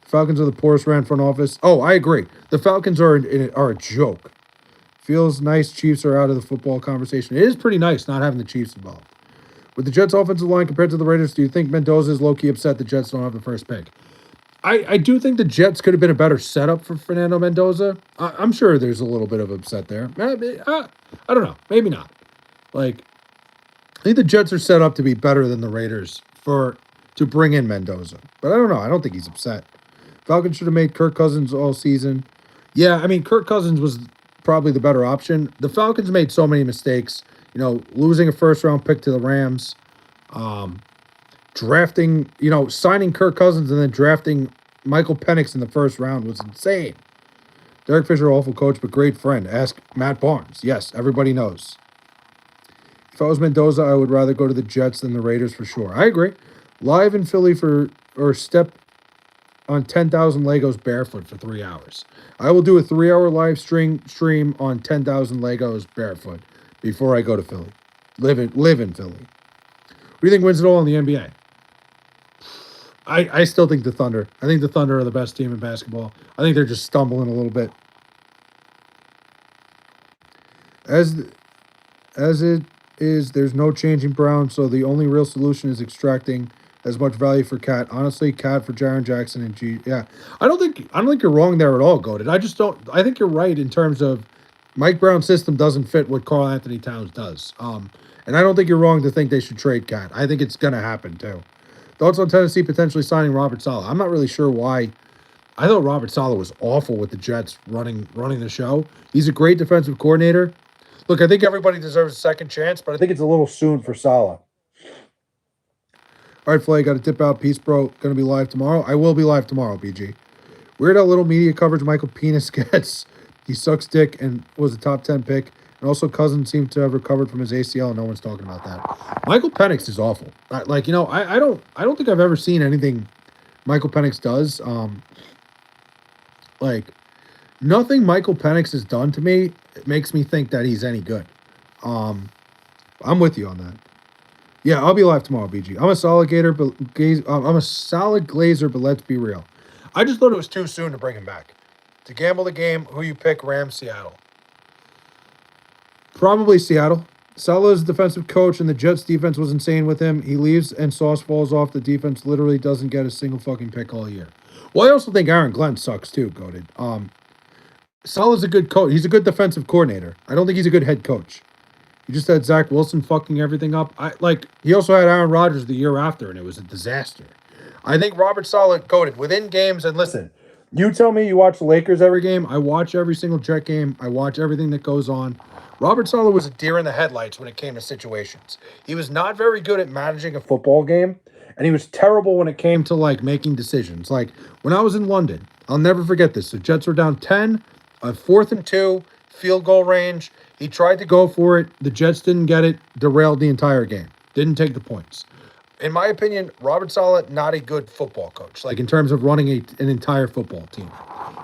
S1: Falcons are the poorest ran front office. Oh, I agree. The Falcons are a joke. Feels nice Chiefs are out of the football conversation. It is pretty nice not having the Chiefs involved. With the Jets' offensive line compared to the Raiders, do you think Mendoza is low-key upset the Jets don't have the first pick? I do think the Jets could have been a better setup for Fernando Mendoza. I'm sure there's a little bit of upset there. I don't know. Maybe not. Like, I think the Jets are set up to be better than the Raiders to bring in Mendoza. But I don't know. I don't think he's upset. Falcons should have made Kirk Cousins all season. Yeah, I mean, Kirk Cousins was probably the better option. The Falcons made so many mistakes. You know, losing a first-round pick to the Rams, drafting, signing Kirk Cousins and then drafting Michael Penix in the first round was insane. Derek Fisher, awful coach, but great friend. Ask Matt Barnes. Yes, everybody knows. If I was Mendoza, I would rather go to the Jets than the Raiders for sure. I agree. Live in Philly or step on 10,000 Legos barefoot for 3 hours. I will do a 3-hour live stream on 10,000 Legos barefoot before I go to Philly. Live in Philly. Who do you think wins it all in the NBA? I still think the Thunder. I think the Thunder are the best team in basketball. I think they're just stumbling a little bit. As it is, there's no changing Brown, so the only real solution is extracting as much value for Cat. Honestly, Cat for Jaren Jackson and G. Yeah, I don't think you're wrong there at all, Goated. I think you're right in terms of Mike Brown's system doesn't fit what Karl Anthony Towns does. And I don't think you're wrong to think they should trade Cat. I think it's gonna happen too. Thoughts on Tennessee potentially signing Robert Saleh? I'm not really sure why. I thought Robert Saleh was awful with the Jets running the show. He's a great defensive coordinator. Look, I think everybody deserves a second chance, but I think it's a little soon for Saleh. All right, Flay, got to dip out. Peace, bro. Going to be live tomorrow. I will be live tomorrow, BG. Weird how little media coverage Michael Penix gets. He sucks dick and was a top 10 pick. And also, Cousins seemed to have recovered from his ACL, and no one's talking about that. Michael Penix is awful. I don't think I've ever seen anything Michael Penix does. Nothing Michael Penix has done to me makes me think that he's any good. I'm with you on that. Yeah, I'll be live tomorrow, BG. I'm a solid glazer, but let's be real. I just thought it was too soon to bring him back. To gamble the game, who you pick, Rams, Seattle. Probably Seattle. Saleh's defensive coach, and the Jets' defense was insane with him. He leaves, and Sauce falls off. The defense literally doesn't get a single fucking pick all year. Well, I also think Aaron Glenn sucks too, Goated. Saleh's a good coach. He's a good defensive coordinator. I don't think he's a good head coach. He just had Zach Wilson fucking everything up. He also had Aaron Rodgers the year after, and it was a disaster. I think Robert Saleh, Goated, within games, and listen, you tell me you watch the Lakers every game. I watch every single Jet game. I watch everything that goes on. Robert Saleh was a deer in the headlights when it came to situations. He was not very good at managing a football game, and he was terrible when it came to, making decisions. When I was in London, I'll never forget this. The Jets were down 10, a 4th and 2, field goal range. He tried to go for it. The Jets didn't get it, derailed the entire game. Didn't take the points. In my opinion, Robert Saleh, not a good football coach, in terms of running an entire football team.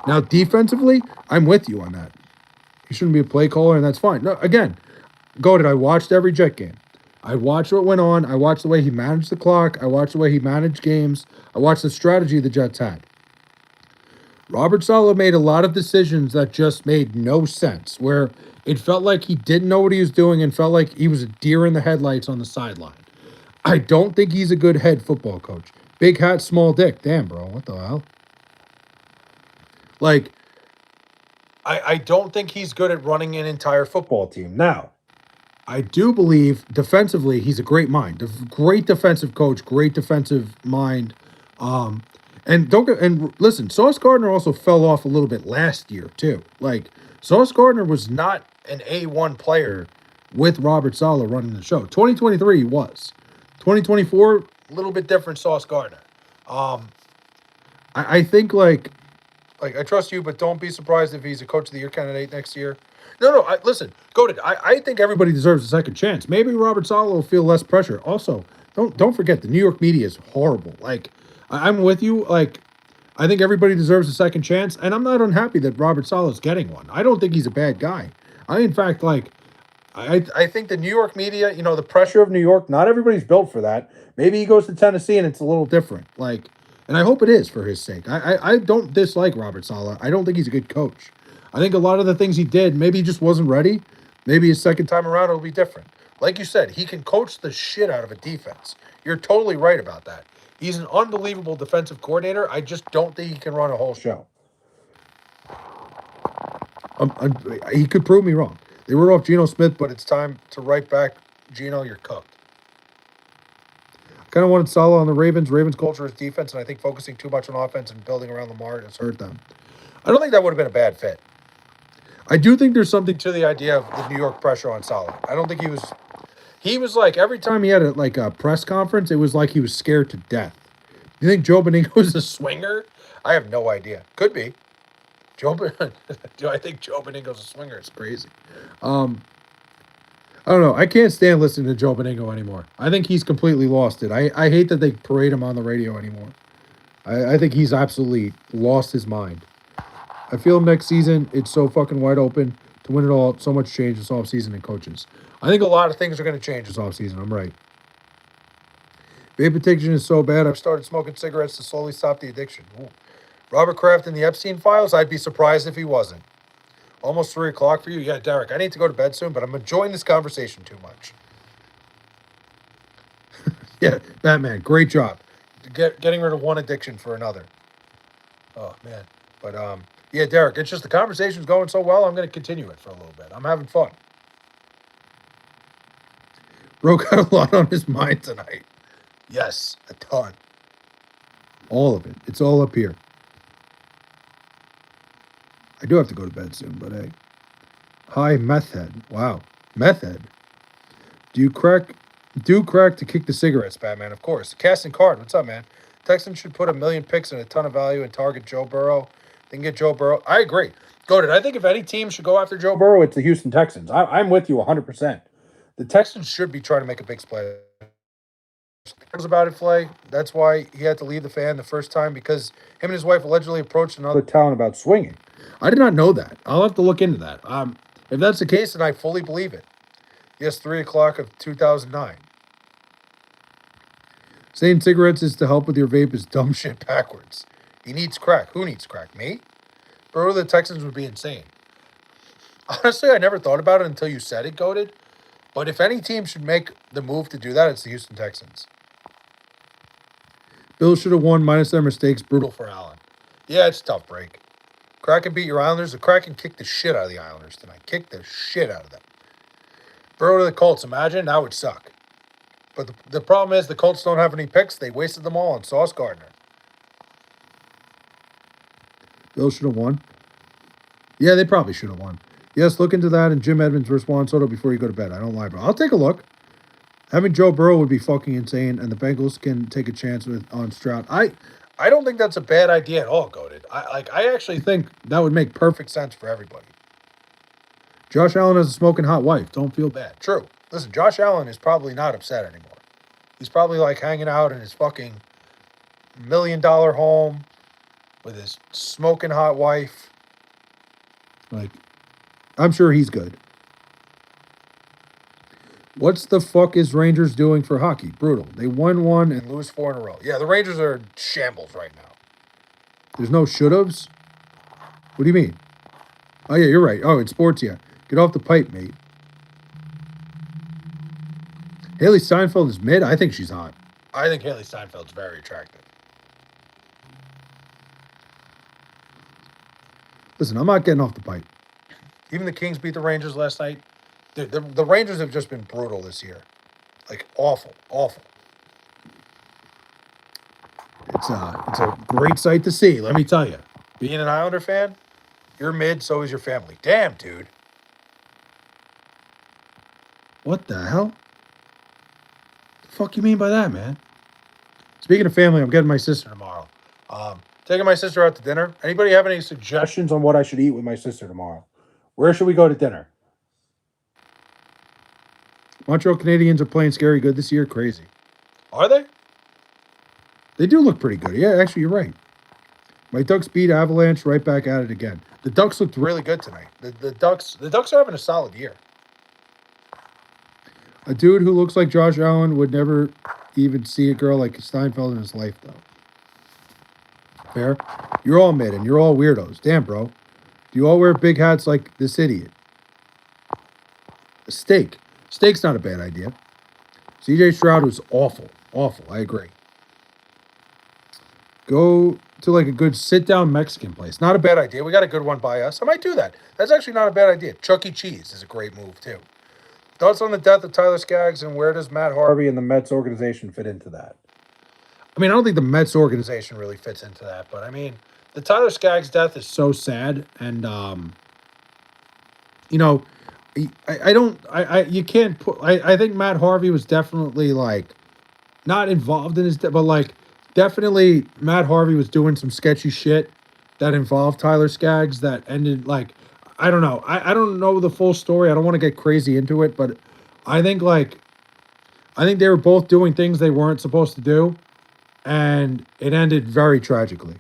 S1: Now, defensively, I'm with you on that. He shouldn't be a play caller, and that's fine. No, again, Goated, I watched every Jet game. I watched what went on. I watched the way he managed the clock. I watched the way he managed games. I watched the strategy the Jets had. Robert Saleh made a lot of decisions that just made no sense, where it felt like he didn't know what he was doing and felt like he was a deer in the headlights on the sideline. I don't think he's a good head football coach. Big hat, small dick. Damn, bro. What the hell? I don't think he's good at running an entire football team. Now, I do believe defensively he's a great mind. Great defensive coach, great defensive mind. And listen, Sauce Gardner also fell off a little bit last year too. Sauce Gardner was not an A1 player with Robert Saleh running the show. 2023 he was. 2024, a little bit different Sauce Gardner. I think I trust you, but don't be surprised if he's a coach of the year candidate next year. No, listen, Goated, I think everybody deserves a second chance. Maybe Robert Saleh will feel less pressure. Also, don't forget, the New York media is horrible. I'm with you. I I think everybody deserves a second chance, and I'm not unhappy that Robert Saleh's getting one. I don't think he's a bad guy. In fact, like, I think the New York media, the pressure of New York, not everybody's built for that. Maybe he goes to Tennessee and it's a little different. Like, and I hope it is for his sake. I don't dislike Robert Saleh. I don't think he's a good coach. I think a lot of the things he did, maybe he just wasn't ready. Maybe his second time around it'll be different. Like you said, he can coach the shit out of a defense. You're totally right about that. He's an unbelievable defensive coordinator. I just don't think he can run a whole show. He could prove me wrong. They wrote off Geno Smith, but it's time to write back. Geno, you're cooked. I kind of wanted Saleh on the Ravens. Ravens culture is defense, and I think focusing too much on offense and building around Lamar has hurt them. I don't think that would have been a bad fit. I do think there's something to the idea of the New York pressure on Saleh. I don't think he was like, every time he had a press conference, it was like he was scared to death. You think Joe Beningo is a swinger? I have no idea. Could be. Do I think Joe Beningo's a swinger? It's crazy. I don't know. I can't stand listening to Joe Beningo anymore. I think he's completely lost it. I hate that they parade him on the radio anymore. I think he's absolutely lost his mind. I feel next season it's so fucking wide open to win it all. So much change this offseason in coaches. I think a lot of things are going to change this offseason. I'm right. Vape addiction is so bad, I've started smoking cigarettes to slowly stop the addiction. Ooh. Robert Kraft in the Epstein files? I'd be surprised if he wasn't. Almost 3 o'clock for you? Yeah, Derek, I need to go to bed soon, but I'm enjoying this conversation too much. Yeah, Batman, great job. Getting rid of one addiction for another. Oh, man. But, yeah, Derek, it's just the conversation's going so well, I'm going to continue it for a little bit. I'm having fun. Bro got a lot on his mind tonight. Yes, a ton. All of it. It's all up here. I do have to go to bed soon, but hey. Hi, meth head. Wow. Meth head. Do crack to kick the cigarettes, Batman, of course. Casting card. What's up, man? Texans should put 1 million picks and a ton of value and target Joe Burrow. They can get Joe Burrow. I agree. Goated. I think if any team should go after Joe Burrow, it's the Houston Texans. I'm with you 100%. The Texans should be trying to make a big play. About it, Flay. That's why he had to leave the fan the first time, because him and his wife allegedly approached another town about swinging. I did not know that. I'll have to look into that. If that's the case, then I fully believe it. Yes, 3 o'clock of 2009. Saying cigarettes is to help with your vape is dumb shit backwards. He needs crack. Who needs crack? Me? Bro, the Texans would be insane. Honestly, I never thought about it until you said it, Goated. But if any team should make the move to do that, it's the Houston Texans. Bills should have won minus their mistakes. Brutal for Allen. Yeah, it's a tough break. Kraken beat your Islanders. The Kraken kicked the shit out of the Islanders tonight. Kicked the shit out of them. Burrow to the Colts. Imagine, that would suck. But the problem is the Colts don't have any picks. They wasted them all on Sauce Gardner. Bills should have won. Yeah, they probably should have won. Yes, look into that and Jim Edmonds versus Juan Soto before you go to bed. I don't lie, bro. I'll take a look. Having Joe Burrow would be fucking insane, and the Bengals can take a chance on Stroud. I don't think that's a bad idea at all, Goated. I actually think that would make perfect sense for everybody. Josh Allen has a smoking hot wife. Don't feel bad. True. Listen, Josh Allen is probably not upset anymore. He's probably like hanging out in his fucking $1 million home with his smoking hot wife. Like, I'm sure he's good. What's the fuck is Rangers doing for hockey? Brutal. They won 1 and lose 4 in a row. Yeah, the Rangers are in shambles right now. There's no should-haves? What do you mean? Oh, yeah, you're right. Oh, it's sports, yeah. Get off the pipe, mate. Haley Steinfeld is mid? I think she's hot. I think Haley Steinfeld's very attractive. Listen, I'm not getting off the pipe. Even the Kings beat the Rangers last night. Dude, the Rangers have just been brutal this year. Like, awful, awful. It's a great sight to see, let me tell you. Being an Islander fan, you're mid, so is your family. Damn, dude. What the hell? The fuck you mean by that, man? Speaking of family, I'm getting my sister tomorrow. Taking my sister out to dinner. Anybody have any suggestions on what I should eat with my sister tomorrow? Where should we go to dinner? Montreal Canadiens are playing scary good this year. Crazy. Are they? They do look pretty good. Yeah, actually, you're right. My Ducks beat Avalanche right back at it again. The Ducks looked really good tonight. The Ducks are having a solid year. A dude who looks like Josh Allen would never even see a girl like Steinfeld in his life, though. Fair? You're all mid and you're all weirdos. Damn, bro. Do you all wear big hats like this idiot? A steak. Steak's not a bad idea. CJ Stroud was awful. Awful. I agree. Go to like a good sit-down Mexican place. Not a bad idea. We got a good one by us. I might do that. That's actually not a bad idea. Chuck E. Cheese is a great move, too. Thoughts on the death of Tyler Skaggs, and where does Matt Harvey and the Mets organization fit into that? I mean, I don't think the Mets organization really fits into that, but I mean, the Tyler Skaggs death is so sad, and you know, you can't put. I think Matt Harvey was definitely like not involved in his death, but like definitely Matt Harvey was doing some sketchy shit that involved Tyler Skaggs that ended like I don't know. I don't know the full story. I don't want to get crazy into it, but I think they were both doing things they weren't supposed to do, and it ended very tragically.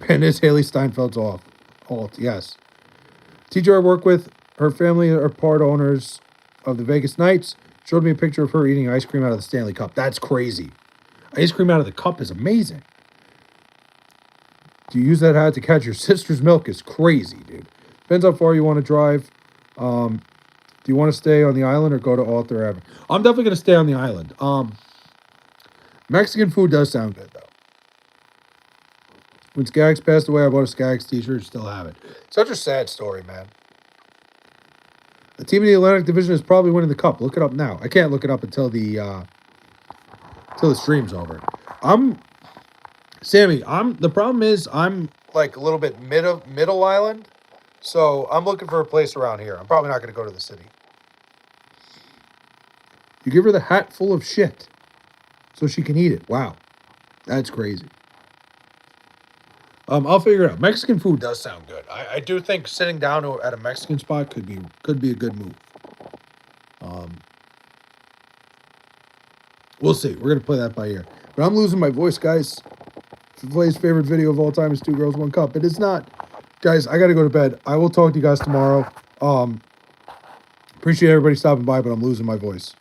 S1: And is Haley Steinfeld's alt? Yes. Teacher I work with, her family are part owners of the Vegas Knights. Showed me a picture of her eating ice cream out of the Stanley Cup. That's crazy. Ice cream out of the cup is amazing. Do you use that hat to catch your sister's milk? Is crazy, dude. Depends how far you want to drive. Do you want to stay on the island or go to Alter Avenue? I'm definitely going to stay on the island. Mexican food does sound good, though. When Skaggs passed away, I bought a Skaggs t-shirt. Still have it. Such a sad story, man. The team in the Atlantic Division is probably winning the cup. Look it up now. I can't look it up until the stream's over. Sammy. The problem is I'm like a little bit middle island, so I'm looking for a place around here. I'm probably not going to go to the city. You give her the hat full of shit so she can eat it. Wow, that's crazy. I'll figure it out. Mexican food does sound good. I do think sitting down at a Mexican spot could be a good move. We'll see. We're gonna play that by ear. But I'm losing my voice, guys. Vlay's favorite video of all time is 2 Girls, 1 Cup. It is not. Guys, I gotta go to bed. I will talk to you guys tomorrow. Appreciate everybody stopping by, but I'm losing my voice.